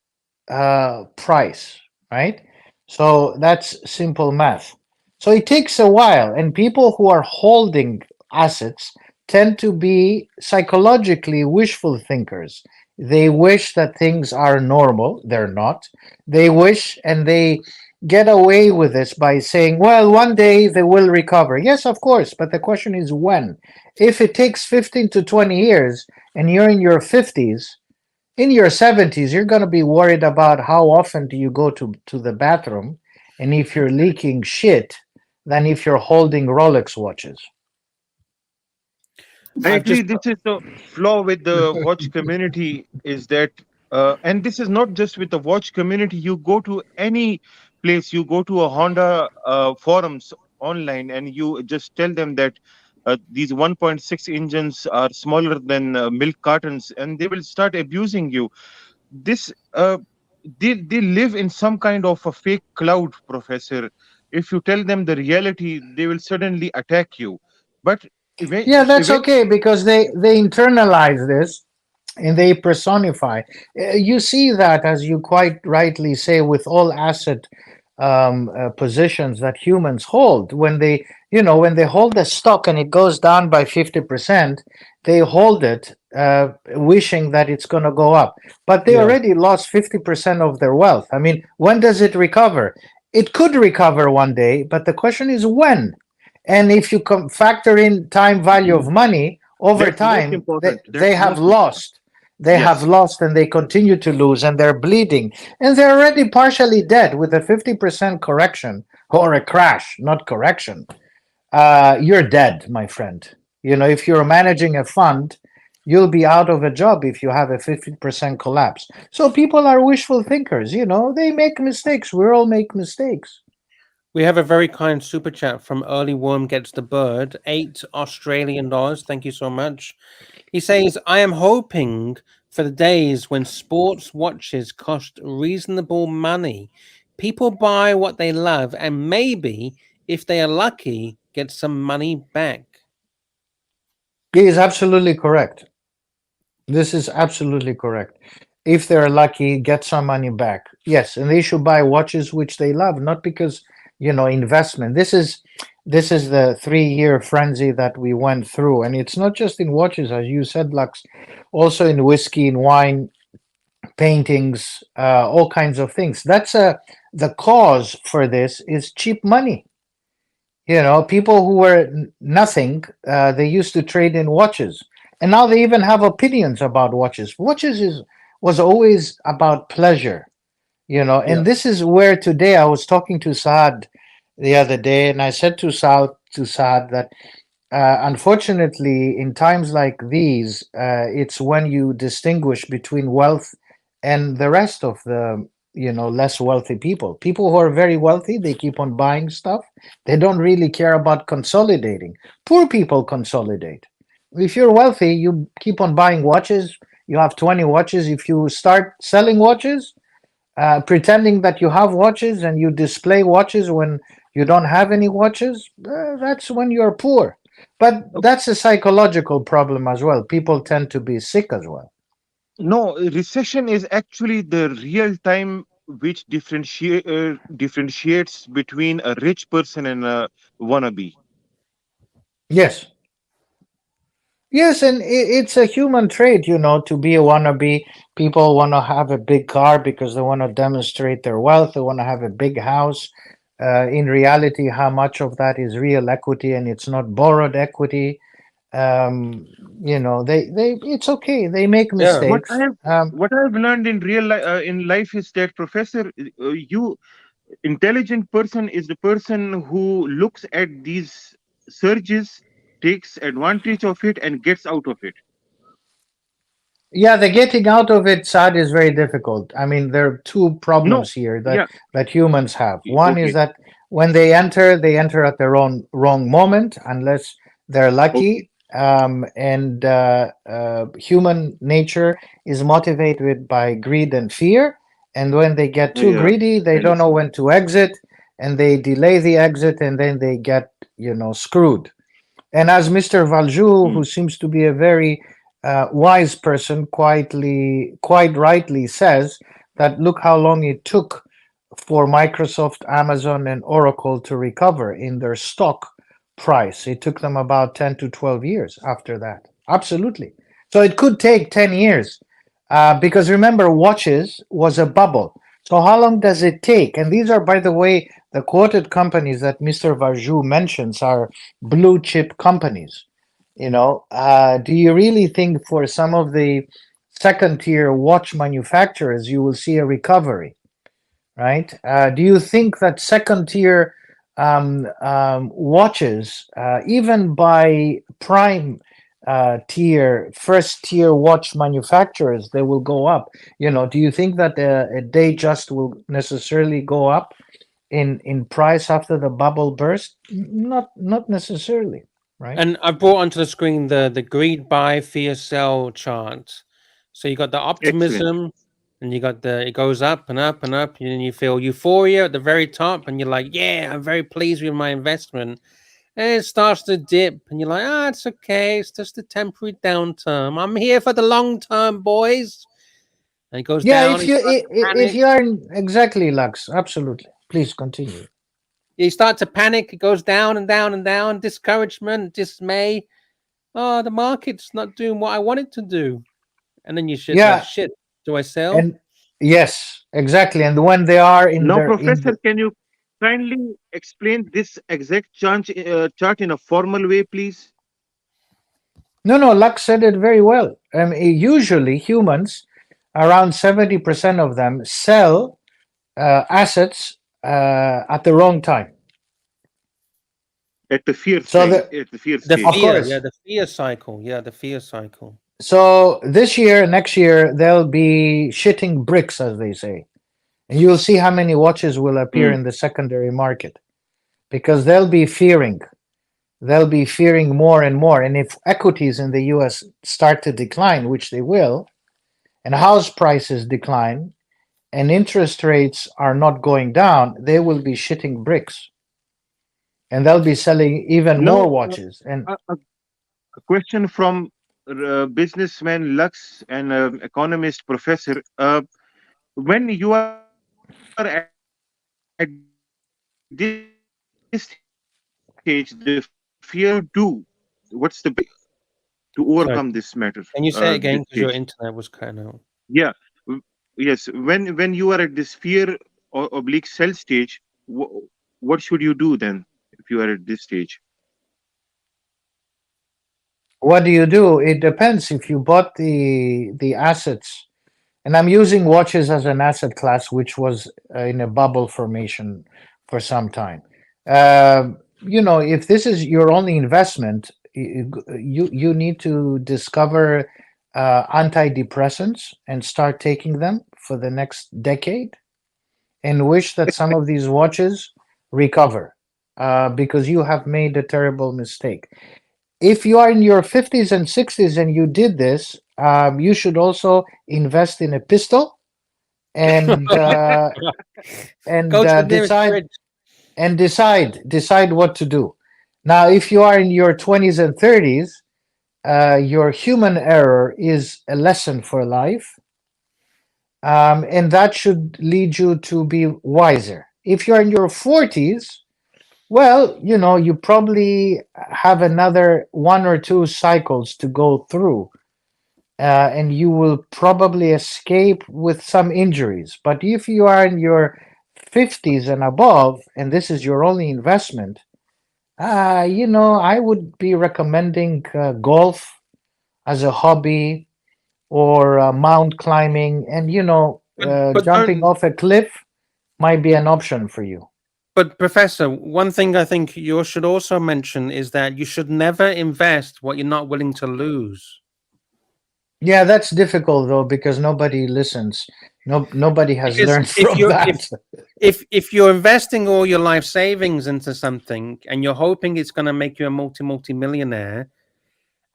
price, right? So that's simple math. So it takes a while, and people who are holding assets tend to be psychologically wishful thinkers. They wish that things are normal. They're not. They wish, and they get away with this by saying, well, one day they will recover. Yes, of course, but the question is when. If it takes 15 to 20 years and you're in your 50s, in your 70s, you're going to be worried about how often do you go to the bathroom, and if you're leaking shit, than if you're holding Rolex watches. I agree. This is the flaw with the watch community, is that, and this is not just with the watch community. You go to any place, you go to a Honda forums online, and you just tell them that these 1.6 engines are smaller than milk cartons, and they will start abusing you. This they live in some kind of a fake cloud, Professor. If you tell them the reality, they will suddenly attack you. But yeah, that's okay, because they internalize this and they personify. You see that, as you quite rightly say, with all asset positions that humans hold. When they, when they hold a stock and it goes down by 50%, they hold it wishing that it's going to go up. But they already lost 50% of their wealth. I mean, when does it recover? It could recover one day, but the question is when. And if you factor in time value of money, over That's most time, important. they have lost. They Yes. have lost and they continue to lose and they're bleeding. And they're already partially dead with a 50% correction or a crash, not correction. You're dead, my friend. If you're managing a fund, you'll be out of a job if you have a 50% collapse. So people are wishful thinkers. They make mistakes. We all make mistakes. We have a very kind super chat from Early Worm Gets the Bird, $8 Australian. Thank you so much. He says, I am hoping for the days when sports watches cost reasonable money. People buy what they love and maybe, if they are lucky, get some money back. He is absolutely correct. This is absolutely correct. If they're lucky, get some money back. Yes, and they should buy watches which they love, not because, investment. This is the 3-year frenzy that we went through, and it's not just in watches, as you said, Lux, also in whiskey, in wine, paintings, all kinds of things. That's the cause for this is cheap money. People who were nothing, they used to trade in watches, and now they even have opinions about watches. Watches was always about pleasure, and this is where today I was talking to Saad the other day, and I said to Saad that unfortunately, in times like these, it's when you distinguish between wealth and the rest of the less wealthy people. People who are very wealthy, they keep on buying stuff. They don't really care about consolidating. Poor people consolidate. If you're wealthy, you keep on buying watches. You have 20 watches. If you start selling watches, pretending that you have watches and you display watches when you don't have any watches, that's when you're poor. But that's a psychological problem as well. People tend to be sick as well. No, recession is actually the real time which differentiates between a rich person and a wannabe. Yes. Yes, and it's a human trait, to be a wannabe. People want to have a big car because they want to demonstrate their wealth. They want to have a big house. In reality, how much of that is real equity and it's not borrowed equity? It's okay. They make mistakes. What I've learned in in life is that, Professor, you intelligent person is the person who looks at these surges, takes advantage of it, and gets out of it. Yeah, the getting out of it, Saad, is very difficult. I mean, there are two problems here that humans have. One is that when they enter at their wrong moment, unless they're lucky. And human nature is motivated by greed and fear. And when they get too greedy, they don't know when to exit, and they delay the exit, and then they get, screwed. And as Mr. Valjoux, who seems to be a very wise person, quite rightly says that look how long it took for Microsoft, Amazon, and Oracle to recover in their stock price. It took them about 10 to 12 years after that. Absolutely. So it could take 10 years because remember, watches was a bubble. So how long does it take? And these are, by the way, the quoted companies that Mr. Valjoux mentions are blue chip companies. Do you really think for some of the second tier watch manufacturers, you will see a recovery, right? Do you think that second tier watches, even by prime tier, first tier watch manufacturers, they will go up? Do you think that a Datejust will necessarily go up in price after the bubble burst? Not necessarily, right? And I brought onto the screen the greed buy, fear sell chart. So you got the optimism. And you got it goes up and up and up, and you feel euphoria at the very top, and you're like, yeah, I'm very pleased with my investment. And it starts to dip, and you're like, it's okay, it's just a temporary downturn. I'm here for the long term, boys. And it goes down. If you are exactly, Lux, absolutely. Please continue. You start to panic. It goes down and down and down. Discouragement, dismay. Oh, the market's not doing what I want it to do. And then you shit Yeah. like shit. Do I sell? And yes, exactly. And when they are in Now, their Professor, can you kindly explain this exact chart in a formal way, please? no, Lux said it very well. Usually humans, around 70% of them sell assets at the wrong time. At the fear So stage. At the fear The stage. Of fear, course. yeah, the fear cycle. Yeah, the fear cycle. So this year, next year, they'll be shitting bricks, as they say. And you'll see how many watches will appear in the secondary market because they'll be fearing. They'll be fearing more and more. And if equities in the US start to decline, which they will, and house prices decline, and interest rates are not going down, they will be shitting bricks. And they'll be selling even more watches. And a question from businessman Lux and economist professor. When you are at this stage, the fear do. What's the to overcome this matter? Can you say it again this because your stage? internet was cutting out? Yeah. Yes. When you are at this fear or oblique sell stage, what should you do then if you are at this stage? what do you do? It depends. If you bought the assets, and I'm using watches as an asset class, which was in a bubble formation for some time. If this is your only investment, you need to discover antidepressants and start taking them for the next decade, and wish that some of these watches recover, because you have made a terrible mistake. If you are in your 50s and 60s and you did this, you should also invest in a pistol and Go to the nearest decide what to do. Now, if you are in your 20s and 30s, your human error is a lesson for life, and that should lead you to be wiser. If you're in your 40s, well, you probably have another one or two cycles to go through, and you will probably escape with some injuries. But if you are in your 50s and above, and this is your only investment, I would be recommending golf as a hobby, or mount climbing, and But jumping off a cliff might be an option for you. But Professor, one thing I think you should also mention is that you should never invest what you're not willing to lose. Yeah, that's difficult though, because nobody listens. Nobody has Because learned from that. If you're investing all your life savings into something and you're hoping it's going to make you a multi-millionaire,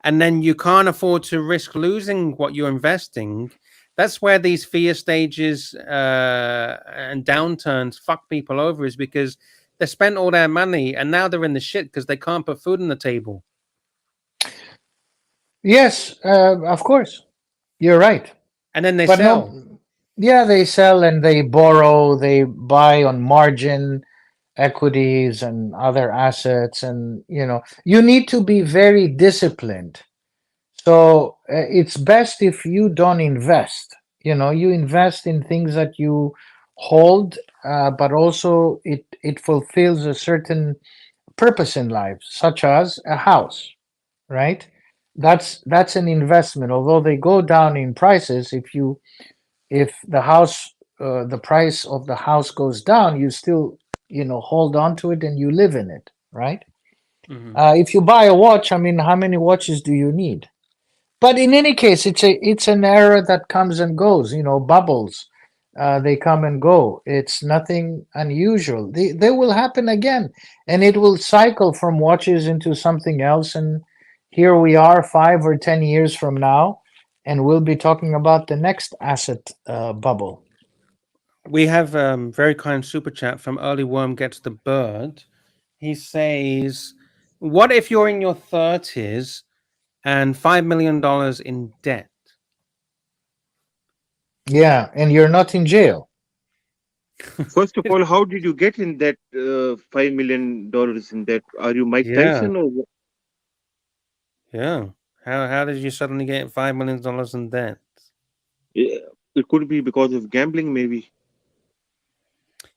and then you can't afford to risk losing what you're investing, that's where these fear stages and downturns fuck people over, is because they spent all their money and now they're in the shit because they can't put food on the table. Yes, of course, you're right. And then they But sell. Yeah, they sell and they borrow. They buy on margin equities and other assets, and you need to be very disciplined. So it's best if you don't invest. You invest in things that you hold, but also it fulfills a certain purpose in life, such as a house, right? That's an investment. Although they go down in prices, if the price of the house goes down, you still hold on to it and you live in it, right? If you buy a watch, how many watches do you need? But in any case, it's an era that comes and goes. Bubbles, they come and go. It's nothing unusual. They will happen again, and it will cycle from watches into something else. And here we are, 5 or 10 years from now, and we'll be talking about the next asset bubble. We have very kind super chat from Early Worm Gets the Bird. He says, what if you're in your 30s and $5 million in debt? Yeah, and you're not in jail. First of all, how did you get in that $5 million in debt? Are you Mike Yeah. Tyson or what? Yeah. How did you suddenly get $5 million in debt? Yeah, it could be because of gambling, maybe.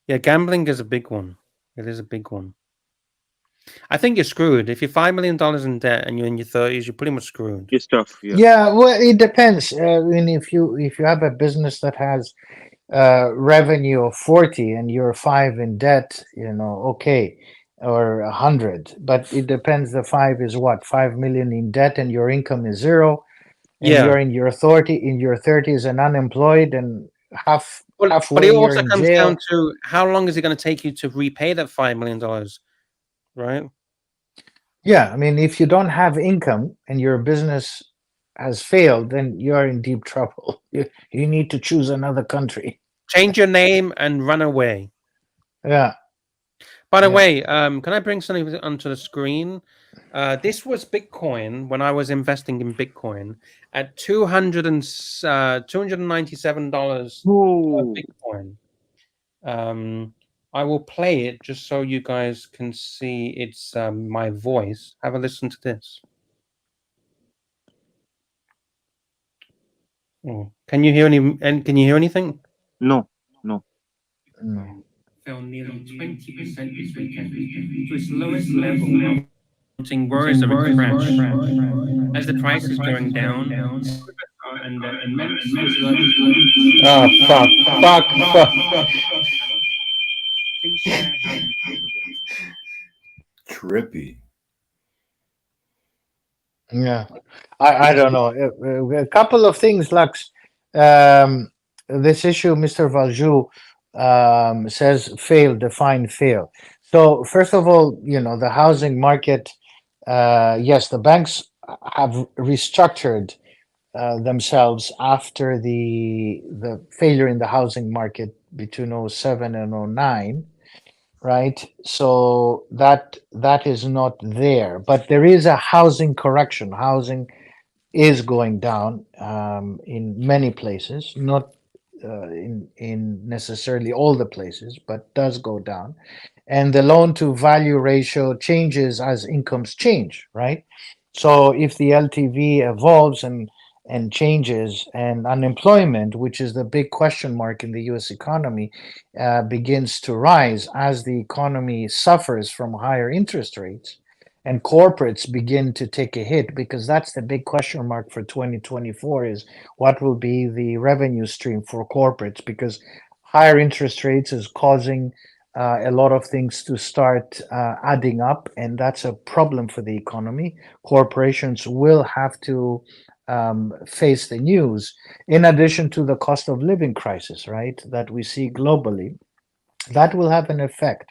Yeah, gambling is a big one. It is a big one. I think you're screwed. If you're $5 million in debt and you're in your 30s, you're pretty much screwed. It's tough. Yeah. Yeah, well, it depends. I mean, if you have a business that has revenue of 40 and you're 5 in debt, okay, or 100, but it depends. The 5 is what, 5 million in debt, and your income is 0, and Yeah. you're in your 30s and unemployed, and But it halfway you're also in comes jail. down to how long is it going to take you to repay that $5 million, right? Yeah, I mean, if you don't have income and your business has failed, then you're in deep trouble. You need to choose another country. Change your name and run away. Yeah. By the Yeah. way, can I bring something onto the screen? This was Bitcoin when I was investing in Bitcoin at $297 per Bitcoin. I will play it just so you guys can see it's my voice. Have a listen to this. Oh. Can you hear can you hear anything? No. Fell nearly 20% this weekend to its lowest level, prompting worries of a crash. As the price is going down, and immense Oh, fuck. Trippy. Yeah, I don't know. A couple of things, Lux. This issue, Mr. Valjoux says fail, define fail. So first of all, the housing market, yes, the banks have restructured themselves after the failure in the housing market between 07 and 09. Right, so that is not there, but there is a housing correction. Housing is going down in many places, not in necessarily all the places, but does go down. And the loan to value ratio changes as incomes change, right? So if the LTV evolves and changes, and unemployment, which is the big question mark in the US economy, begins to rise as the economy suffers from higher interest rates, and corporates begin to take a hit, because that's the big question mark for 2024 is what will be the revenue stream for corporates, because higher interest rates is causing a lot of things to start adding up, and that's a problem for the economy. Corporations will have to face the news, in addition to the cost of living crisis, right, that we see globally. That will have an effect.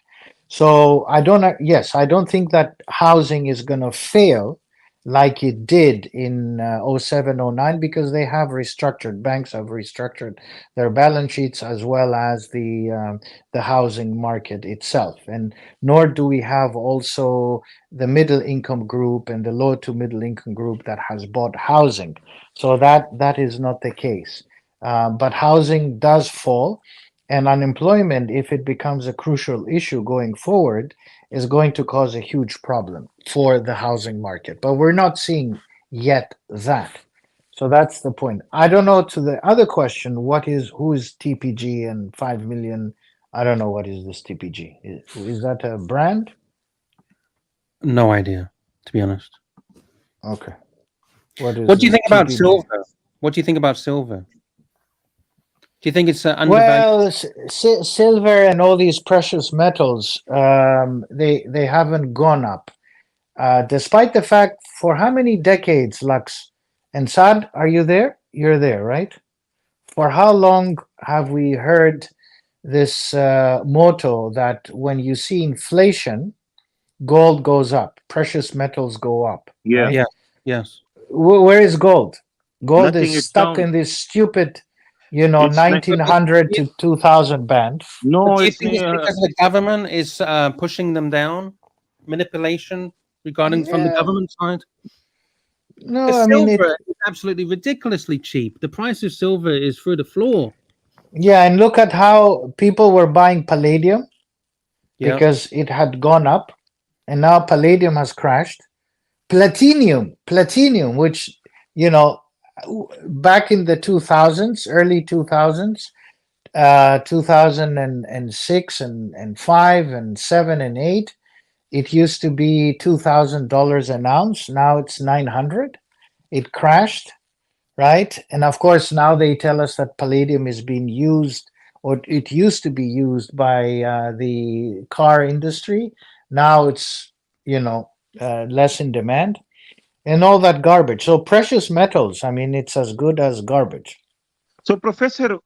So I don't think that housing is going to fail like it did in 07, 09, because they have restructured. Banks have restructured their balance sheets, as well as the housing market itself. And nor do we have also the middle income group and the low to middle income group that has bought housing. So that is not the case. But housing does fall. And unemployment, if it becomes a crucial issue going forward, is going to cause a huge problem for the housing market. But we're not seeing yet that. So that's the point. I don't know, to the other question, who is TPG and 5 million? I don't know what is this TPG. Is that a brand? No idea, to be honest. Okay. What do you think about silver? What do you think about silver? Do you think it's undervalued? Well, silver and all these precious metals, they haven't gone up, despite the fact, for how many decades, Lux and Saad, are you there? You're there, right? For how long have we heard this motto that when you see inflation, gold goes up, precious metals go up? Yeah. Right? Yeah. Yes. Where is gold? Gold Nothing, is it's stuck down. in this stupid, It's 1900 to 2000 band. No, Do you it's think it's because the government is pushing them down? Manipulation regarding from the Yeah. government side? No, The I mean silver is absolutely ridiculously cheap. The price of silver is through the floor. Yeah, and look at how people were buying palladium Yeah. because it had gone up, and now palladium has crashed. Platinum, which, you know, back in the 2000s, early 2000s, 2006 and 5 and 7 and 8, it used to be $2,000 an ounce. Now it's 900. It crashed, right? And of course, now they tell us that palladium is being used, or it used to be used by the car industry. Now it's, you know, less in demand and all that garbage. So precious metals, I mean, it's as good as garbage. So, Professor,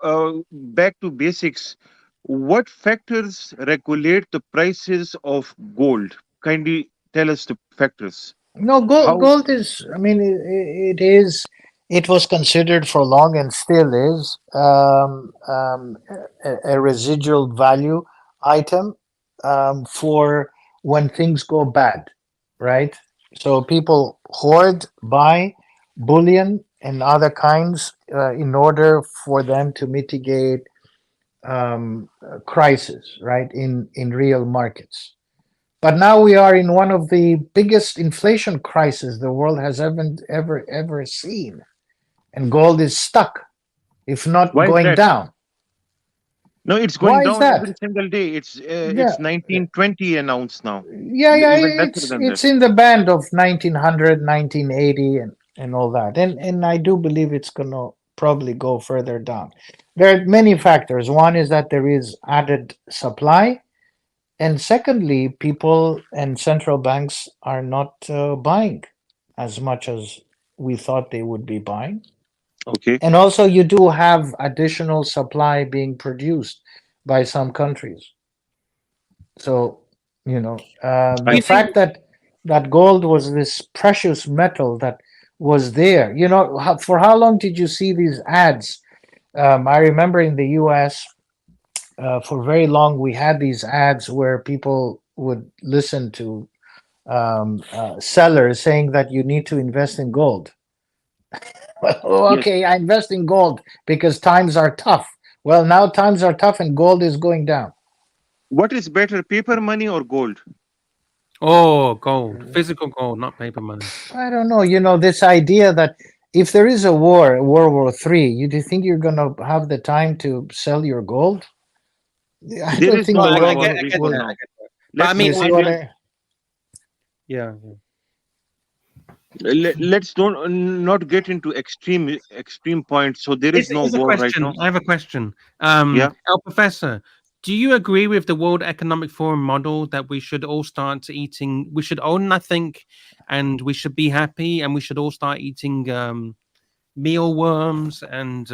back to basics. What factors regulate the prices of gold? Kindly tell us the factors. No, How? gold is, I mean, it is, it was considered for long and still is a residual value item for when things go bad, right? So people hoard, buy bullion and other kinds in order for them to mitigate crisis, right, in real markets. But now we are in one of the biggest inflation crises the world has ever seen, and gold is stuck, if not Why is going that? down. No, it's going Why is down every that? single day. Yeah, It's 1920 an ounce now. yeah, Even lesser than that. it's in the band of 1900, 1980, and all that, and I do believe it's gonna probably go further down. There are many factors. One is that there is added supply. And secondly, people and central banks are not buying as much as we thought they would be buying. Okay. And also, you do have additional supply being produced by some countries. So, you know, Do the you think? fact that gold was this precious metal that was there, you know, for how long did you see these ads? I remember in the US, for very long, we had these ads where people would listen to sellers saying that you need to invest in gold. Well, Yes. okay, I invest in gold because times are tough. Well, now times are tough and gold is going down. What is better, paper money or gold? Oh, gold, physical gold, not paper money. I don't know. You know, this idea that if there is a war, World War III, you do you think you're going to have the time to sell your gold? I There don't is think no Well, the World I War get, world I III get for will. that. I now. get that. But I Let's mean, You see what I? yeah. let's not get into extreme points. So there is no It's a war right question. now. I have a question. Yeah. El Professor, do you agree with the World Economic Forum model that we should all start eating? We should own nothing, and we should be happy, and we should all start eating mealworms and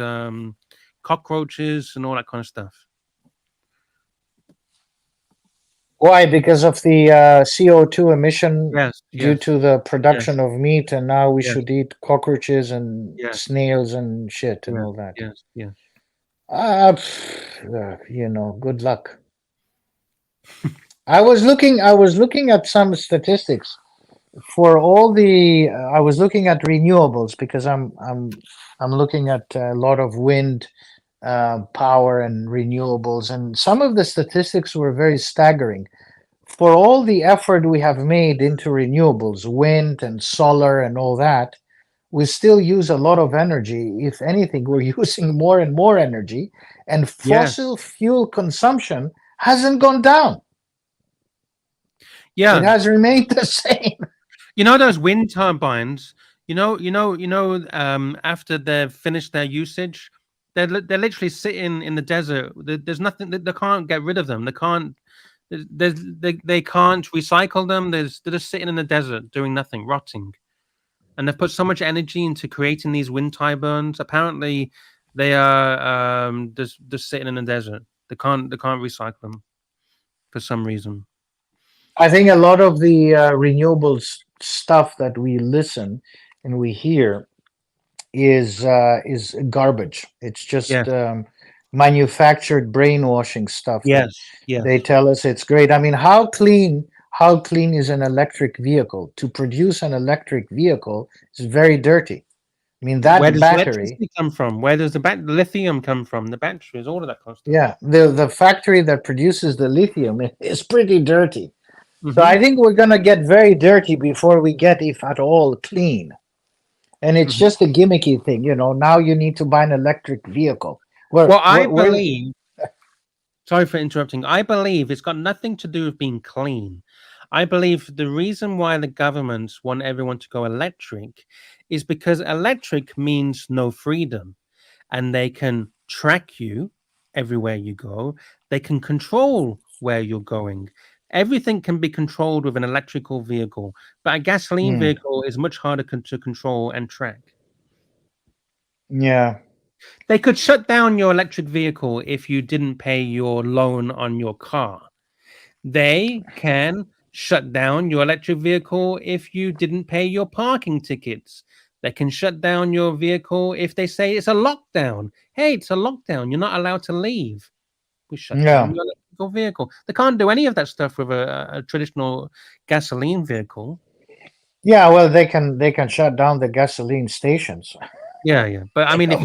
cockroaches and all that kind of stuff. Why? Because of the CO2 emission Yes, due yes, to the yes, production of meat, and now we yes, should eat cockroaches and yes, snails and shit and yes, all that. yes, yes. You know, good luck. I was looking at some statistics for all the. I was looking at renewables because I'm looking at a lot of wind power and renewables, and some of the statistics were very staggering. For all the effort we have made into renewables, wind and solar and all that, we still use a lot of energy. If anything, we're using more and more energy, and Yes. fossil fuel consumption hasn't gone down. It Yeah. has remained the same. You know those wind turbines. After they've finished their usage, they're literally sitting in the desert. There's nothing. They can't get rid of them. They can't. They can't recycle them. They're just sitting in the desert doing nothing, rotting. And they've put so much energy into creating these wind turbines. Apparently, they are just sitting in the desert. They can't recycle them for some reason. I think a lot of the renewables stuff that we listen and we hear is garbage. It's just Yes. Manufactured brainwashing stuff that Yes. Yes. they tell us it's great. I mean, how clean is an electric vehicle? To produce an electric vehicle is very dirty. I mean, that Where does battery. electricity come from? Where does the lithium come from? The batteries, all of that kind of stuff. Yeah, the factory that produces the lithium is pretty dirty. Mm-hmm. So I think we're gonna get very dirty before we get, if at all, clean. And it's just a gimmicky thing, you know. Now you need to buy an electric vehicle. I believe. Sorry for interrupting. I believe it's got nothing to do with being clean. I believe the reason why the governments want everyone to go electric is because electric means no freedom, and they can track you everywhere you go. They can control where you're going. Everything can be controlled with an electrical vehicle, but a gasoline vehicle is much harder to control and track. Yeah. They could shut down your electric vehicle if you didn't pay your loan on your car. They can shut down your electric vehicle if you didn't pay your parking tickets. They can shut down your vehicle if they say it's a lockdown. Hey, it's a lockdown. You're not allowed to leave. We shut down your electrical vehicle. They can't do any of that stuff with a traditional gasoline vehicle. Yeah, well, they can shut down the gasoline stations. Yeah. But I mean, if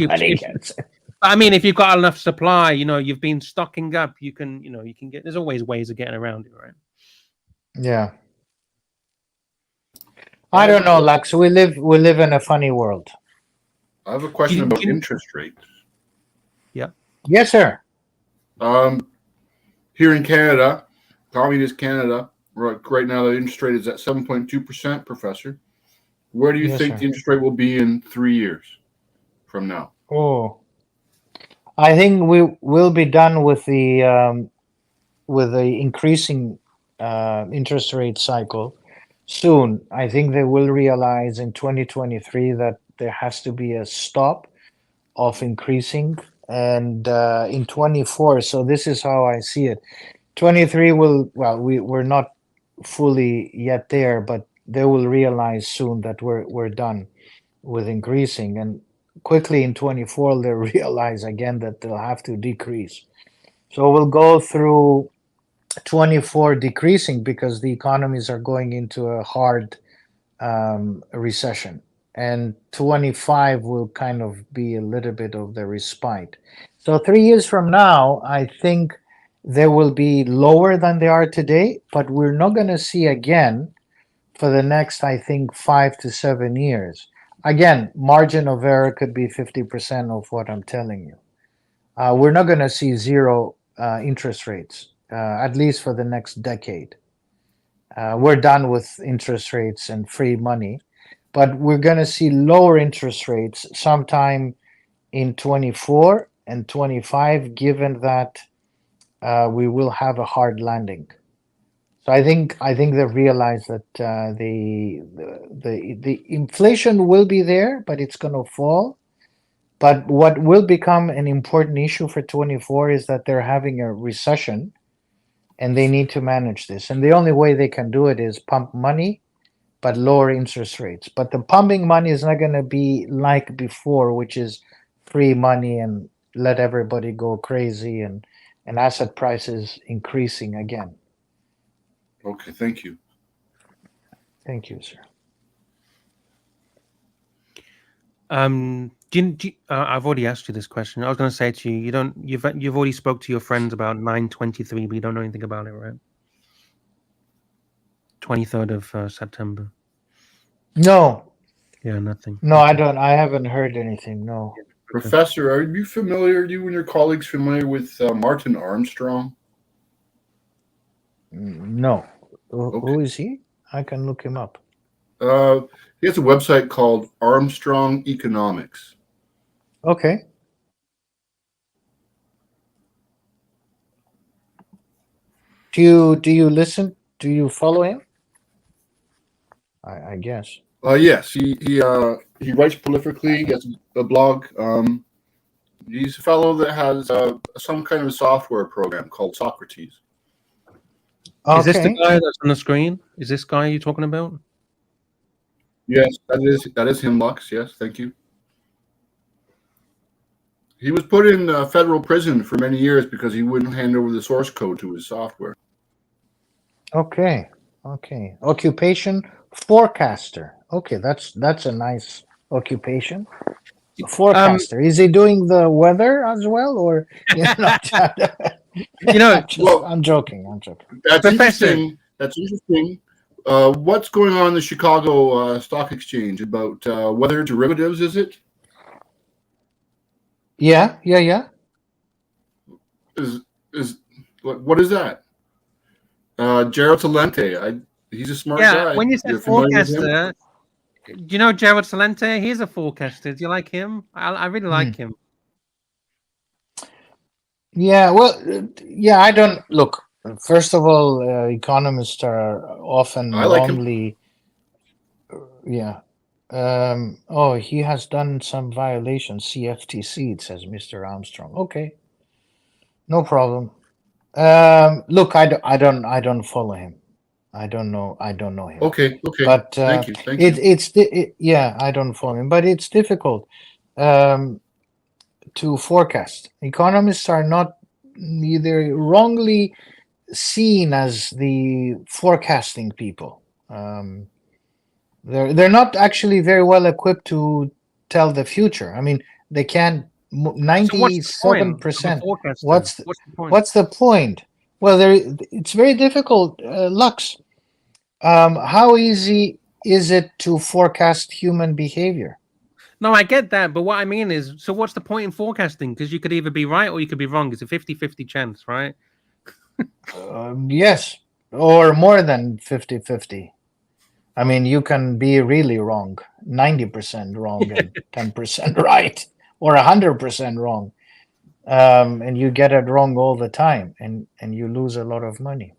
you've got enough supply, you know, you've been stocking up, you can get. There's always ways of getting around it, right? Yeah. I don't know, Lux. We live in a funny world. I have a question about interest rates. Yeah. Yes, sir. Here in Canada, communist Canada, right now the interest rate is at 7.2%, Professor. Where do you think the interest rate will be in 3 years from now? Oh, I think we will be done with the increasing interest rate cycle soon. I think they will realize in 2023 that there has to be a stop of increasing, and in 24. So this is how I see it. 23 will, well, we're not fully yet there, but they will realize soon that we're done with increasing, and quickly in 24 they'll realize again that they'll have to decrease. So we'll go through 24 decreasing because the economies are going into a hard recession, and 25 will kind of be a little bit of the respite. So 3 years from now, I think they will be lower than they are today, but we're not going to see again for the next, I think, 5 to 7 years. Again, margin of error could be 50% of what I'm telling you. We're not going to see zero interest rates, at least for the next decade. We're done with interest rates and free money, but we're going to see lower interest rates sometime in 24 and 25, given that we will have a hard landing. So I think they've realized that the inflation will be there, but it's going to fall. But what will become an important issue for 24 is that they're having a recession, and they need to manage this. And the only way they can do it is pump money, but lower interest rates. But the pumping money is not going to be like before, which is free money and let everybody go crazy and asset prices increasing again. Okay, thank you. Thank you, sir. I've already asked you this question. I was going to say to you, you've already spoke to your friends about 9/23, but you don't know anything about it, right? 23rd of September. No. Yeah, nothing. No, I don't. I haven't heard anything. No. Professor, are you familiar? Are you and your colleagues familiar with Martin Armstrong? No. Who is he? I can look him up. He has a website called Armstrong Economics. Okay. Do you listen? Do you follow him? I guess. Yes, he writes prolifically. He has a blog. He's a fellow that has some kind of software program called Socrates. Okay. Is this the guy that's on the screen? Is this guy you're talking about? Yes, that is him, Lux. Yes, thank you. He was put in federal prison for many years because he wouldn't hand over the source code to his software. Okay. Occupation forecaster. Okay, that's a nice occupation? Forecaster. Is he doing the weather as well, or You know, I'm joking. I'm joking. That's interesting. That's interesting. What's going on in the Chicago Stock Exchange about weather derivatives? Is it? Yeah. Is what is that? Gerald Talente. He's a smart Yeah, guy. when you said You're familiar with him? forecaster, do you know Gerald Salente? He's a forecaster. Do you like him? I really like him. Yeah, well, yeah, I don't look. First of all, economists are often I like him. wrongly. Yeah. Oh, he has done some violations. CFTC, it says Mr. Armstrong. Okay, no problem. Look, I don't follow him. I don't know him. Okay. But Thank you. yeah, I don't follow him. But it's difficult to forecast. Economists are not either wrongly seen as the forecasting people. They're not actually very well equipped to tell the future. I mean, they can 97%. What's the point? Well, it's very difficult. Lux, how easy is it to forecast human behavior? No, I get that, but what I mean is, so what's the point in forecasting? Because you could either be right or you could be wrong. It's a 50-50 chance, right? Yes, or more than 50-50. I mean, you can be really wrong, 90% wrong and 10% right, or 100% wrong, and you get it wrong all the time, and you lose a lot of money.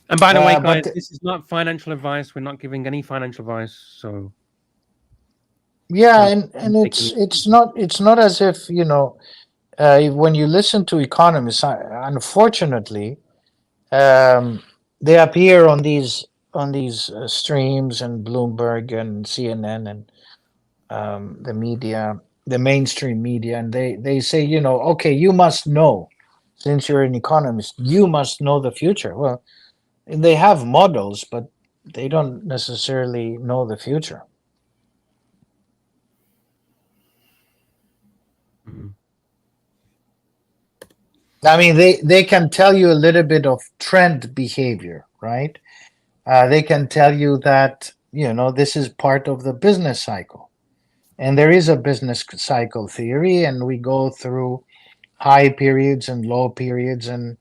And by the way, guys, this is not financial advice. We're not giving any financial advice, so. Yeah, and it's not as if, you know, when you listen to economists, unfortunately, they appear on these streams and Bloomberg and CNN and the media, the mainstream media, and they say, you know, okay, you must know, since you're an economist, you must know the future. Well, they have models, but they don't necessarily know the future. I mean, they can tell you a little bit of trend behavior, right? They can tell you that, you know, this is part of the business cycle. And there is a business cycle theory, and we go through high periods and low periods. And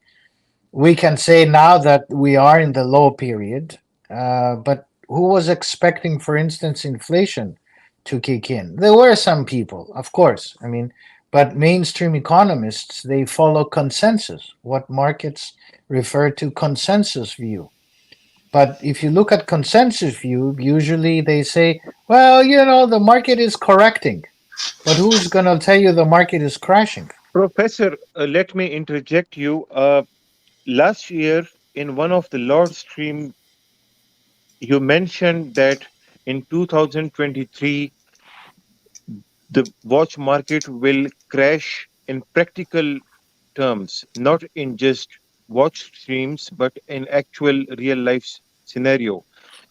we can say now that we are in the low period, but who was expecting, for instance, inflation to kick in? There were some people, of course. I mean, but mainstream economists, they follow consensus, what markets refer to consensus view. But if you look at consensus view, usually they say, well, you know, the market is correcting. But who's going to tell you the market is crashing? Professor, let me interject you. Last year, in one of the Lord stream, you mentioned that in 2023, the watch market will crash in practical terms, not in just watch streams, but in actual real life scenario,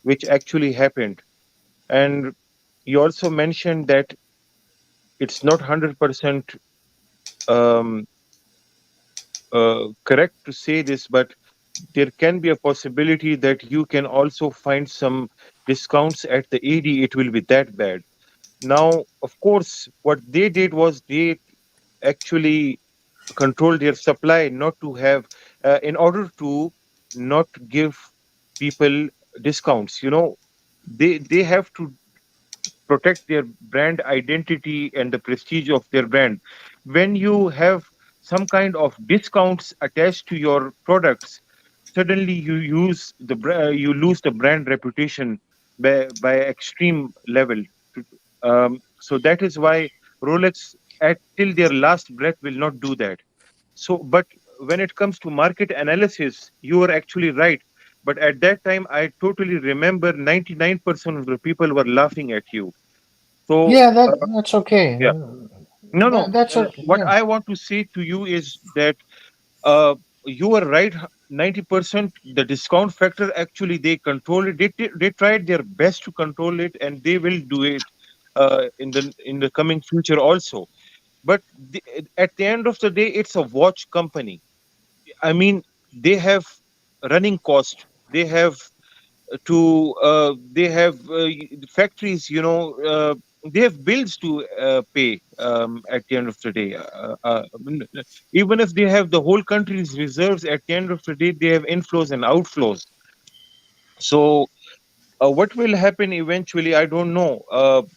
which actually happened. And you also mentioned that it's not 100% correct to say this, but there can be a possibility that you can also find some discounts at the AD. It will be that bad. Now, of course, what they did was they actually control their supply, not to have, in order to not give people discounts. You know, they have to protect their brand identity and the prestige of their brand. When you have some kind of discounts attached to your products, suddenly you you lose the brand reputation by extreme level. So that is why Rolex, at till their last breath, will not do that. So, but when it comes to market analysis, you are actually right. But at that time, I totally remember 99% of the people were laughing at you. So Yeah, that's okay. yeah, no. That's okay. What Yeah. I want to say to you is that you are right 90%, the discount factor, actually they control it. They tried their best to control it, and they will do it in the coming future also. But at the end of the day, it's a watch company. I mean, they have running cost. They have factories. They have bills to pay at the end of the day. Even if they have the whole country's reserves, at the end of the day, they have inflows and outflows. So what will happen eventually, I don't know.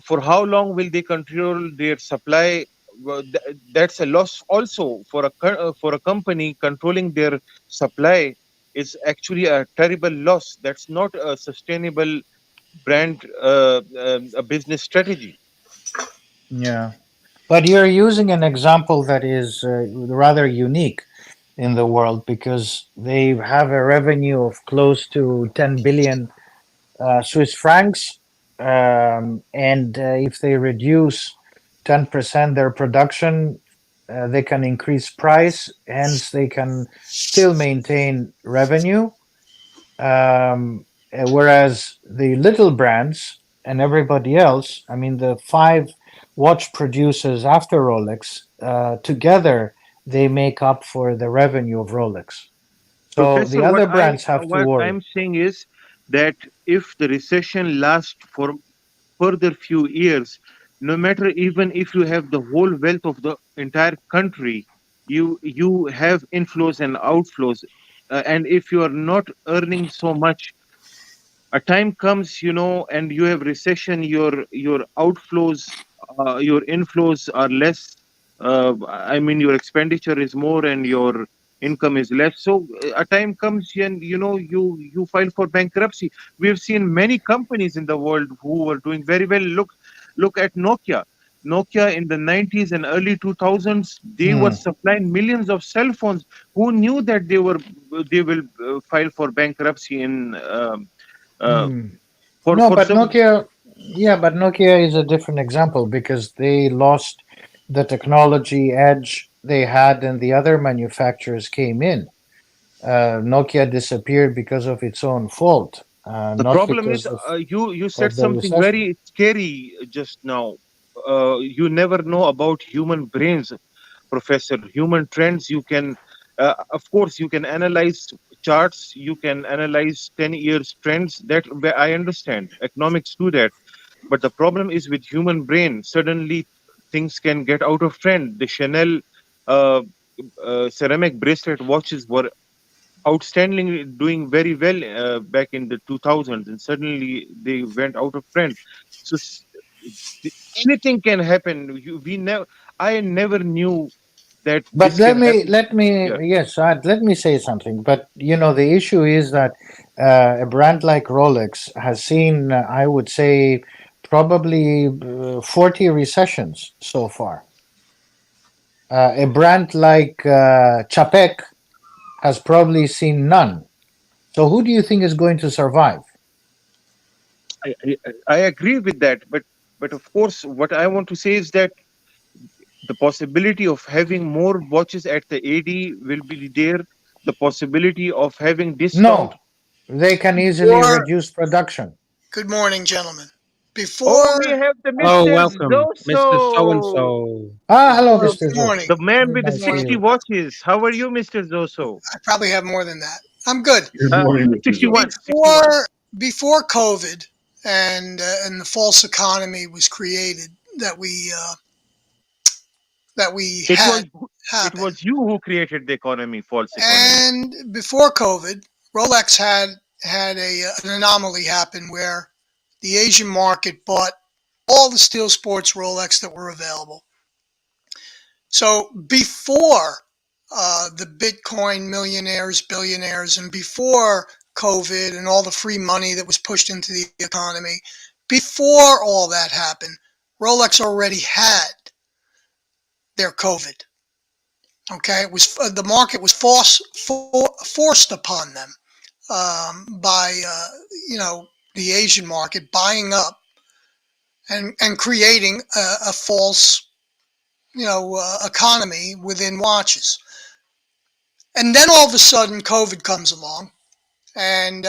For how long will they control their supply? Well, that's a loss also for a company. Controlling their supply is actually a terrible loss. That's not a sustainable brand a business strategy. Yeah. But you're using an example that is rather unique in the world because they have a revenue of close to 10 billion Swiss francs. And if they reduce 10% their production, they can increase price, hence, they can still maintain revenue. Whereas the little brands and everybody else, I mean, the five watch producers after Rolex, together they make up for the revenue of Rolex. So the Professor, other brands have to what worry. I'm saying is that if the recession lasts for further few years, no matter, even if you have the whole wealth of the entire country, you have inflows and outflows, and if you are not earning so much, a time comes, and you have recession, your outflows, your inflows are less. I mean, your expenditure is more and your income is less. So a time comes and you file for bankruptcy. We have seen many companies in the world who were doing very well. Look at Nokia. Nokia in the 90s and early 2000s, they were supplying millions of cell phones. Who knew that they will file for bankruptcy in No, but so Nokia, yeah, but Nokia is a different example because they lost the technology edge they had, and the other manufacturers came in. Nokia disappeared because of its own fault, the not problem is, because you said of the something recession. very scary just now. You never know about human brains, Professor. Human trends. You can, of course, you can analyze charts. You can analyze 10 years trends. That I understand. Economics do that. But the problem is with human brain. Suddenly, things can get out of trend. The Chanel uh, ceramic bracelet watches were outstandingly doing very well back in the 2000s, and suddenly they went out of trend. So anything can happen. We never, I never knew that But this can happen. Yeah. yes, let me say something. But the issue is that a brand like Rolex has seen, I would say, probably 40 recessions so far. A brand like Chapek has probably seen none. So who do you think is going to survive? I agree with that, but of course, what I want to say is that the possibility of having more watches at the AD will be there. The possibility of having discount. No, they can easily reduce production. Good morning, gentlemen. Oh, Before we have the Oh, Mr. welcome, Mr. So and Zoso. So. Hello, Good Mr. Zo. morning. The man Very with the nice to 60 you. watches. How are you, Mr. Zoso? I probably have more than that. I'm good. Good morning, Mr. Zoe. 61. Before COVID and the false economy was created that we It had was it happen, was you who created the economy, false economy. and before COVID, Rolex had an anomaly happen where the Asian market bought all the steel sports Rolex that were available. So before the Bitcoin millionaires, billionaires, and before COVID and all the free money that was pushed into the economy, before all that happened, Rolex already had their COVID. Okay, it was the market was forced upon them by the Asian market buying up and creating a false economy within watches. And then all of a sudden, COVID comes along, and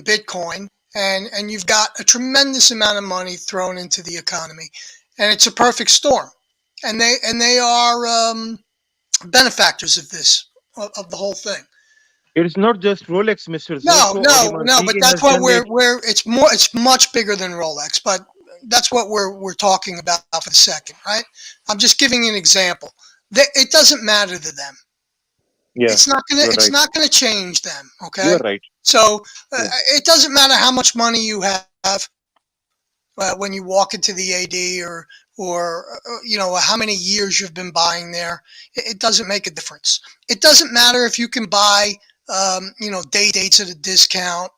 Bitcoin, and you've got a tremendous amount of money thrown into the economy, and it's a perfect storm. And they are benefactors of this, of the whole thing. It's not just Rolex, Mr. No, Zolko. no, but that's what it's much bigger than Rolex, but that's what we're talking about for a second, right? I'm just giving an example. It doesn't matter to them. Yeah, It's not you're right. not gonna change them, okay? You're right. So it doesn't matter how much money you have when you walk into the AD, or how many years you've been buying there. It doesn't make a difference. It doesn't matter if you can buy dates at a discount.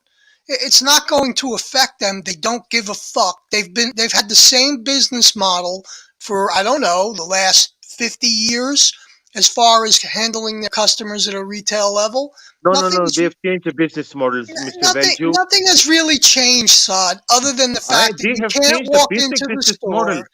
It's not going to affect them. They don't give a fuck. They've had the same business model for, I don't know, the last 50 years as far as handling their customers at a retail level. No. They've changed the business models, Mr. Benju. Nothing has really changed, Saad, other than the fact that you can't walk into the store.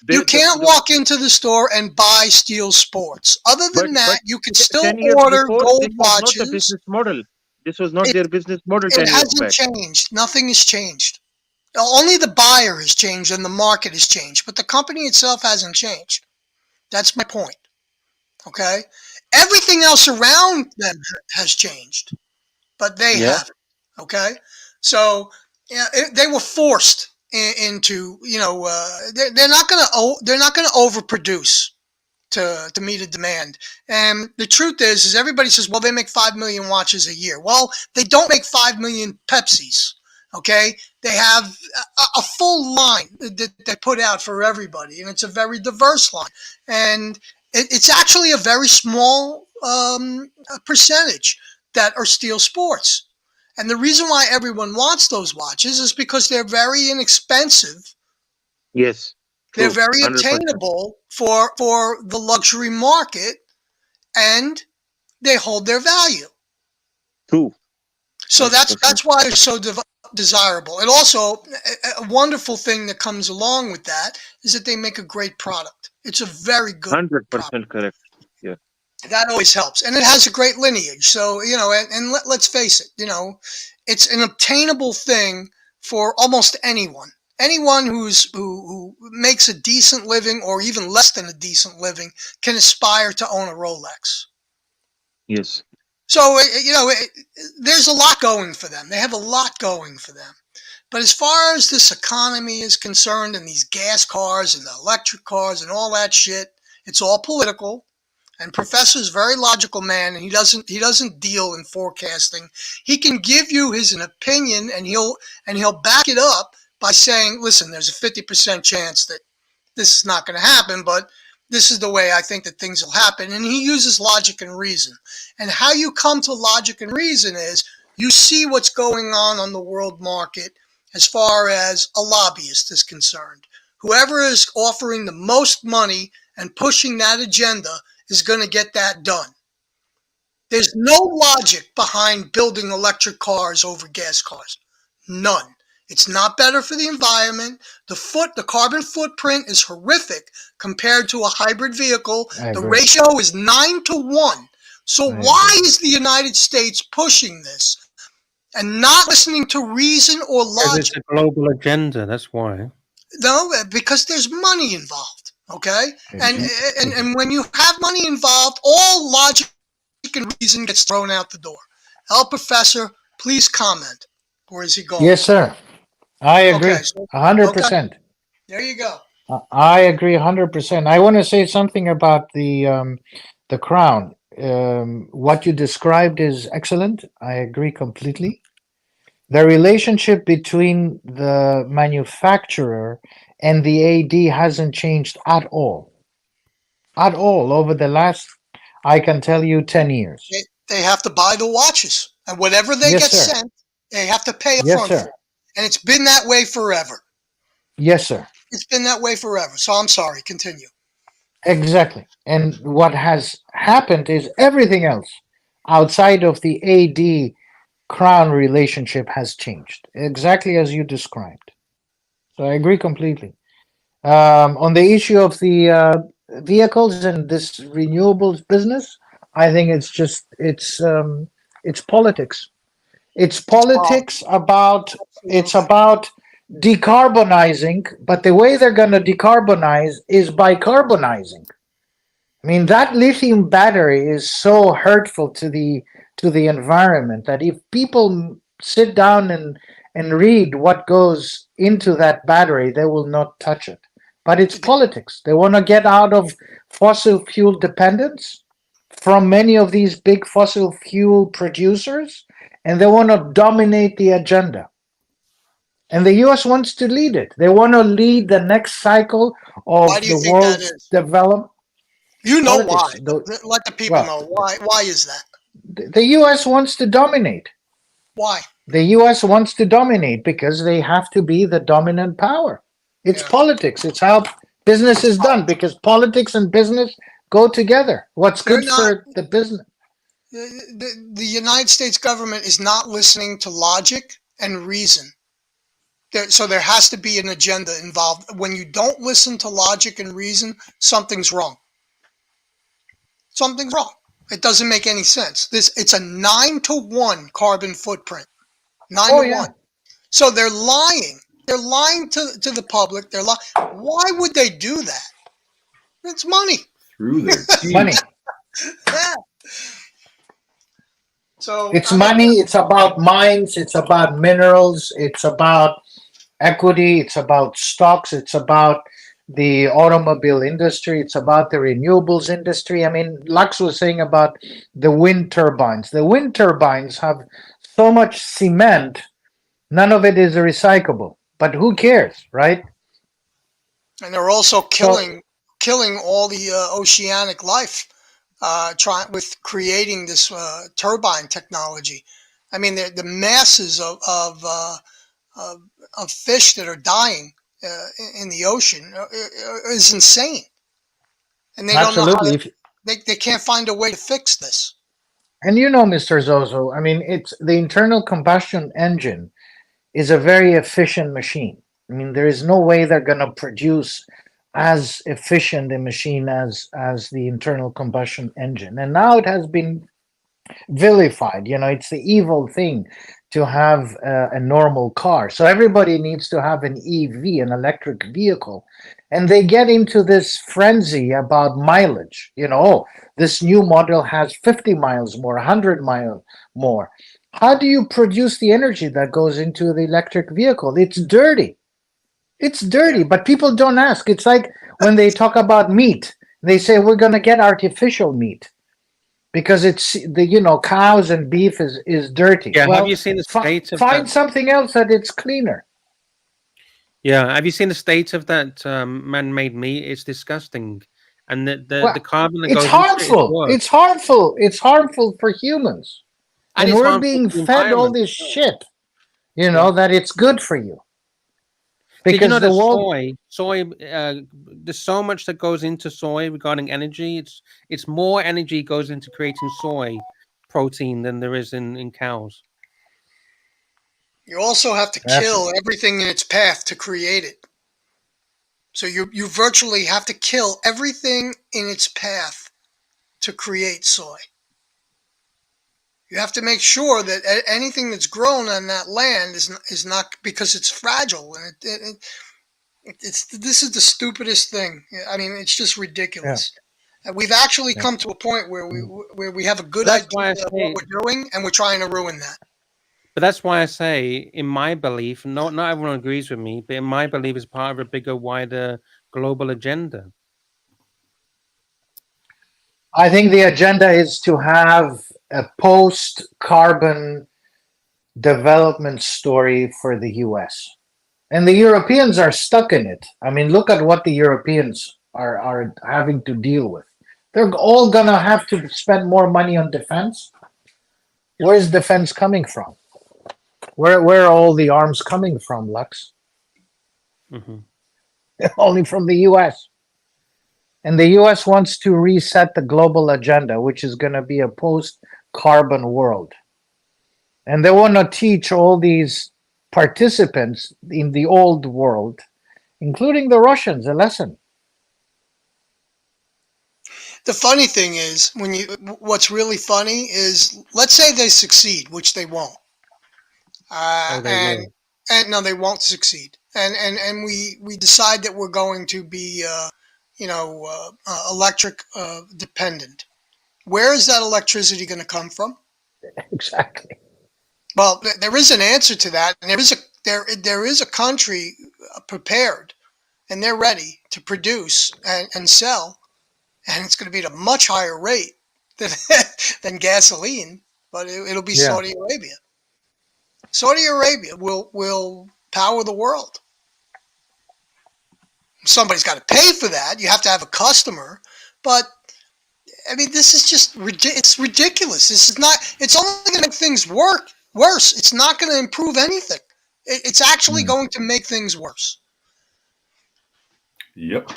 You can't walk into the store and buy Steel Sports. Other than that, you can still 10 years order before, gold this was not watches. the business model. This was not their business model 10 It years hasn't back. changed. Nothing has changed. Only the buyer has changed and the market has changed, but the company itself hasn't changed. That's my point. Okay? Everything else around them has changed, but they haven't. Okay? So they were forced into, they're not going to overproduce to meet a demand. And the truth is everybody says, well, they make 5 million watches a year. Well, they don't make 5 million Pepsis. Okay, they have a full line that they put out for everybody, and it's a very diverse line, and it's actually a very small percentage that are Steel Sports. And the reason why everyone wants those watches is because they're very inexpensive. Yes. They're very 100%. Attainable for the luxury market, and they hold their value. True. So that's why they're so desirable. And also, a wonderful thing that comes along with that is that they make a great product. It's a very good 100% product. correct. Yeah. That always helps. And it has a great lineage. So, and let's face it, it's an obtainable thing for almost anyone. Anyone who makes a decent living or even less than a decent living can aspire to own a Rolex. Yes. So, there's a lot going for them. They have a lot going for them. But as far as this economy is concerned, and these gas cars and the electric cars and all that shit, it's all political. And Professor's a very logical man, and he doesn't deal in forecasting. He can give you an opinion, and he'll back it up by saying, listen, there's a 50% chance that this is not going to happen, but this is the way I think that things will happen. And he uses logic and reason. And how you come to logic and reason is you see what's going on the world market as far as a lobbyist is concerned. Whoever is offering the most money and pushing that agenda is going to get that done. There's no logic behind building electric cars over gas cars. None. It's not better for the environment. The carbon footprint is horrific compared to a hybrid vehicle. The ratio is 9-to-1. So why is the United States pushing this and not listening to reason or logic? It's a global agenda. That's why. No, because there's money involved. Okay, and when you have money involved, all logic and reason gets thrown out the door. Professor, please comment. Where is he going? Yes, sir. I agree. Okay, so, 100%. There you go. I agree 100%. I want to say something about the crown. What you described is excellent. I agree completely. The relationship between the manufacturer and the AD hasn't changed at all. At all over the last, I can tell you, 10 years. They have to buy the watches, and whatever they get sent, they have to pay upfront for it. And it's been that way forever. Yes, sir. It's been that way forever. So I'm sorry. Continue. Exactly. And what has happened is everything else outside of the AD crown relationship has changed, exactly as you described. So I agree completely. On the issue of the vehicles and this renewables business, I think it's just it's politics. It's politics about it's about decarbonizing, but the way they're going to decarbonize is by carbonizing. I mean, that lithium battery is so hurtful to the environment that if people sit down and read what goes into that battery, they will not touch it. But it's politics. They want to get out of fossil fuel dependence from many of these big fossil fuel producers, and they want to dominate the agenda. And the US wants to lead it. They want to lead the next cycle of Why do you the think that world's is? development. You know Politics. why. Let the people know why. Why is that? The US wants to dominate. Why? The US wants to dominate because they have to be the dominant power. It's politics. It's how business is done, because politics and business go together. What's good for the business? The United States government is not listening to logic and reason. So there has to be an agenda involved. When you don't listen to logic and reason, something's wrong. Something's wrong. It doesn't make any sense. It's a 9-to-1 carbon footprint. 9-to-1. So they're lying. They're lying to the public. Why would they do that? It's money. Through their teeth. Money. Yeah. So It's money. It's about mines. It's about minerals. It's about equity. It's about stocks. It's about the automobile industry. It's about the renewables industry. I mean, Lux was saying about the wind turbines. The wind turbines have so much cement, none of it is recyclable. But who cares, right? And they're also killing all the oceanic life, with creating this turbine technology. I mean, the masses of fish that are dying in the ocean is insane, and they don't know how they can't find a way to fix this. And you know, Mr. Zozo, I mean, it's the internal combustion engine is a very efficient machine. I mean, there is no way they're going to produce as efficient a machine as the internal combustion engine. And now it has been vilified. You know, it's the evil thing to have a normal car. So everybody needs to have an EV, an electric vehicle. And they get into this frenzy about mileage. You know, oh, this new model has 50 miles more, 100 miles more. How do you produce the energy that goes into the electric vehicle? It's dirty. It's dirty, but people don't ask. It's like when they talk about meat, they say we're going to get artificial meat because it's cows and beef is dirty. Yeah, well, have you seen the state of find that? something else that it's cleaner. Yeah, have you seen the state of that man-made meat? It's disgusting, and the carbon that It's goes harmful. into it is worse. It's harmful. It's harmful for humans, And and it's we're harmful being to the fed all environment. this shit. You know that it's good for you. Did you Because know the that world, soy, there's so much that goes into soy regarding energy. It's more energy goes into creating soy protein than there is in cows. You also have to kill everything in its path to create it. So you virtually have to kill everything in its path to create soy. You have to make sure that anything that's grown on that land is not, because it's fragile, and this is the stupidest thing. I mean, it's just ridiculous. And we've actually come to a point where we have a good idea of what we're doing, and we're trying to ruin that. But that's why I say, in my belief, not everyone agrees with me, but in my belief, it's part of a bigger, wider global agenda. I think the agenda is to have a post-carbon development story for the US. And the Europeans are stuck in it. I mean, look at what the Europeans are having to deal with. They're all going to have to spend more money on defense. Where is defense coming from? Where are all the arms coming from, Lux? Mm-hmm. Only from the US. And the US wants to reset the global agenda, which is going to be a post-carbon world. And they want to teach all these participants in the old world, including the Russians, a lesson. The funny thing is, what's really funny is, let's say they succeed, which they won't. They will. And no, they won't succeed. And we decide that we're going to be, electric dependent. Where is that electricity going to come from? Exactly. Well, there is an answer to that, and there is a country prepared, and they're ready to produce and sell, and it's going to be at a much higher rate than gasoline, but it'll be Saudi Arabia. Saudi Arabia will power the world. Somebody's got to pay for that. You have to have a customer, but I mean, this is just it's ridiculous. This is not. It's only going to make things worse. It's not going to improve anything. It's actually going to make things worse. Yep.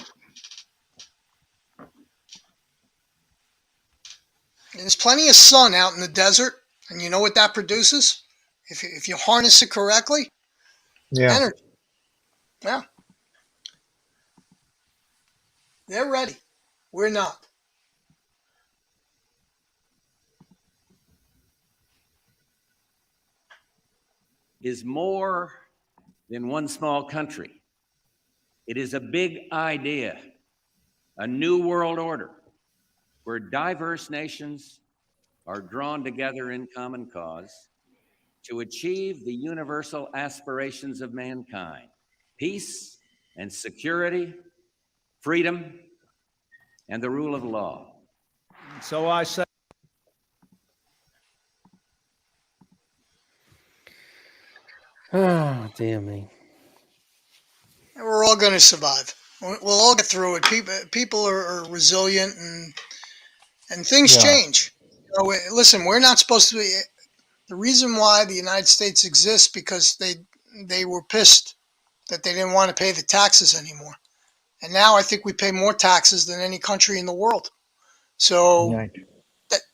There's plenty of sun out in the desert, and you know what that produces? If you harness it correctly, energy. Yeah. They're ready. We're not. Is more than one small country. It is a big idea, a new world order where diverse nations are drawn together in common cause to achieve the universal aspirations of mankind: peace and security, freedom, and the rule of law. So I say, Oh, dear me. We're all going to survive. We'll all get through it. People are resilient, and things change. You know, listen, we're not supposed to be. The reason why the United States exists because they were pissed that they didn't want to pay the taxes anymore, and now I think we pay more taxes than any country in the world. So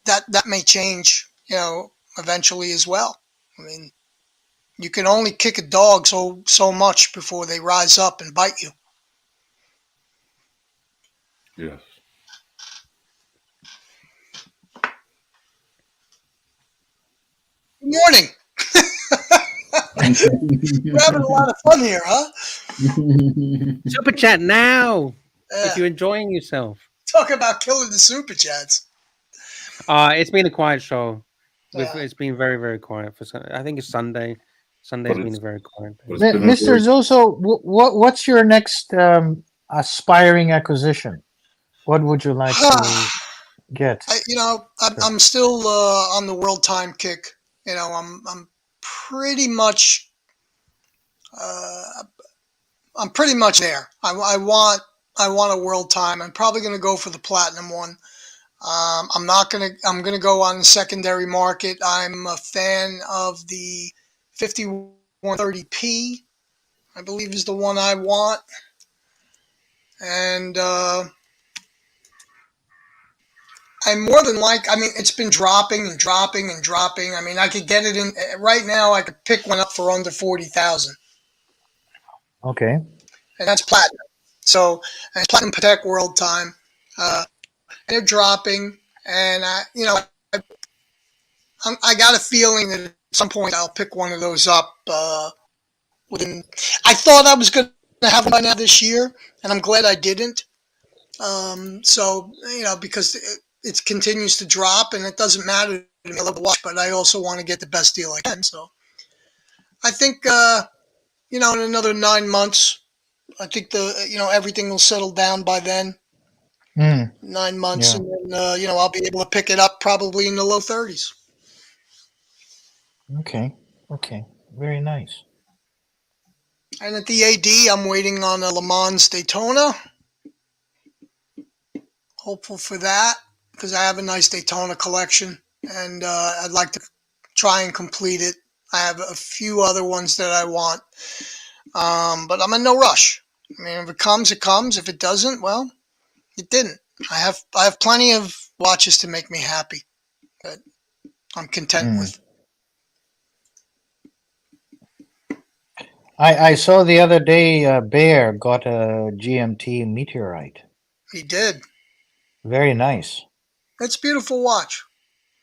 that may change, eventually as well. I mean, you can only kick a dog so much before they rise up and bite you. Yes. Good morning. We're having a lot of fun here, huh? Super chat now if you're enjoying yourself. Talk about killing the super chats. It's been a quiet show. It's been very, very quiet for I think it's Sunday. Sunday's been very quiet. Mr. Zoso, what's your next aspiring acquisition? What would you like to get? I'm still on the world time kick. I'm pretty much there. I want a world time. I'm probably going to go for the platinum one. I'm going to go on the secondary market. I'm a fan of the 5130p, I believe is the one I want. And I'm more than it's been dropping and dropping and dropping. I mean, I could get it in right now. I could pick one up for under 40,000. Okay. And that's platinum. So, and platinum Patek world time. They're dropping, and I got a feeling that at some point I'll pick one of those up. I thought I was going to have one by now this year, and I'm glad I didn't. Because it continues to drop, and it doesn't matter to me. I love to watch, but I also want to get the best deal I can. So I think, in another 9 months, I think everything will settle down by then. 9 months, and then, I'll be able to pick it up probably in the low 30s. Okay. Very nice. And at the AD, I'm waiting on a Le Mans Daytona. Hopeful for that, because I have a nice Daytona collection, and I'd like to try and complete it. I have a few other ones that I want, but I'm in no rush. I mean, if it comes, it comes. If it doesn't, well, it didn't. I have plenty of watches to make me happy that I'm content with. I saw the other day Bear got a GMT Meteorite. He did. Very nice. It's a beautiful watch.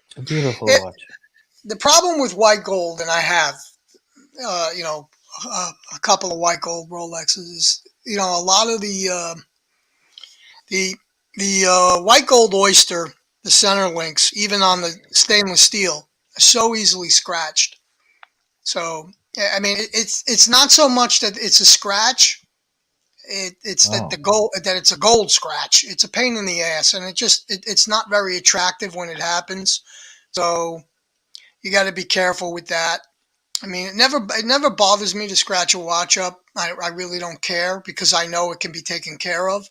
It's a beautiful It, watch. the problem with white gold, and I have, a couple of white gold Rolexes, is a lot of the white gold oyster, the center links, even on the stainless steel, are so easily scratched. So I mean, it's not so much that it's a scratch. It's that it's a gold scratch. It's a pain in the ass, and it's not very attractive when it happens. So you got to be careful with that. I mean, it never bothers me to scratch a watch up. I really don't care because I know it can be taken care of.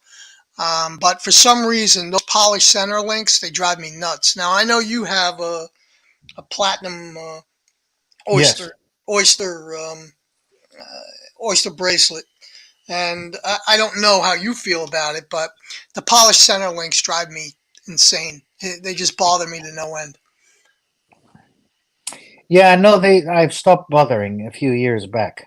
But for some reason, those polished center links, they drive me nuts. Now I know you have a platinum oyster oyster bracelet, and I don't know how you feel about it, but the polished center links drive me insane. They just bother me to no end. Yeah, no, I've stopped bothering a few years back.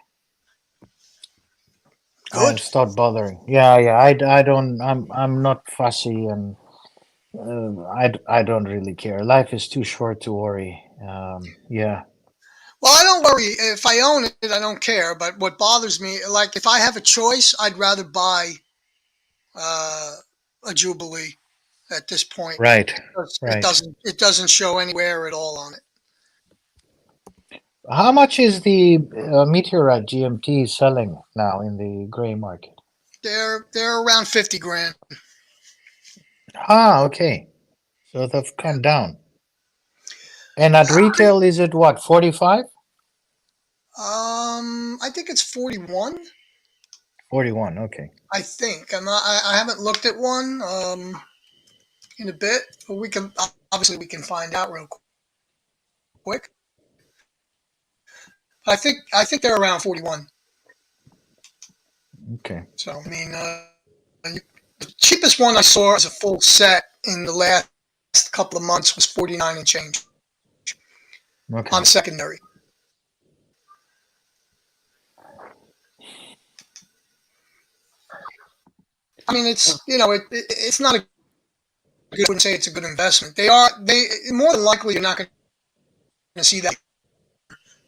Good. I've stopped bothering. Yeah. I don't. I'm not fussy, and I don't really care. Life is too short to worry. Yeah. Well, I don't worry. If I own it, I don't care. But what bothers me, like if I have a choice, I'd rather buy a Jubilee at this point. Right. It doesn't show anywhere at all on it. How much is the Meteorite GMT selling now in the gray market? They're around 50 grand. Ah, okay. So they've come down. And at retail, is it what, 45? I think it's 41. 41, okay. I think. I haven't looked at one in a bit, but we can find out real quick. I think they're around 41. Okay. So I mean, the cheapest one I saw as a full set in the last couple of months was 49 and change. Okay. On secondary. I mean, it's it's not a good. I wouldn't say it's a good investment. They more than likely you're not going to see that.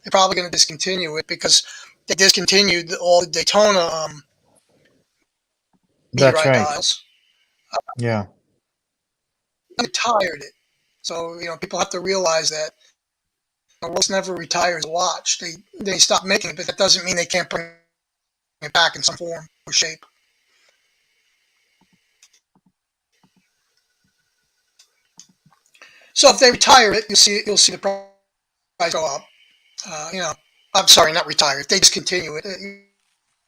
They're probably going to discontinue it because they discontinued all the Daytona That's right. dials. Yeah. They retired it, so people have to realize that Rolex never retires a watch. They stop making it, but that doesn't mean they can't bring it back in some form or shape. So if they retire it, you'll see the price go up. I'm sorry, not retire. If they discontinue it,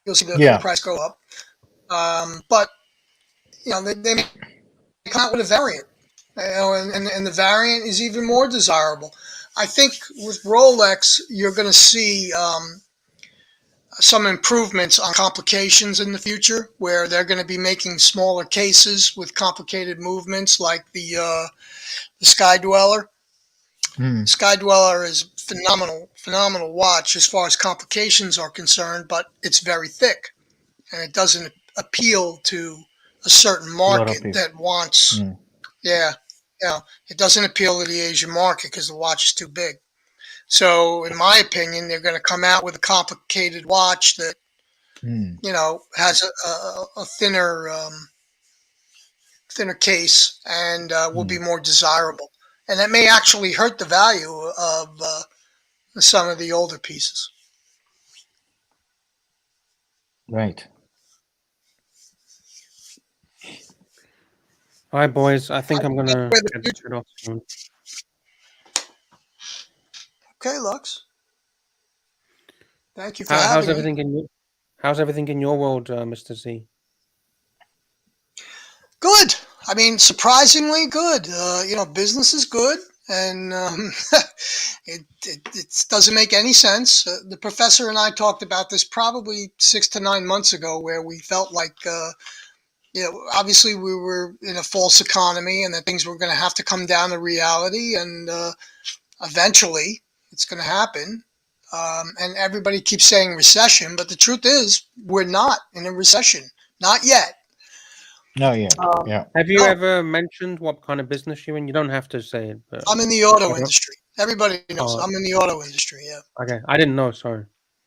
you'll see the price go up. But they may come out with a variant, and the variant is even more desirable. I think with Rolex, you're going to see some improvements on complications in the future, where they're going to be making smaller cases with complicated movements, like the Sky Dweller. Sky Dweller is phenomenal watch as far as complications are concerned, but it's very thick, and it doesn't appeal to a certain market that wants. It doesn't appeal to the Asian market because the watch is too big. So, in my opinion, they're going to come out with a complicated watch that has a thinner case and will be more desirable. And that may actually hurt the value of some of the older pieces. Right. All right, boys. I think I'm gonna get this shit off soon. Okay, Lux. Thank you for having me. How's everything in your world, Mr. Z? Good. I mean, surprisingly good. Business is good, and it doesn't make any sense. The professor and I talked about this probably 6 to 9 months ago, where we felt like, obviously we were in a false economy, and that things were going to have to come down to reality, and eventually it's going to happen. And everybody keeps saying recession, but the truth is we're not in a recession, not yet. Oh yeah. Have you ever mentioned what kind of business you're in? You don't have to say it, but I'm in the auto industry. Everybody knows Oh, I'm in the auto industry. Yeah. okay. I didn't know. Sorry.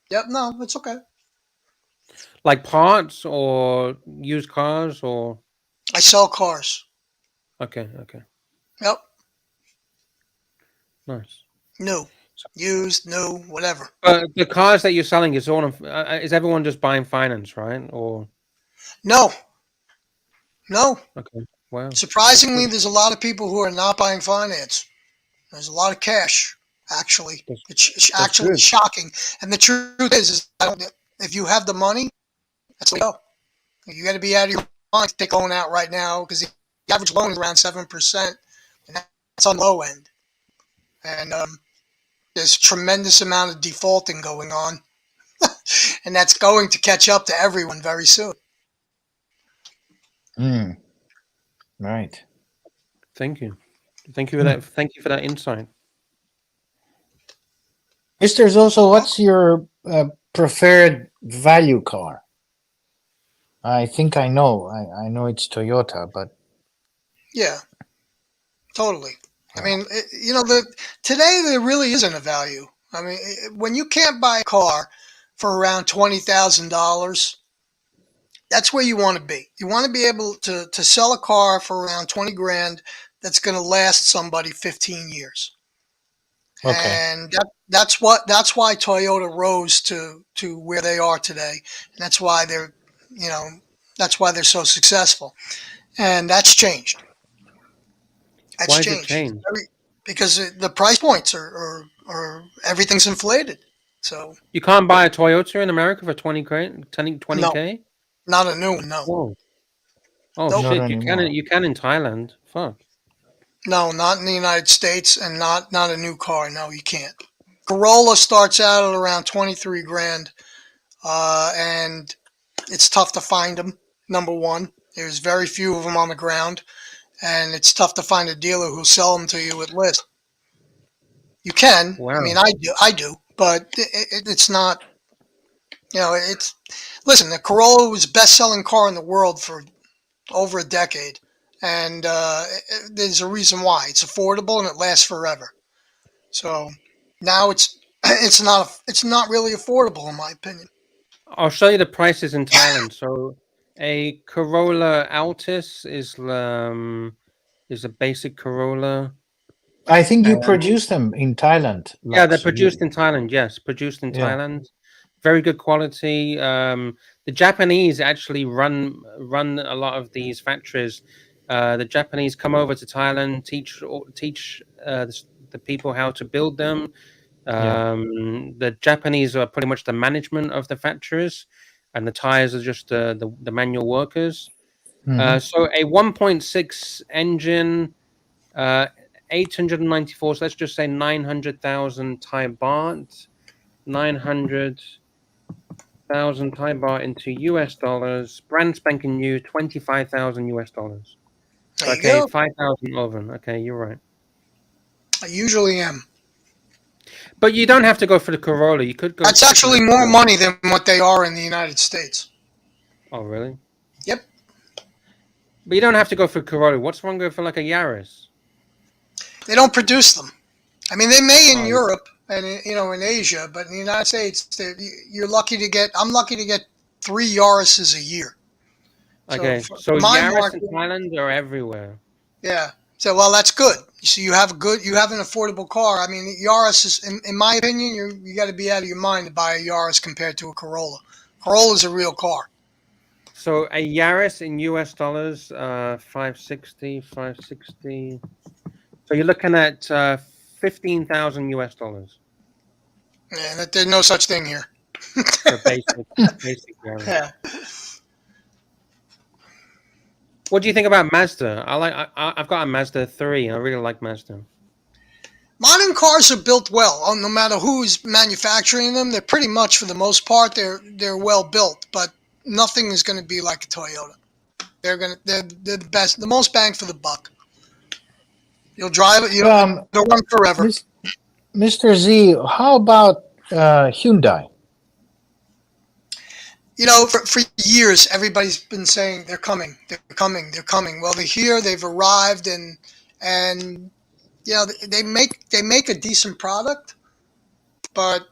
Yep. No, it's okay. Like parts or used cars or. I sell cars. Okay. Okay. Yep. Nice. New, used, new, whatever. The cars that you're selling is all. Is everyone just buying finance, right? Or No. No. okay. Wow. Surprisingly, there's a lot of people who are not buying finance. There's a lot of cash, actually. It's actually good. shocking. And the truth is if you have the money, that's the way to go. You got to be out of your mind to take a loan out right now because the average loan is around 7%, and that's on the low end. And there's a tremendous amount of defaulting going on, and that's going to catch up to everyone very soon. Right. Thank you. Thank you for that. Thank you for that insight. Mr. Zoso, what's your preferred value car? I think I know. I know it's Toyota, but Yeah, totally. I mean, today there really isn't a value. I mean, when you can't buy a car for around $20,000, that's where you want to be. You want to be able to sell a car for around 20 grand that's going to last somebody 15 years. okay. And that's why Toyota rose to where they are today, and that's why they're so successful, and that's changed. Why has it changed? Because the price points are everything's inflated. So You can't buy a Toyota in America for 20K? Not a new one. No. Whoa. Oh Nope. shit! You can in Thailand. Fuck. No, not in the United States, and not a new car. No, you can't. Corolla starts out at around 23 grand, and it's tough to find them. Number one, there's very few of them on the ground, and it's tough to find a dealer who'll sell them to you at list. You can. Wow. I mean, I do, but it's not. Listen. The Corolla was the best-selling car in the world for over a decade, and there's a reason why. It's affordable and it lasts forever. So now it's not really affordable in my opinion. I'll show you the prices in Thailand. So a Corolla Altis is a basic Corolla. I think you produce them in Thailand. Yeah, they're produced in Thailand. Yes, produced in Thailand. Very good quality. The Japanese actually run a lot of these factories. The Japanese come over to Thailand, teach the people how to build them. The Japanese are pretty much the management of the factories, and the Thais are just the manual workers. So a 1.6 engine, 894. So let's just say 900,000 Thai baht. 900,000 Thai baht into US dollars. Brand spanking new, 25,000 US dollars. There you Okay, go. 5,000 over. Okay, you're right. I usually am. But you don't have to go for the Corolla. You could go. That's actually more money than what they are in the United States. Oh, really? Yep. But you don't have to go for Corolla. What's wrong with for like a Yaris? They don't produce them. I mean, they may in Europe and in Asia, but in the United States, you're lucky to get. I'm lucky to get 3 Yaris's a year. Okay, so Yaris and Thailand are everywhere. Yeah. So well, that's good. So you have an affordable car. I mean, Yaris is, in my opinion, you got to be out of your mind to buy a Yaris compared to a Corolla. Corolla's a real car. So a Yaris in US dollars, 560. So you're looking at 15,000 US dollars. Yeah, there's no such thing here. For basic Yaris. Yeah. What do you think about Mazda? I've got a Mazda 3. I really like Mazda. Modern cars are built well. No matter who's manufacturing them, they're pretty much, for the most part, they're well built. But nothing is going to be like a Toyota. They're the best, the most bang for the buck. You'll drive it. They'll run forever. Mr. Z, how about Hyundai? for years, everybody's been saying they're coming, they're coming, they're coming. Well, they're here, they've arrived, and they make a decent product, but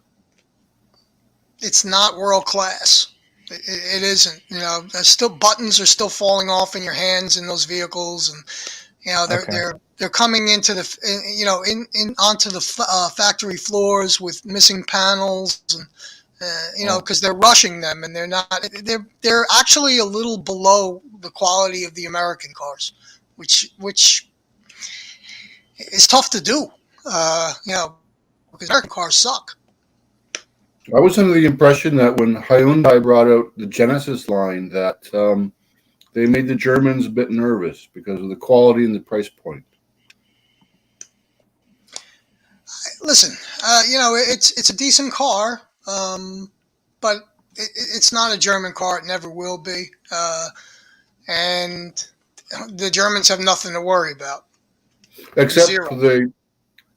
it's not world class. It isn't. There's still buttons are still falling off in your hands in those vehicles, and they're coming into the onto the factory floors with missing panels, and because they're rushing them, and they're actually a little below the quality of the American cars, which is tough to do. Because American cars suck. I was under the impression that when Hyundai brought out the Genesis line, that they made the Germans a bit nervous because of the quality and the price point. Listen, it's a decent car, but it's not a German car. It never will be, and the Germans have nothing to worry about. Except Zero. for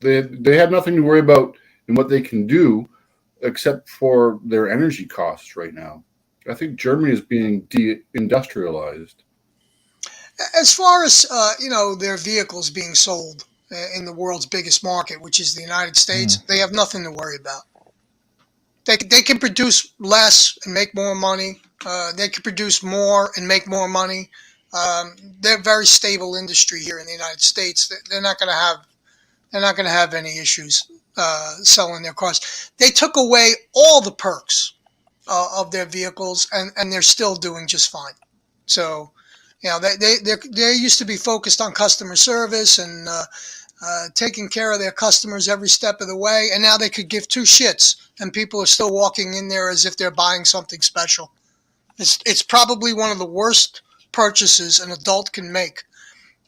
they have nothing to worry about in what they can do, except for their energy costs right now. I think Germany is being de-industrialized. As far as their vehicles being sold in the world's biggest market, which is the United States, they have nothing to worry about. They can produce less and make more money. They can produce more and make more money. They're a very stable industry here in the United States. They're not going to have any issues selling their cars. They took away all the perks of their vehicles, and they're still doing just fine. So, they used to be focused on customer service and taking care of their customers every step of the way, and now they could give two shits, and people are still walking in there as if they're buying something special. It's probably one of the worst purchases an adult can make,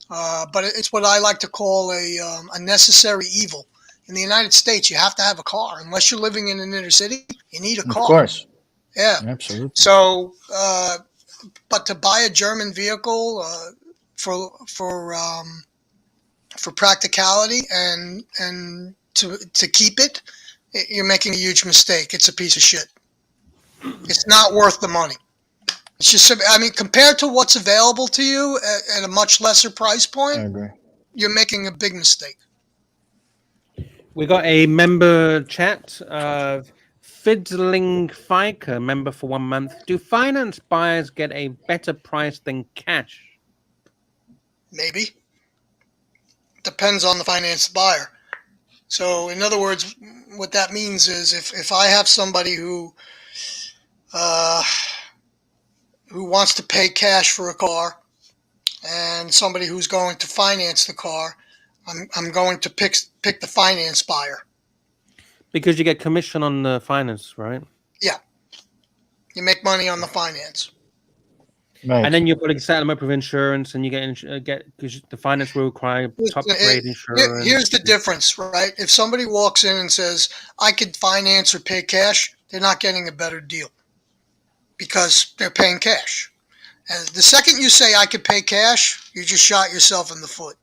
but it's what I like to call a necessary evil. In the United States, you have to have a car. Unless you're living in an inner city, you need a car. Of course. Yeah. Absolutely. So, but to buy a German vehicle for practicality and to keep it, you're making a huge mistake. It's a piece of shit. It's not worth the money. It's just, compared to what's available to you at a much lesser price point, I agree. You're making a big mistake. We got a member chat of Fiddling Fiker, member for 1 month. Do finance buyers get a better price than cash? Maybe. Depends on the finance buyer. So, in other words, what that means is if I have somebody who wants to pay cash for a car and somebody who's going to finance the car, I'm going to pick the finance buyer. Because you get commission on the finance, right? Yeah. You make money on the finance. Right. And then you've got to set them up with insurance, and you get because the finance will require top grade insurance. Here's the difference, right? If somebody walks in and says, I could finance or pay cash, they're not getting a better deal because they're paying cash. And the second you say, I could pay cash, you just shot yourself in the foot.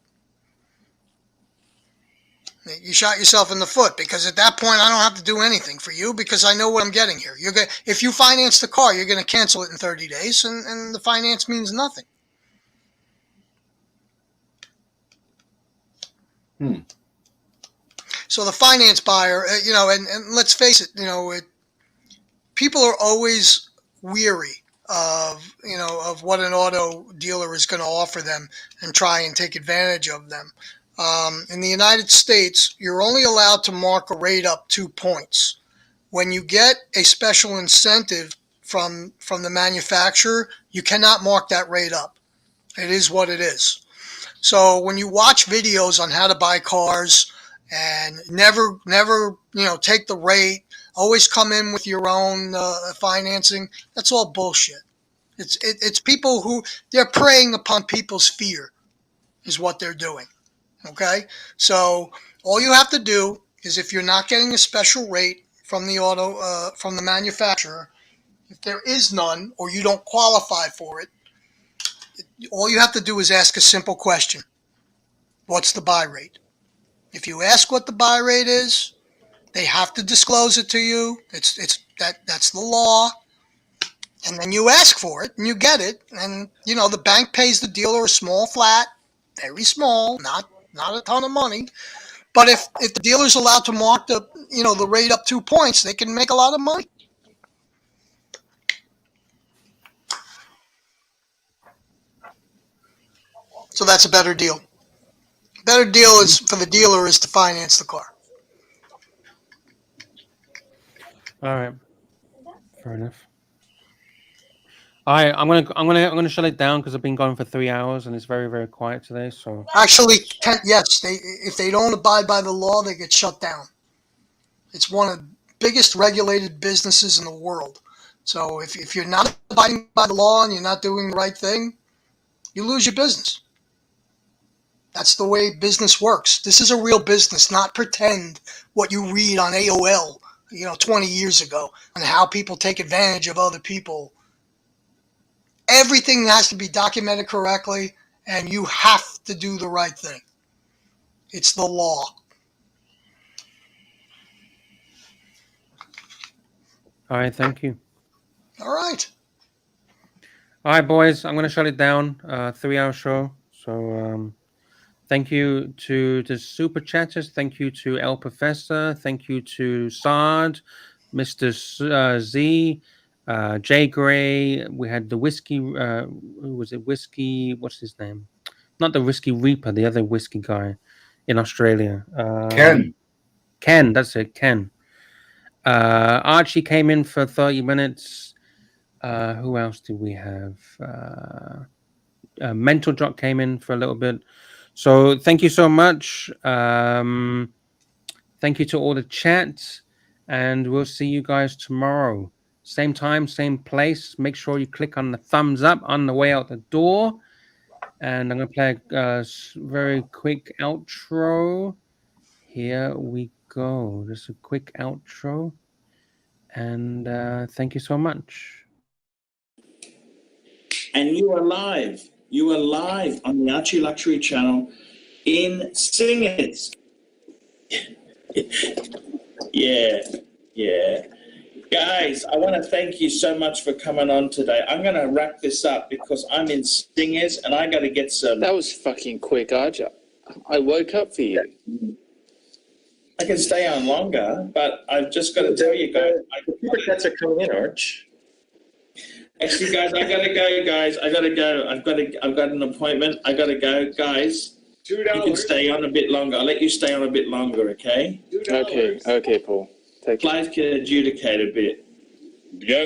You shot yourself in the foot because at that point, I don't have to do anything for you because I know what I'm getting here. If you finance the car, you're going to cancel it in 30 days, and the finance means nothing. So the finance buyer, and let's face it, people are always weary of what an auto dealer is going to offer them and try and take advantage of them. In the United States, you're only allowed to mark a rate up 2 points. When you get a special incentive from the manufacturer, you cannot mark that rate up. It is what it is. So when you watch videos on how to buy cars and never take the rate, always come in with your own financing, that's all bullshit. It's people who they're preying upon people's fear is what they're doing. Okay, so all you have to do is if you're not getting a special rate from the manufacturer, if there is none or you don't qualify for it, all you have to do is ask a simple question: what's the buy rate? If you ask what the buy rate is, they have to disclose it to you. That's the law, And then you ask for it and you get it. And, you know, the bank pays the dealer a small flat, very small, not a ton of money. But if the dealer's allowed to mark the, you know, the rate up 2 points, they can make a lot of money. So that's a better deal. Better deal is for the dealer is to finance the car. All right. Fair enough. All right, I'm gonna shut it down because I've been gone for 3 hours and it's very, very quiet today. So Actually, yes, if they don't abide by the law, they get shut down. It's one of the biggest regulated businesses in the world. So if you're not abiding by the law and you're not doing the right thing, you lose your business. That's the way business works. This is a real business, not pretend what you read on AOL, 20 years ago, and how people take advantage of other people. Everything has to be documented correctly, and you have to do the right thing. It's the law. all right, thank you. All right. All right, boys, I'm gonna shut it down. 3-hour show. So thank you to the super chatters. Thank you to El Professor. Thank you to Sard, Mr. Z, Jay Gray. We had the whiskey. Who was it? Whiskey. What's his name? Not the Whiskey Reaper. The other whiskey guy in Australia. Ken. Ken. That's it. Ken. Archie came in for 30 minutes. Who else do we have? Mental Jock came in for a little bit. So thank you so much. Thank you to all the chat, and we'll see you guys tomorrow. Same time, same place. Make sure you click on the thumbs up on the way out the door. And I'm going to play a very quick outro. Here we go. Just a quick outro. And thank you so much. And you are live. You are live on the Archie Luxury channel in Singers. Yeah. Guys, I want to thank you so much for coming on today. I'm going to wrap this up because I'm in Singers and I got to get some... That was fucking quick, Archie. I woke up for you. I can stay on longer, but I've just got to tell you guys... The super chats are coming in, Arch. Actually, guys, I gotta go, guys. I gotta go. I've got an appointment. I gotta go, guys. $2. You can stay on a bit longer. I'll let you stay on a bit longer, okay? $2. Okay, Paul. Take care. Life can adjudicate a bit. Yes.